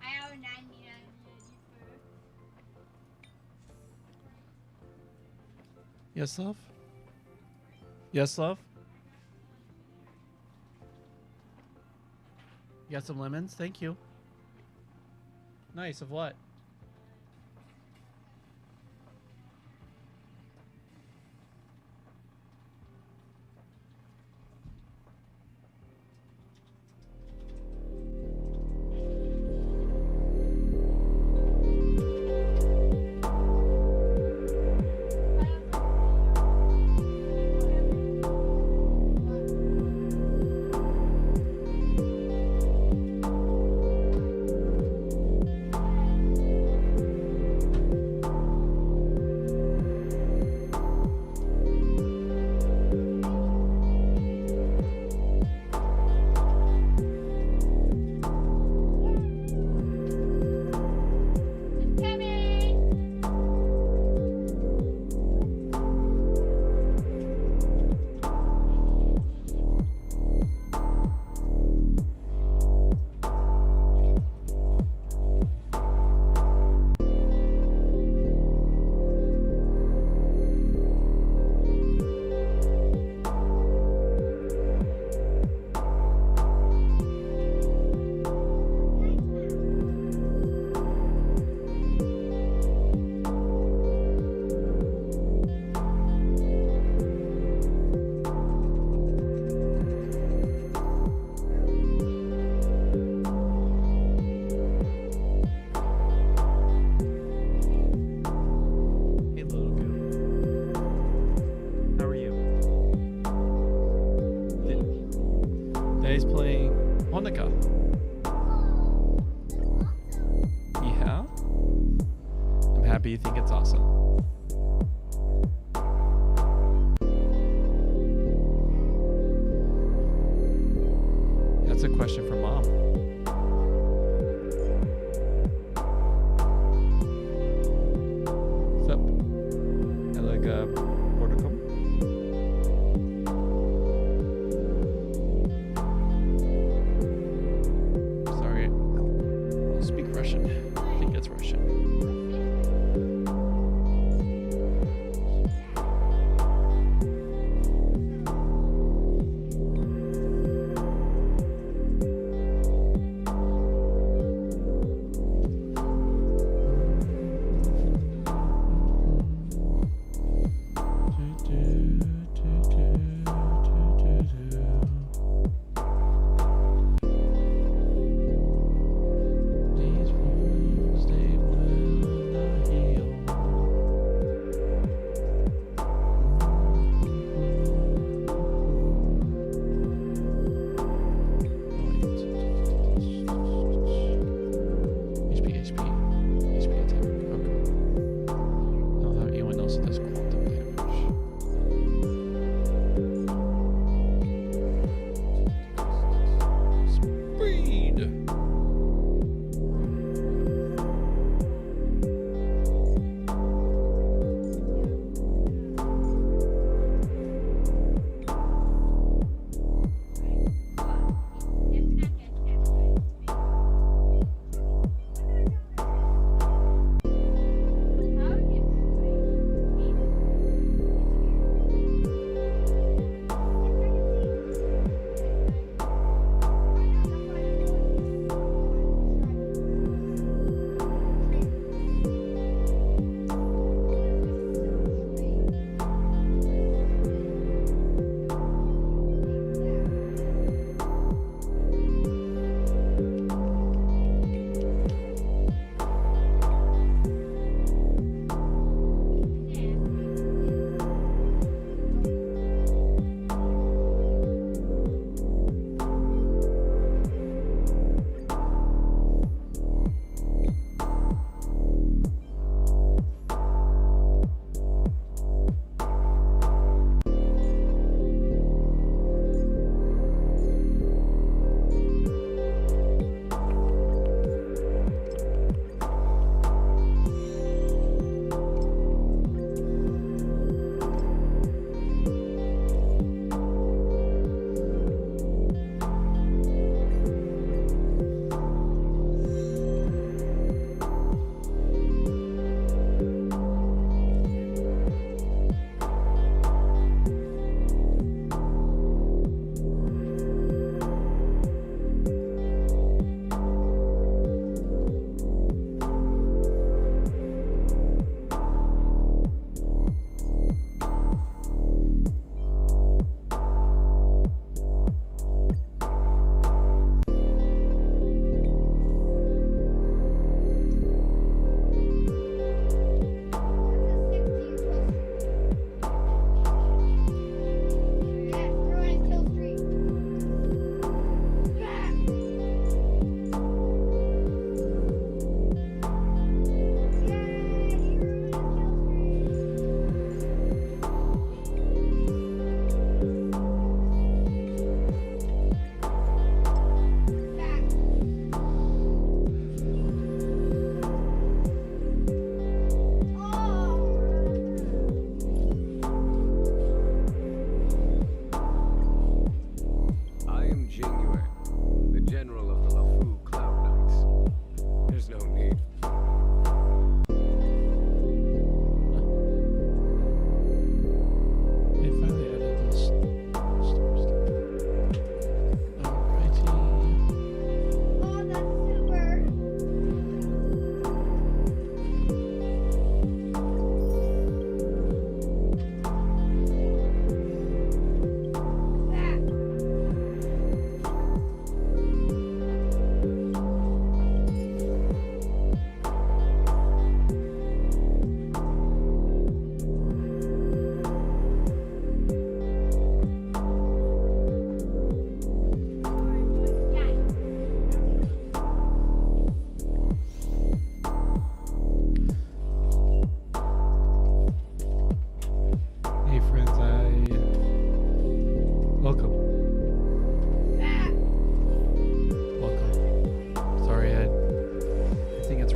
O: I have a 99.
A: Yes, love? Yes, love? You got some lemons? Thank you. Nice. Of what? Daddy's playing Honkai. Yeah? I'm happy you think it's awesome. That's a question for Mom. What's up? I like Porticum. Sorry, I'll speak Russian. I think that's Russian. These rules, they will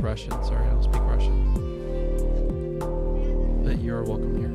A: Russian. Sorry, I don't speak Russian. But you're welcome here.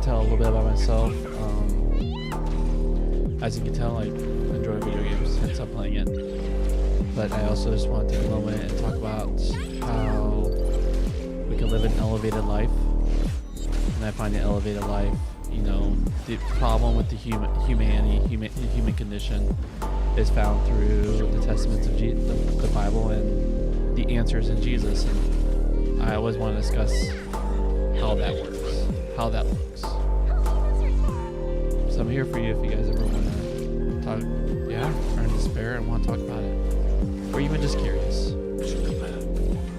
A: Tell a little bit about myself. As you can tell, I enjoy video games, hence I'm playing it. But I also just want to take a moment and talk about how we can live an elevated life. And I find the elevated life, you know, the problem with the human condition is found through the testaments of the Bible and the answers in Jesus. And I always want to discuss how that works, how that looks. So I'm here for you if you guys ever want to talk, are in despair and want to talk about it, or even just curious.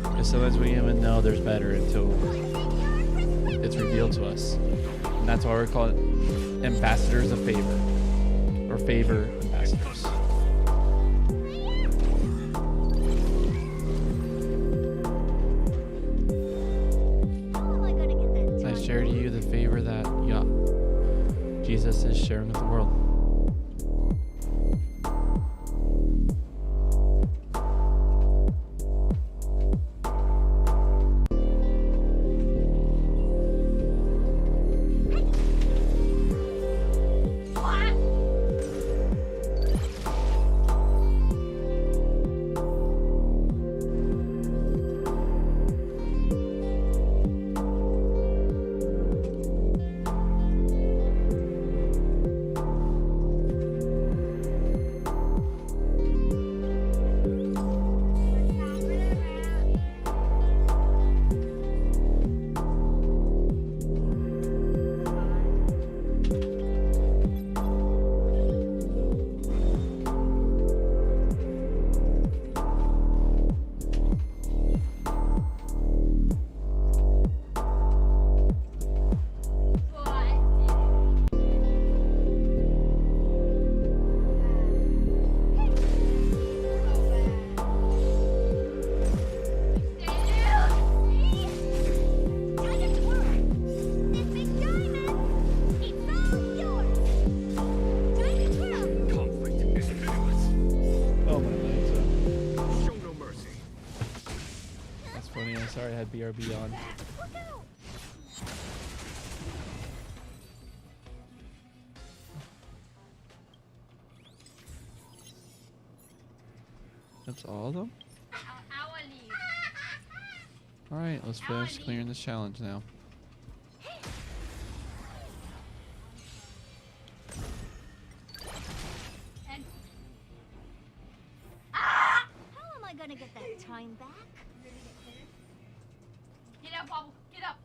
A: Because sometimes we even know there's better until it's revealed to us, and that's why we're called ambassadors of favor, or favor ambassadors. I share to you the favor that Jesus is sharing with the world. Sonia. Sorry, I had BRB on. That's all of them? Alright, let's finish clearing this challenge now.
L: How am I gonna get that time back?
C: Get up, Bobble. Get up.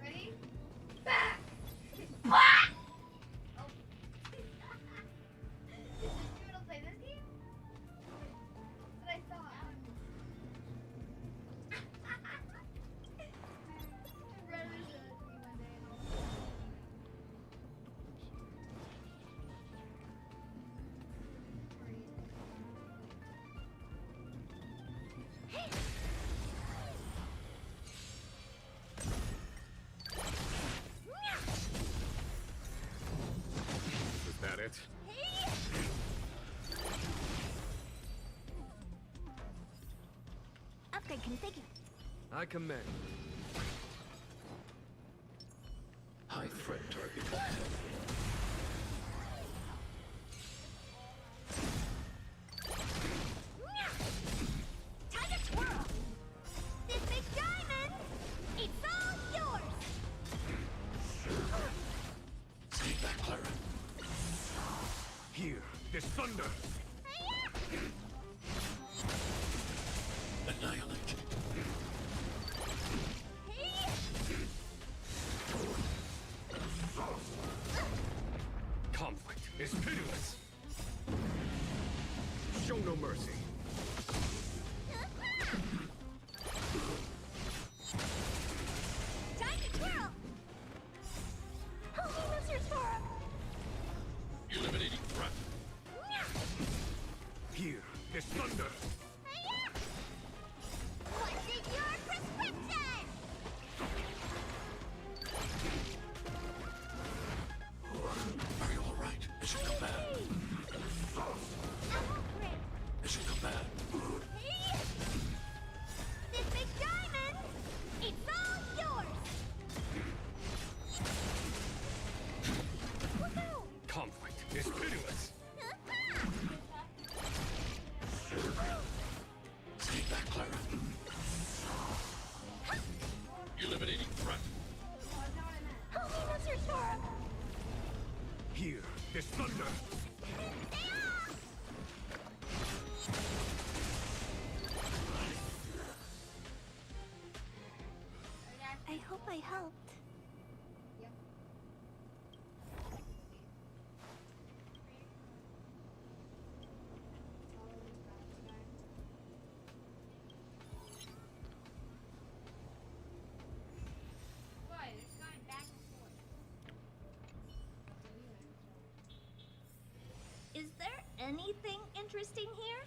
C: Ready? Back! Back! Oh. Did you want to play this game? That's what I thought. Red was me one day.
G: Is that it?
L: Upgrade configured.
K: I commend.
G: High threat target.
L: Time to twirl. This big diamond, it's all yours.
G: Stay back, Clara. Here, this thunder. Annihilate. Conflict is pitiless. Show no mercy.
L: Time to twirl. Holy Mr. Sora.
G: Eliminating threat. Here, this thunder.
L: What's in your prescription?
G: Are you all right? It should come back. It should come back.
L: This big diamond, it's all yours.
G: Conflict is pitiless. Stay back, Clara. Eliminating threat.
L: Holy Mr. Sora.
G: Here, this thunder.
L: I hope I helped.
C: Why? It's going back and forth.
L: Is there anything interesting here?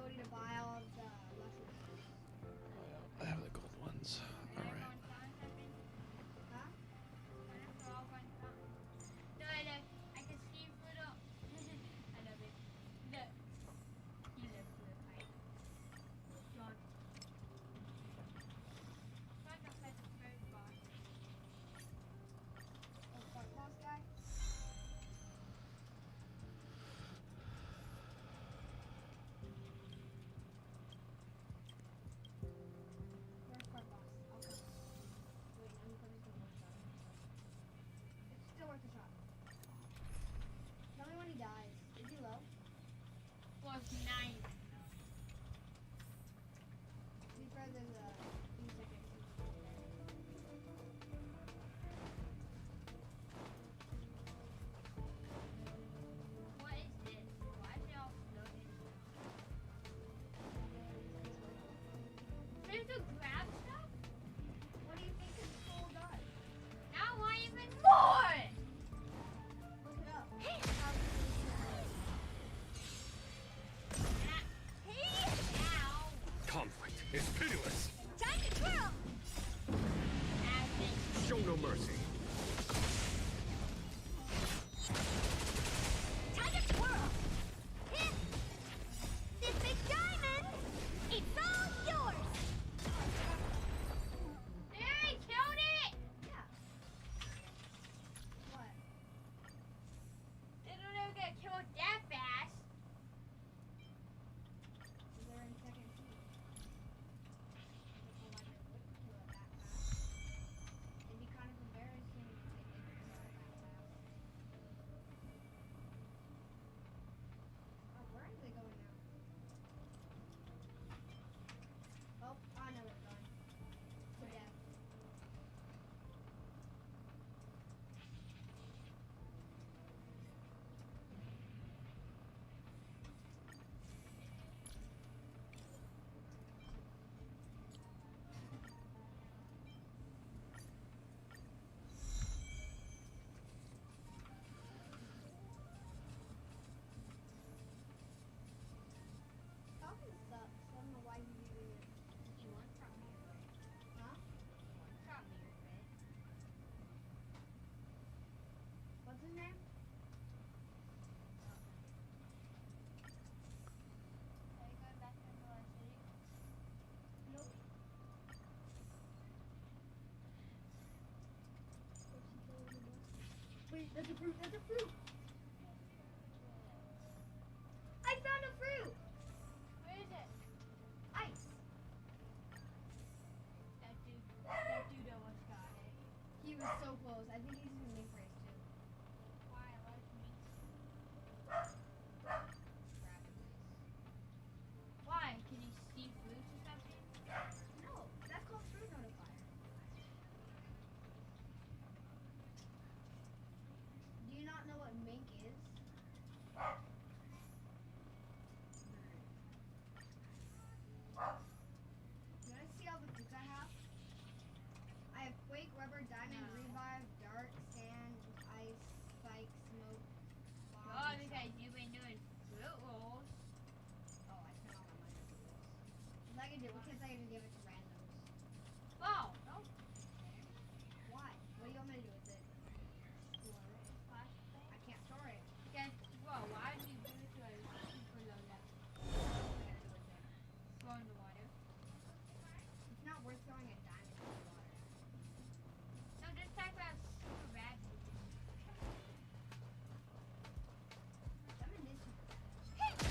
O: ability to buy all of the luxury goods.
A: I have the gold ones. All right.
O: Huh?
C: No, I can see little. I love it. Look. He lives with height. John. What the fuck is very boss?
O: Oh, fuck boss guy? Where's part boss? I'll come. Wait, let me put this in one shot. It's still worth a shot. Tell me when he dies. Is he low?
C: Was 9.
O: To be fair, there's a few seconds.
C: What is this? Why is it all floating? There's a grab stuff?
O: What do you think his soul does?
C: Now I want even more!
O: Look it up.
C: Now.
G: Conflict is pitiless.
E: Time to twirl!
G: Show no mercy.
E: Time to twirl! Hit! This big diamond! It's all yours!
C: There, he killed it!
O: Yeah. What?
C: They don't ever get killed that fast.
O: They're in second seat. Oh my god, would kill it that fast. It'd be kind of embarrassing if they didn't kill it that fast. Oh, where are they going now? Oh, I know where they're going. To death. Falcon sucks. I don't know why he's using it.
C: He wants from me, right?
O: Huh?
C: He wants from me, right?
O: What's his name?
C: Are you going back to the city?
O: Nope. Wait, that's a fruit. That's a fruit. I found a fruit.
C: Where is it?
O: Ice.
C: That dude almost got it.
O: He was so close. I think he's in the main race too.
C: Why? I like me. Why? Can you see fruits or something?
O: No, that's called fruit notifier. Do you not know what mink is? You wanna see all the fruits I have? I have quake, rubber, diamond,
C: No.
O: revive, dark, sand, ice, spike, smoke, bomb.
C: Oh,
O: and
C: because
O: shock.
C: you've been doing fruit rolls.
O: Oh, I spent all my money on fruit rolls. Cause I can do because I can give it to randoms.
C: Oh, no.
O: Why? What do you want me to do with it? Store it. I can't store it.
C: Guess, well, why did you give it to a super low level?
O: What am I gonna do with it?
C: Throw in the water.
O: It's not worth throwing a diamond in the water.
C: No, just talk about super bad.
O: Diamond is super bad.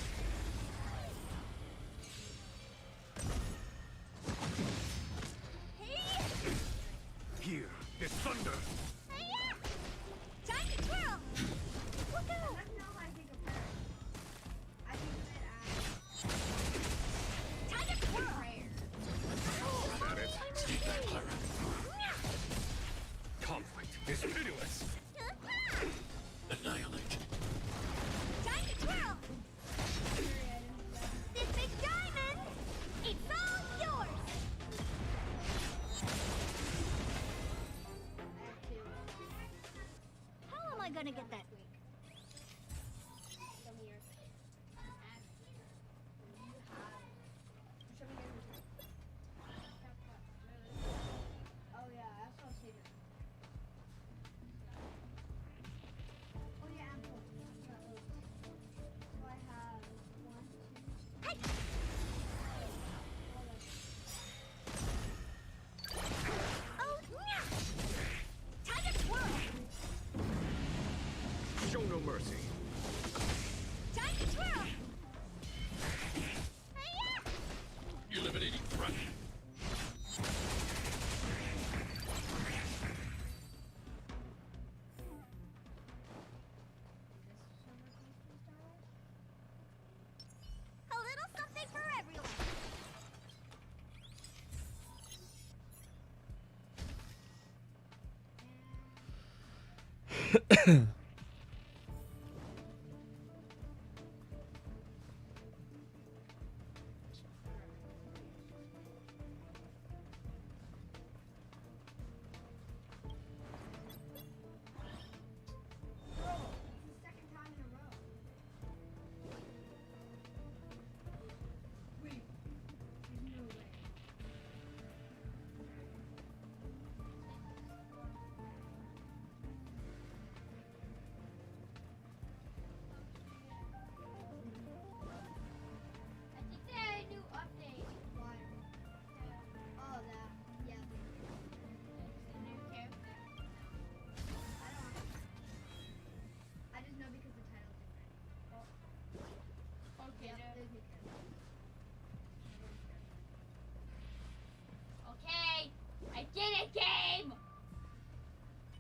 O: Okay, I did it, game!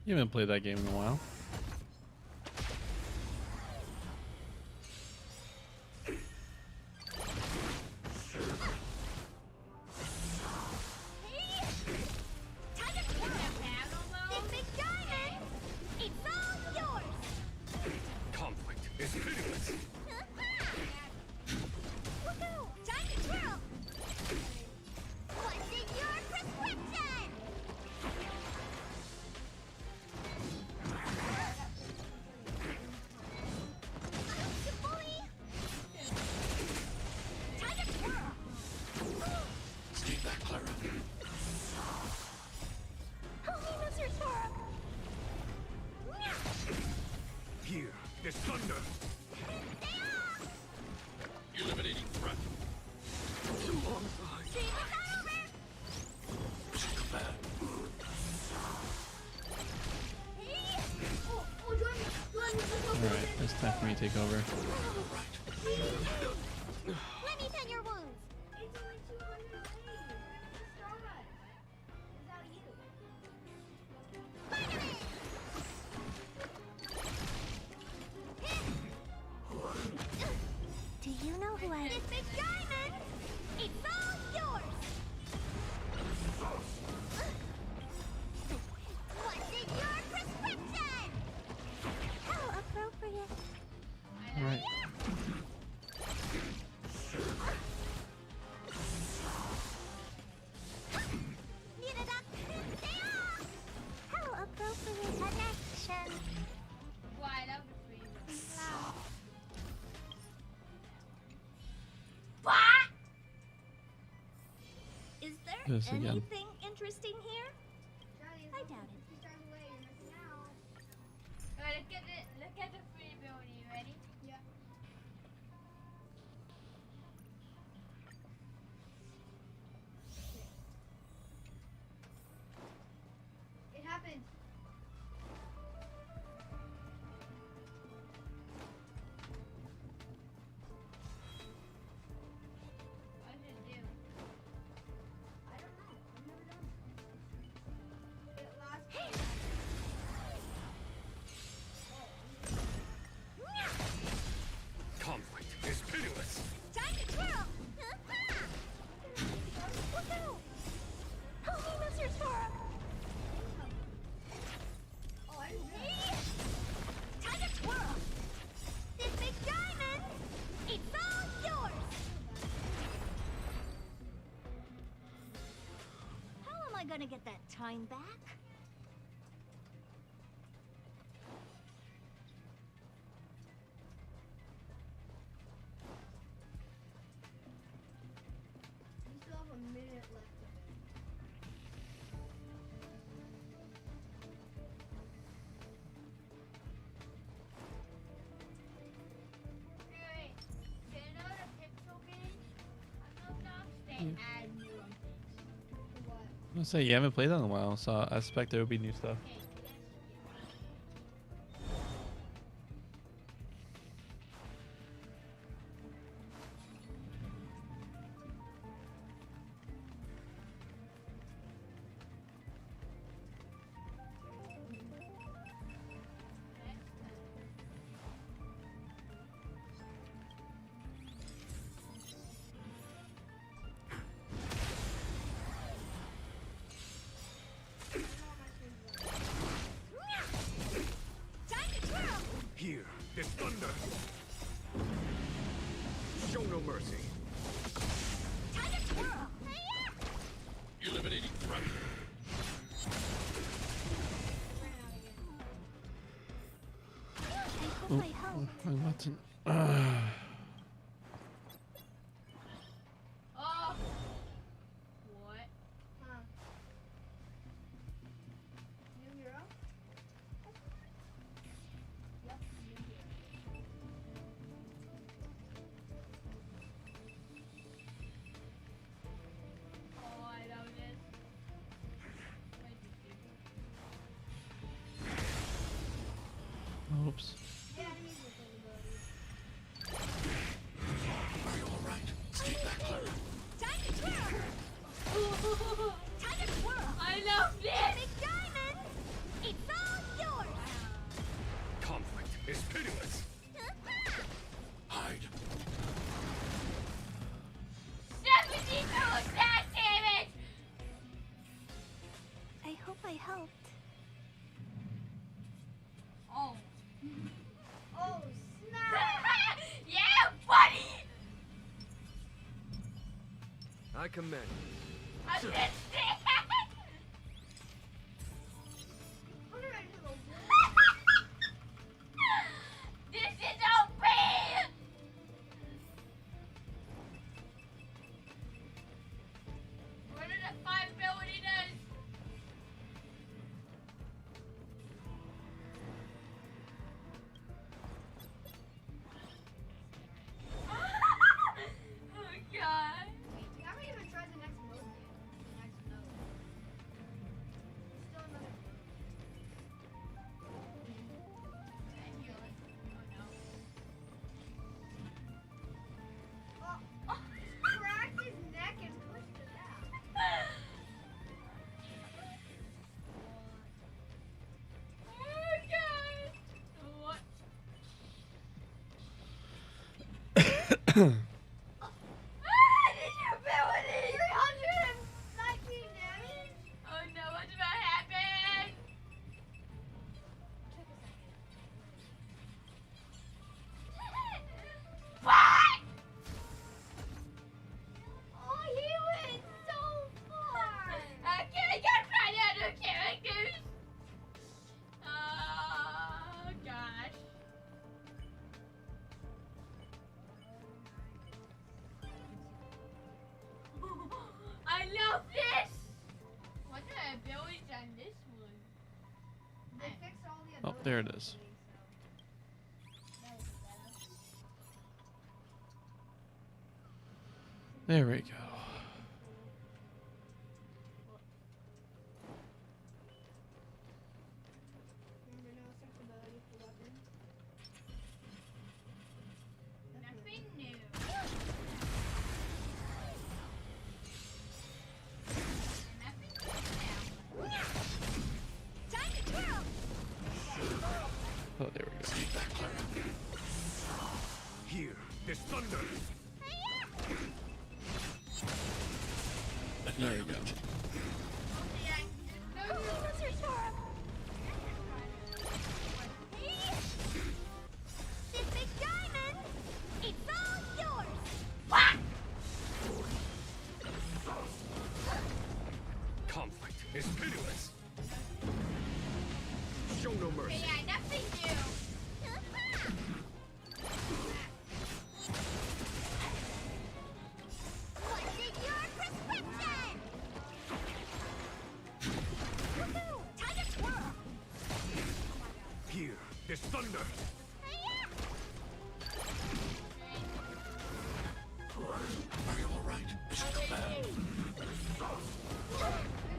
A: You haven't played that game in a while.
G: Conflict is pitiless. Take that, Clara. Here, there's thunder. Eliminating threat. Alongside. Mission command.
A: Alright, it's time for me to take over.
L: Let me tend your wounds.
O: It's only 200 days. It's a star run. Without you.
L: Do you know who I... This big diamond! It's all yours! What's in your prescription? How appropriate.
A: Alright.
L: How appropriate connection.
O: Why, that was pretty loud.
L: Is there
A: This again.
L: anything interesting here? I doubt it.
O: Look at the free building. You ready? Yeah. It happened. What did it do? I don't know. I've never done it. It lasts.
G: Conflict is pitiless.
L: Time to twirl! Look out! Help me, Mr. Sora!
O: Oh, I didn't realize.
L: Time to twirl! This big diamond! It's all yours! How am I gonna get that time back?
O: You still have a minute left of it. Wait. Do you know the pixel game? I know now they add new updates. What?
A: I'm gonna say you haven't played that in a while, so I expect there will be new stuff.
O: Okay.
A: Wrong button.
O: Oh. What? Huh? New hero? Yep, new hero. Oh, I love this.
A: Oops.
O: The enemies with abilities.
G: Are you alright? Stay back, Clara.
L: Time to twirl! Time to twirl!
O: I love this!
L: Big diamond! It's all yours!
G: Conflict is pitiless. Hide.
O: 70 goes that damage!
L: I hope I helped.
O: Oh. Oh, snap! Yeah, buddy!
K: I commend.
O: I missed it! Put her into the wall. This is OP! What are the 5 ability does? Oh god. We haven't even tried the next mode yet. The next node. Still another node. Oh, cracked his neck and pushed it out. Oh god. What? This ability! 319 damage? Oh no, what's about to happen? What? Oh, he went so far! Okay, I gotta find out new characters! Oh gosh. I love this! What are the abilities on this one? They fixed all the
A: Oh,
O: abilities.
A: there it is. There we go.
O: Remember no accessibility for weapons? Nothing new.
L: Time to twirl!
A: Oh, there we go.
G: Stay back, Clara. Here, this thunder.
A: There we go.
L: This big diamond! It's all yours!
G: Conflict is pitiless. Show no mercy.
O: Yeah, nothing new.
L: What's in your prescription? Woohoo! Time to twirl!
G: Here, this thunder. Are you alright? Mission command.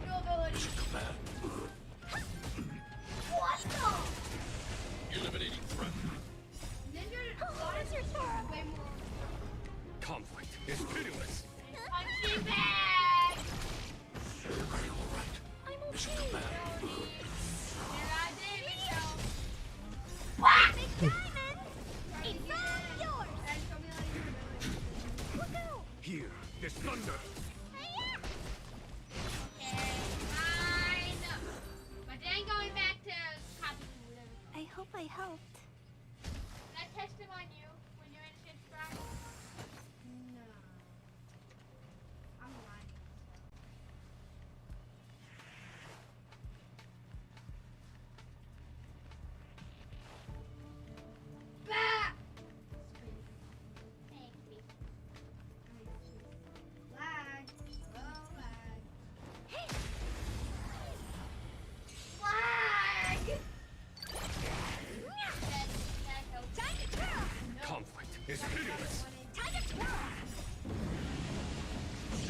O: Visual ability.
G: Mission command.
O: What the?
G: Eliminating threat.
O: Ninja way more.
G: Conflict is pitiless.
O: Punchy bag!
G: Are you alright?
L: I'm
G: Mission
L: okay.
G: command.
L: Big diamond! It's all yours! Woohoo!
G: Here, this thunder.
O: But then going back to copy whatever.
L: I hope I helped.
O: Can I test him on you when you're in ship strike? No. I'm lying. Bad!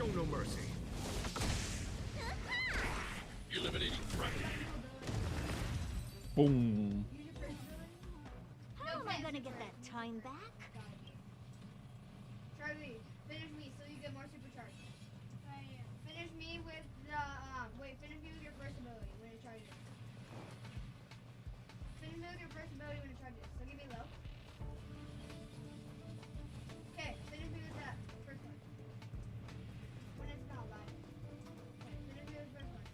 G: Show no mercy. Eliminating threat.
A: Boom.
L: How am I gonna get that time back?
O: Charlie, finish me so you get more supercharge. Finish me with the finish me with your first ability when it charges. Finish me with your first ability when it charges. So give me low. Okay, finish me with that first one. When it's not live. Okay, finish me with the first one.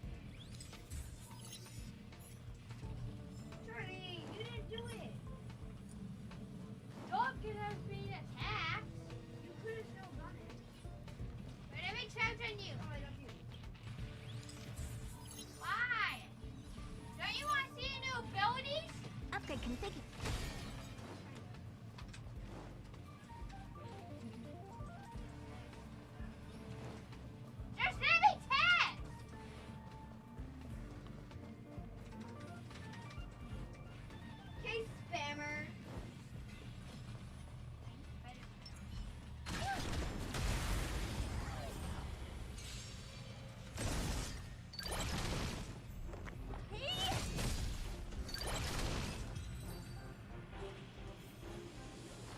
O: Charlie, you didn't do it. Don't get us being attacked. You could have still done it. But every time on you. Oh, I don't do it. Why? Don't you want to see new abilities?
L: Upgrade configured.
O: Just let me test. Okay, spammer.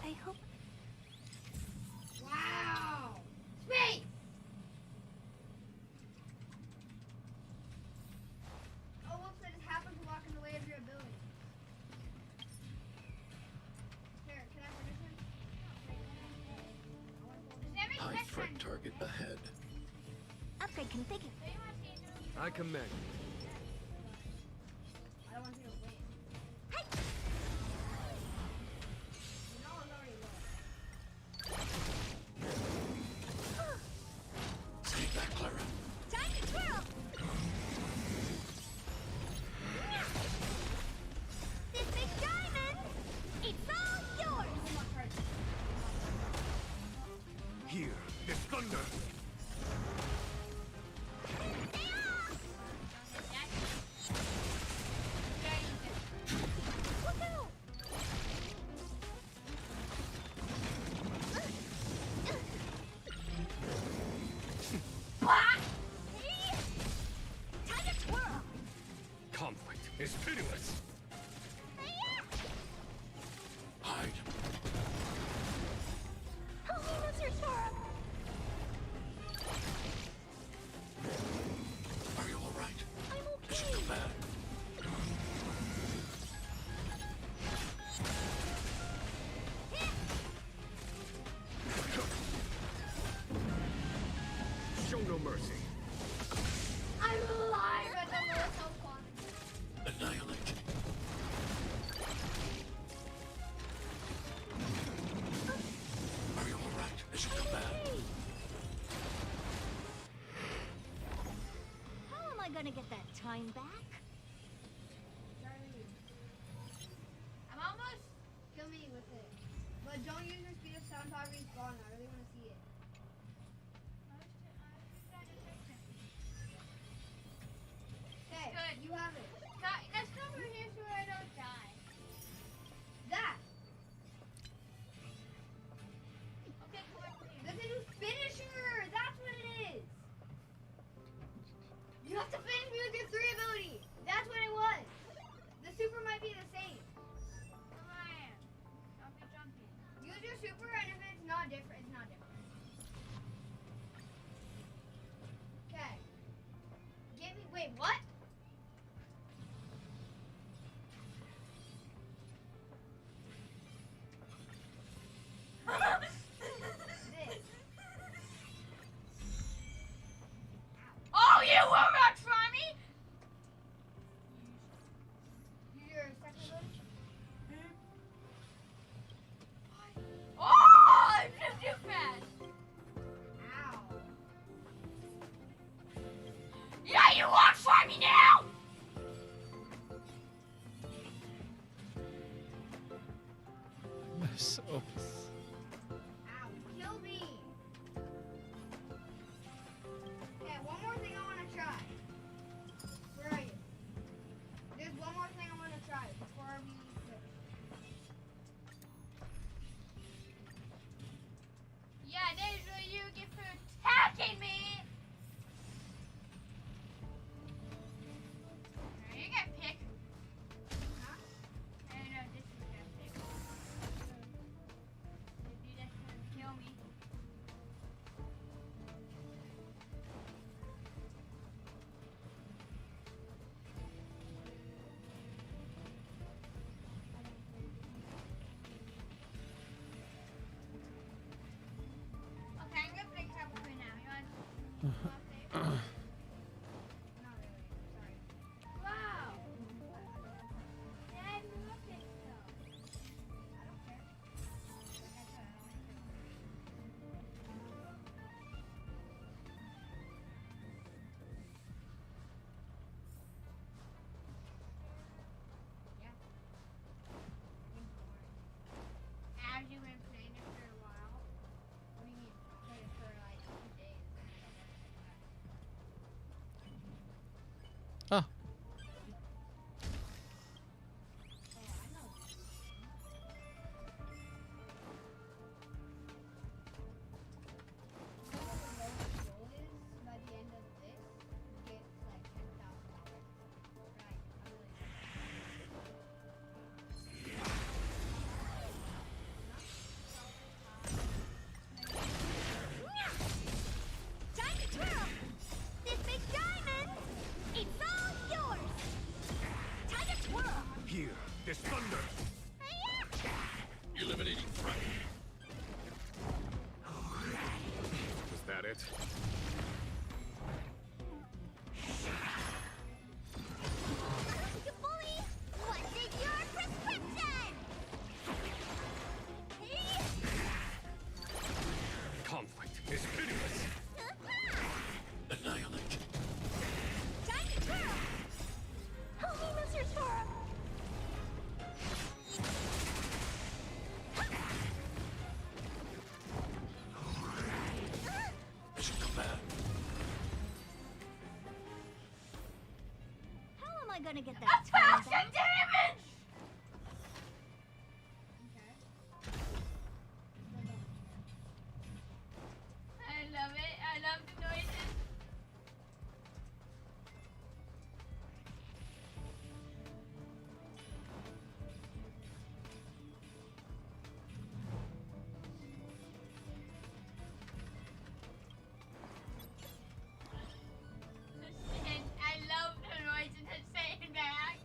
L: I hope.
O: Wow. Space. Oh, whoops! I just happened to walk in the way of your ability. Here, can I finish him? Just let me
G: High
O: test
G: threat
O: on you.
G: target ahead.
L: Upgrade configured.
O: Do you want to see new?
K: I commend.
O: I don't want you to wait. You know I'm already low.
G: Stay back, Clara.
L: Time to twirl. This big diamond, it's all yours.
G: Here is thunder.
L: Woohoo! Time to twirl.
G: Conflict is pitiless. Hide.
L: Help me, Mr. Storm.
G: Are you all right?
L: I'm
G: Is
L: okay.
G: your command?
K: Show no mercy.
O: I'm alive at the lowest health quantity.
G: Annihilate. Are you all right? Is your command?
L: How am I gonna get that time back?
O: Charlie. I'm almost. Kill me with it. But don't use your speed of sound power respawn. I really want to see it. Okay, good. You have it. Let's go over here so I don't die. That. Okay, come on. That's a new finisher. That's what it is. You have to finish me with your 3 ability. That's what it was. The super might be the same. Come on. Jumpy. Use your super, and if it's not different, it's not different. Okay. Give me. Wait, what? This. Oh, you will not try me! Use your second ability. Oh, I'm just too fast. Ow. Yeah, you won't try me now!
A: So.
O: Ow, kill me. Okay, one more thing I want to try. Where are you? There's one more thing I want to try before we switch. Yeah, there's what you get for attacking me! Wow! Dad, look at stuff. I don't care. Like I said, I don't care. Yeah. As you've been playing it for a while. What do you mean? Play it for like 2 days.
A: Oh.
O: By the end of this, get like $10,000. Right? I really
E: Time to twirl! This big diamond! It's all yours! Time to twirl!
G: Here, there's thunder. Eliminating threat. Was that it?
E: You bully! What's in your prescription?
G: Conflict is pitiless. Annihilate.
E: Time to twirl! Help me, Mr. Twirl!
G: Mission command.
L: How am I gonna get that time back?
O: I love it. I love the noises. And I love the noises it's saying back.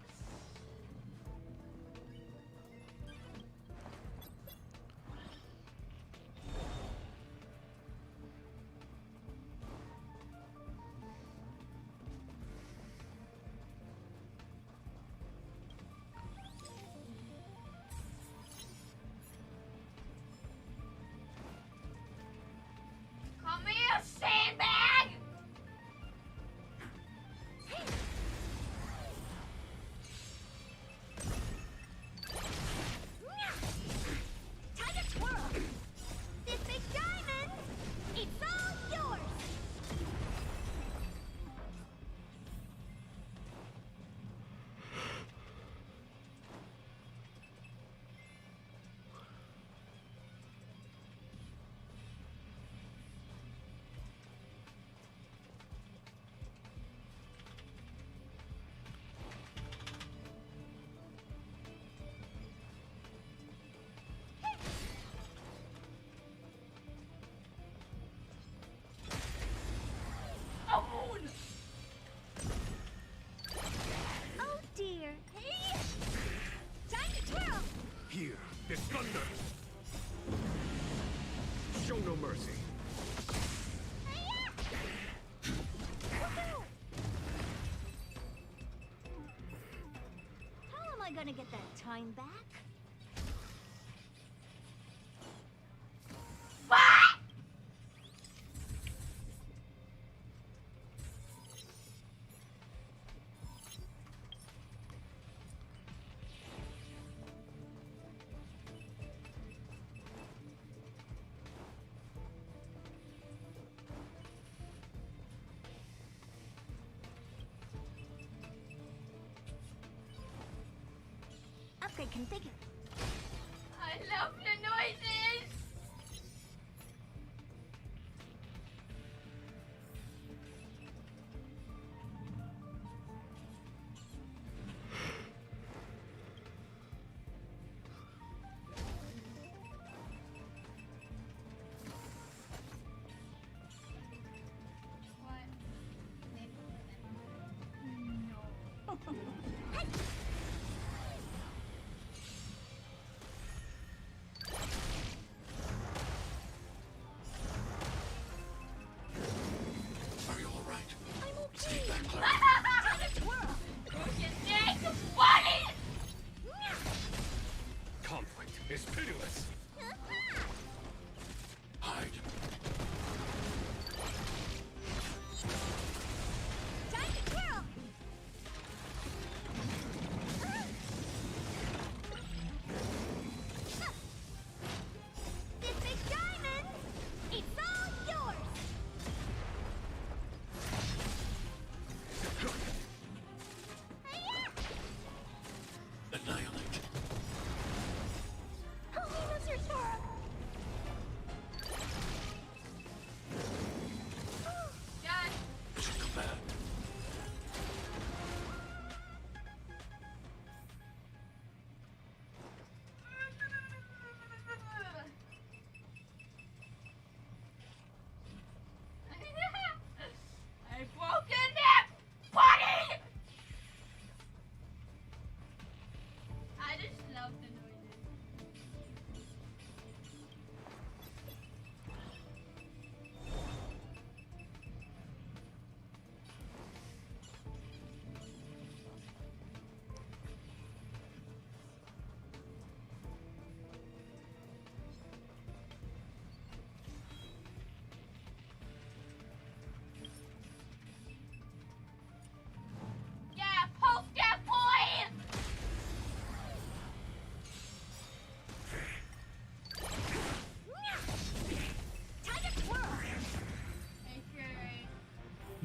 O: Come here, sandbag!
E: Time to twirl! This big diamond! It's all yours! Oh dear! Time to twirl!
G: Here, there's thunder. Show no mercy.
L: How am I gonna get that time back? Upgrade configured.
O: I love the noises!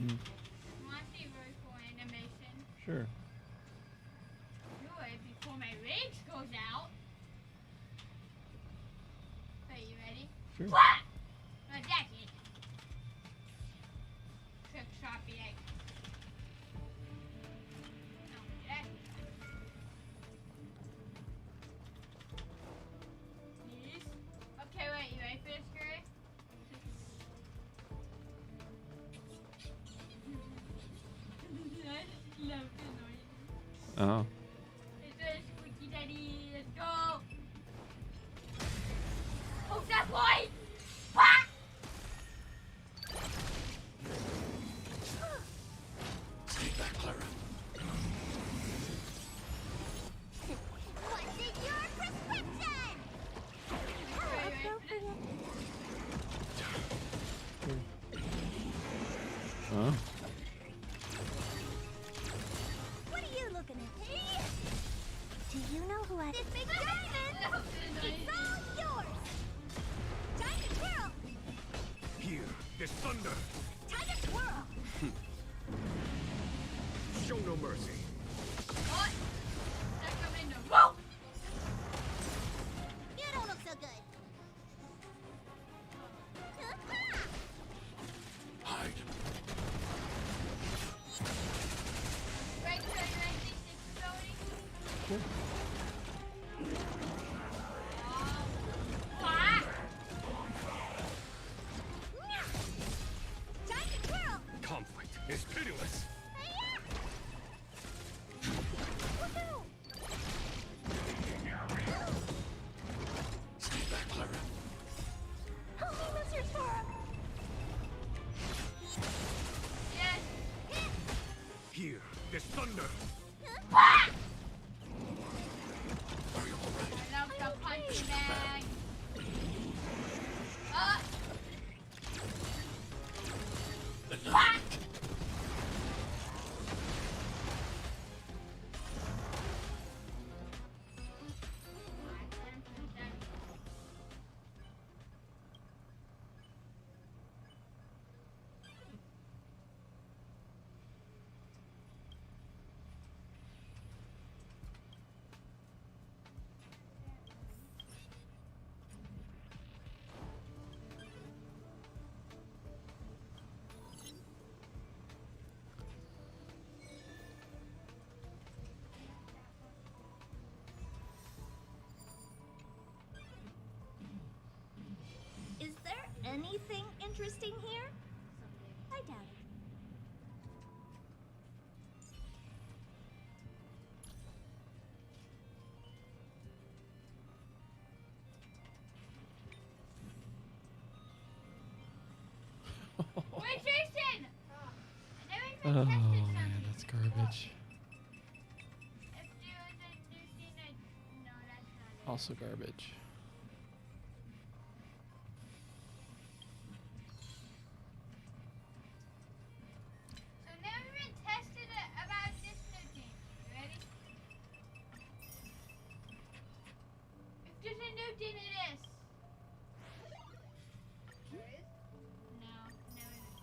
A: Mm.
O: Want to see really cool animation?
A: Sure.
O: Do it before my rage goes out. Okay, you ready?
A: Sure.
O: What? No, that's it. Trick shot be like. No, that's it. Please. Okay, wait, you ready for this, Gary? I love the noise.
A: Oh.
O: It's a squeaky daddy. Let's go. Oh, that boy! Ah!
G: Stay back, Clara.
E: What's in your prescription?
A: Huh?
L: What are you looking at? Hey! Do you know who I... This big diamond! It's all yours! Time to twirl!
I: Here, this thunder.
L: Time to twirl!
I: Show no mercy.
O: What? That come in the whoa!
L: You don't look so good.
G: Hide.
O: Right, so you ready to take this ability?
A: Sure.
O: Ah!
L: Time to twirl!
I: Conflict is pitiless.
L: Woohoo!
G: Stay back, Clara.
L: Help me, Mr. Sora!
O: Yes!
I: Here, this thunder.
O: Ah!
G: Are you all right?
O: I love the punching bag. Ah! Ah!
L: Is there anything interesting here? I doubt it.
O: Wait, Jason! I never even
A: Oh
O: tested
A: man,
O: something.
A: that's garbage.
O: If there was a new thing, no, that's not it.
A: Also garbage.
O: So never even tested it about this new thing. You ready? If there's a new thing, it is. There is? No, never even.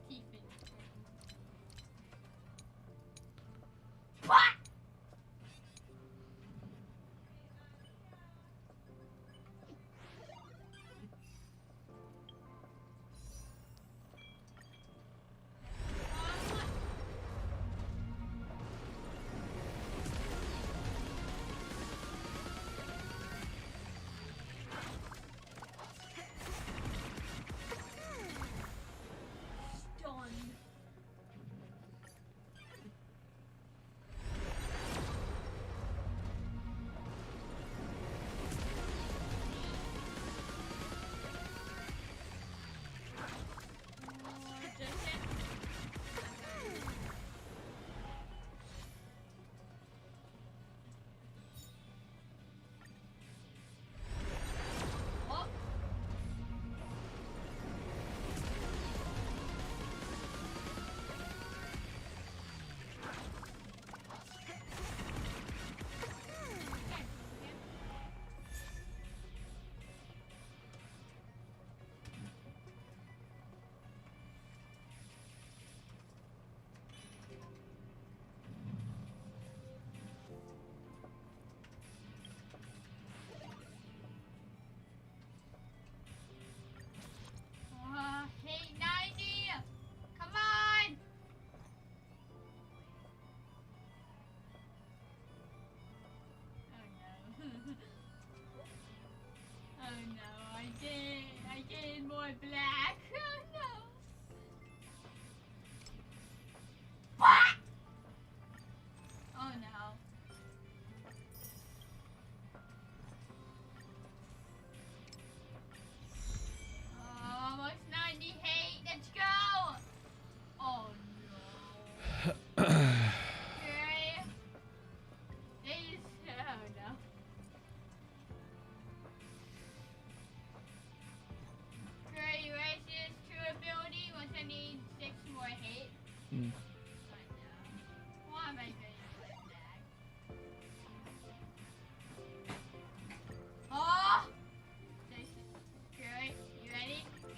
O: Keep it. What?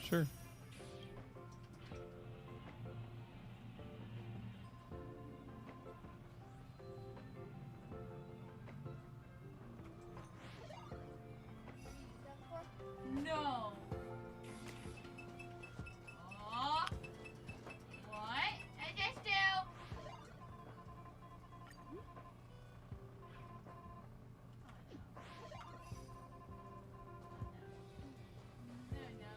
A: Sure.
C: No. Oh. What? I just do. No, no.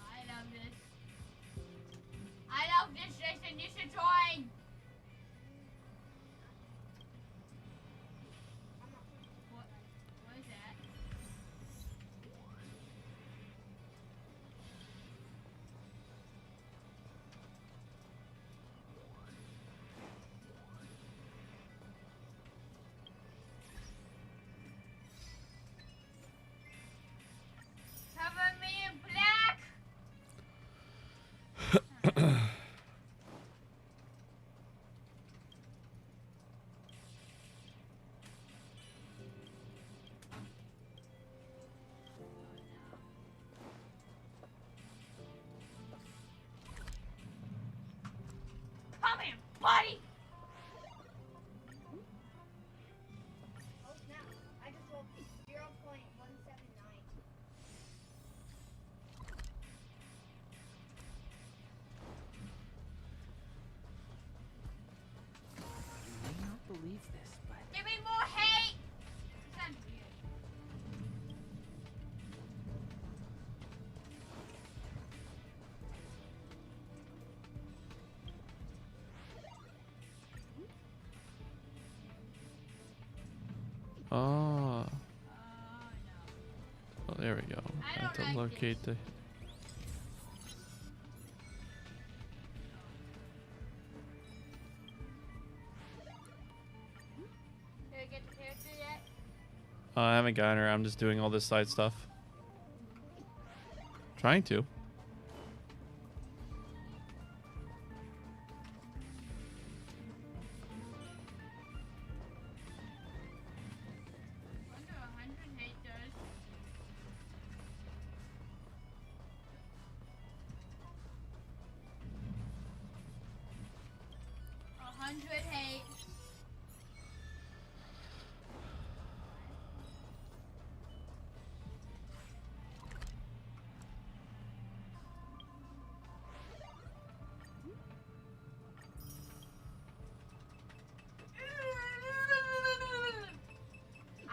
C: I love this. I love this, Jason. You should join. What is that? Cover me in black. Come here, buddy. Oh snap! I just rolled 0.179.
K: You may not believe this, but
C: Give me more hate. Sounds weird.
A: Oh. Oh, there we go. I have to locate the.
C: Did I get the character yet?
A: I haven't gotten her. I'm just doing all this side stuff. Trying to.
C: Wonder 100 hate does. 100 hate.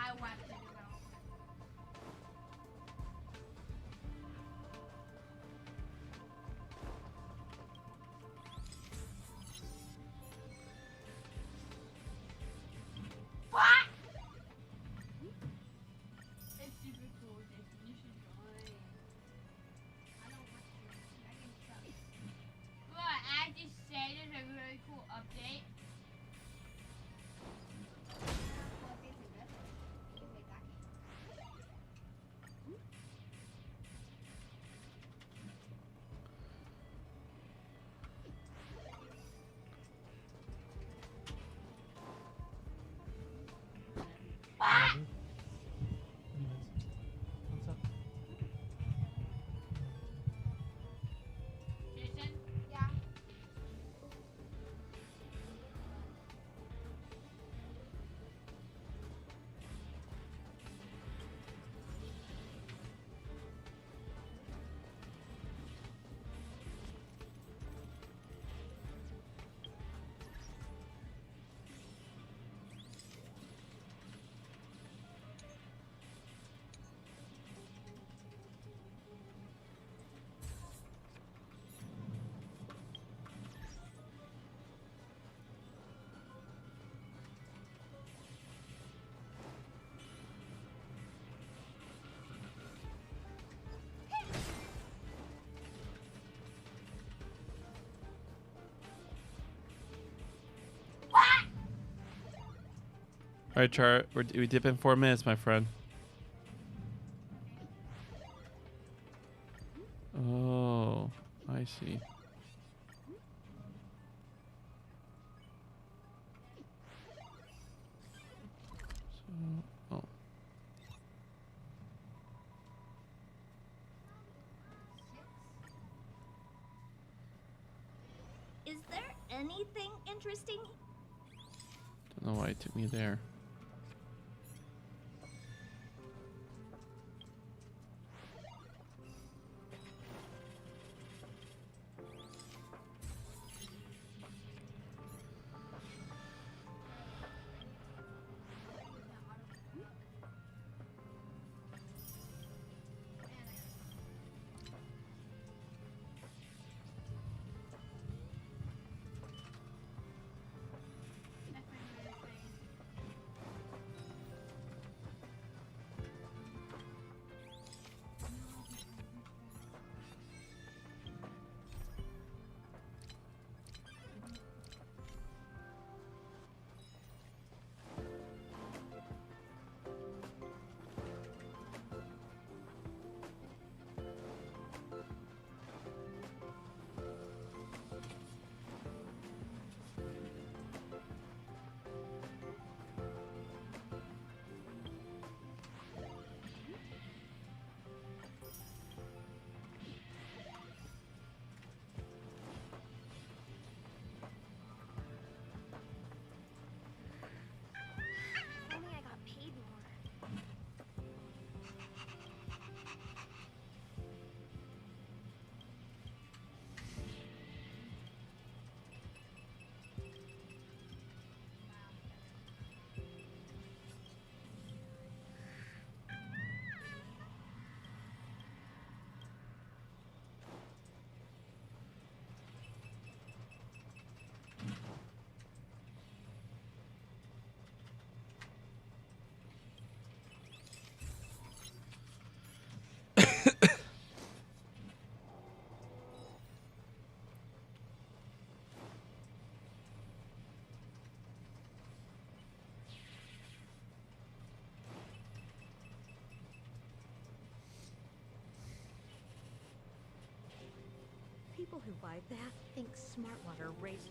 C: I whacked it about. What? It's super cool, Jason. You should join. I don't want to. I can suck. Look, I just said it's a really cool update. Jason? Yeah.
A: All right, Char. We dip in 4 minutes, my friend. Oh, I see. So
L: Is there anything interesting?
A: Don't know why it took me there.
O: If only I got paid more.
L: People who buy that think Smartwater raises.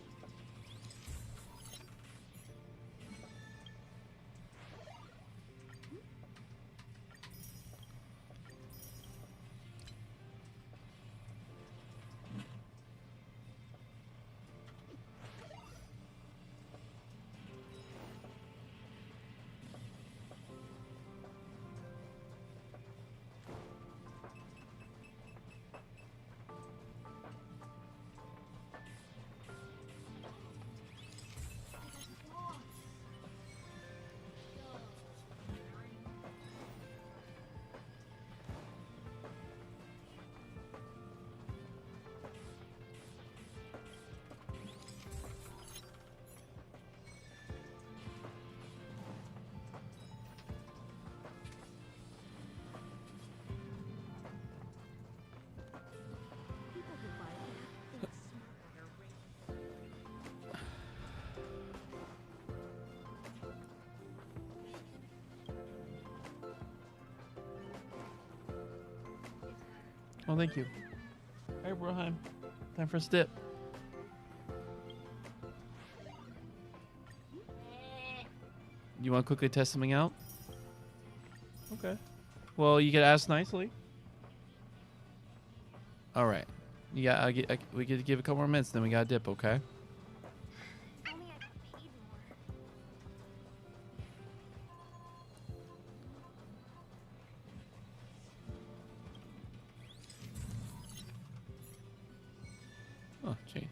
A: Oh, thank you. All right, Broheim. Time for a stip. You want to quickly test something out? Okay. Well, you get asked nicely. All right. You got. We get to give a couple more minutes, then we got to dip. Okay.
O: If only I got paid more.
A: Oh, change.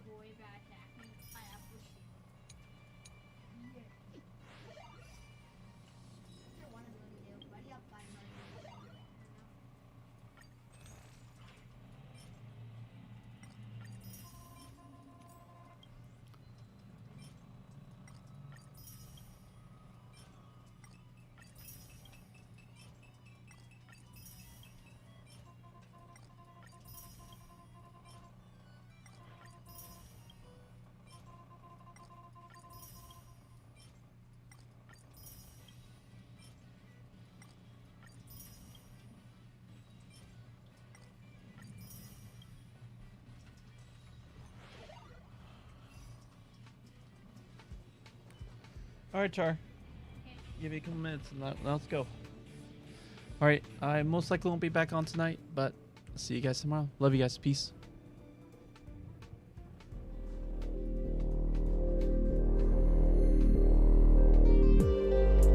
O: boy bad attacking. I have pushed you. Yeah. After one ability, they buddy up by murdering.
A: All right, Char. Give me a couple minutes and let's go. All right, I most likely won't be back on tonight, but see you guys tomorrow. Love you guys. Peace.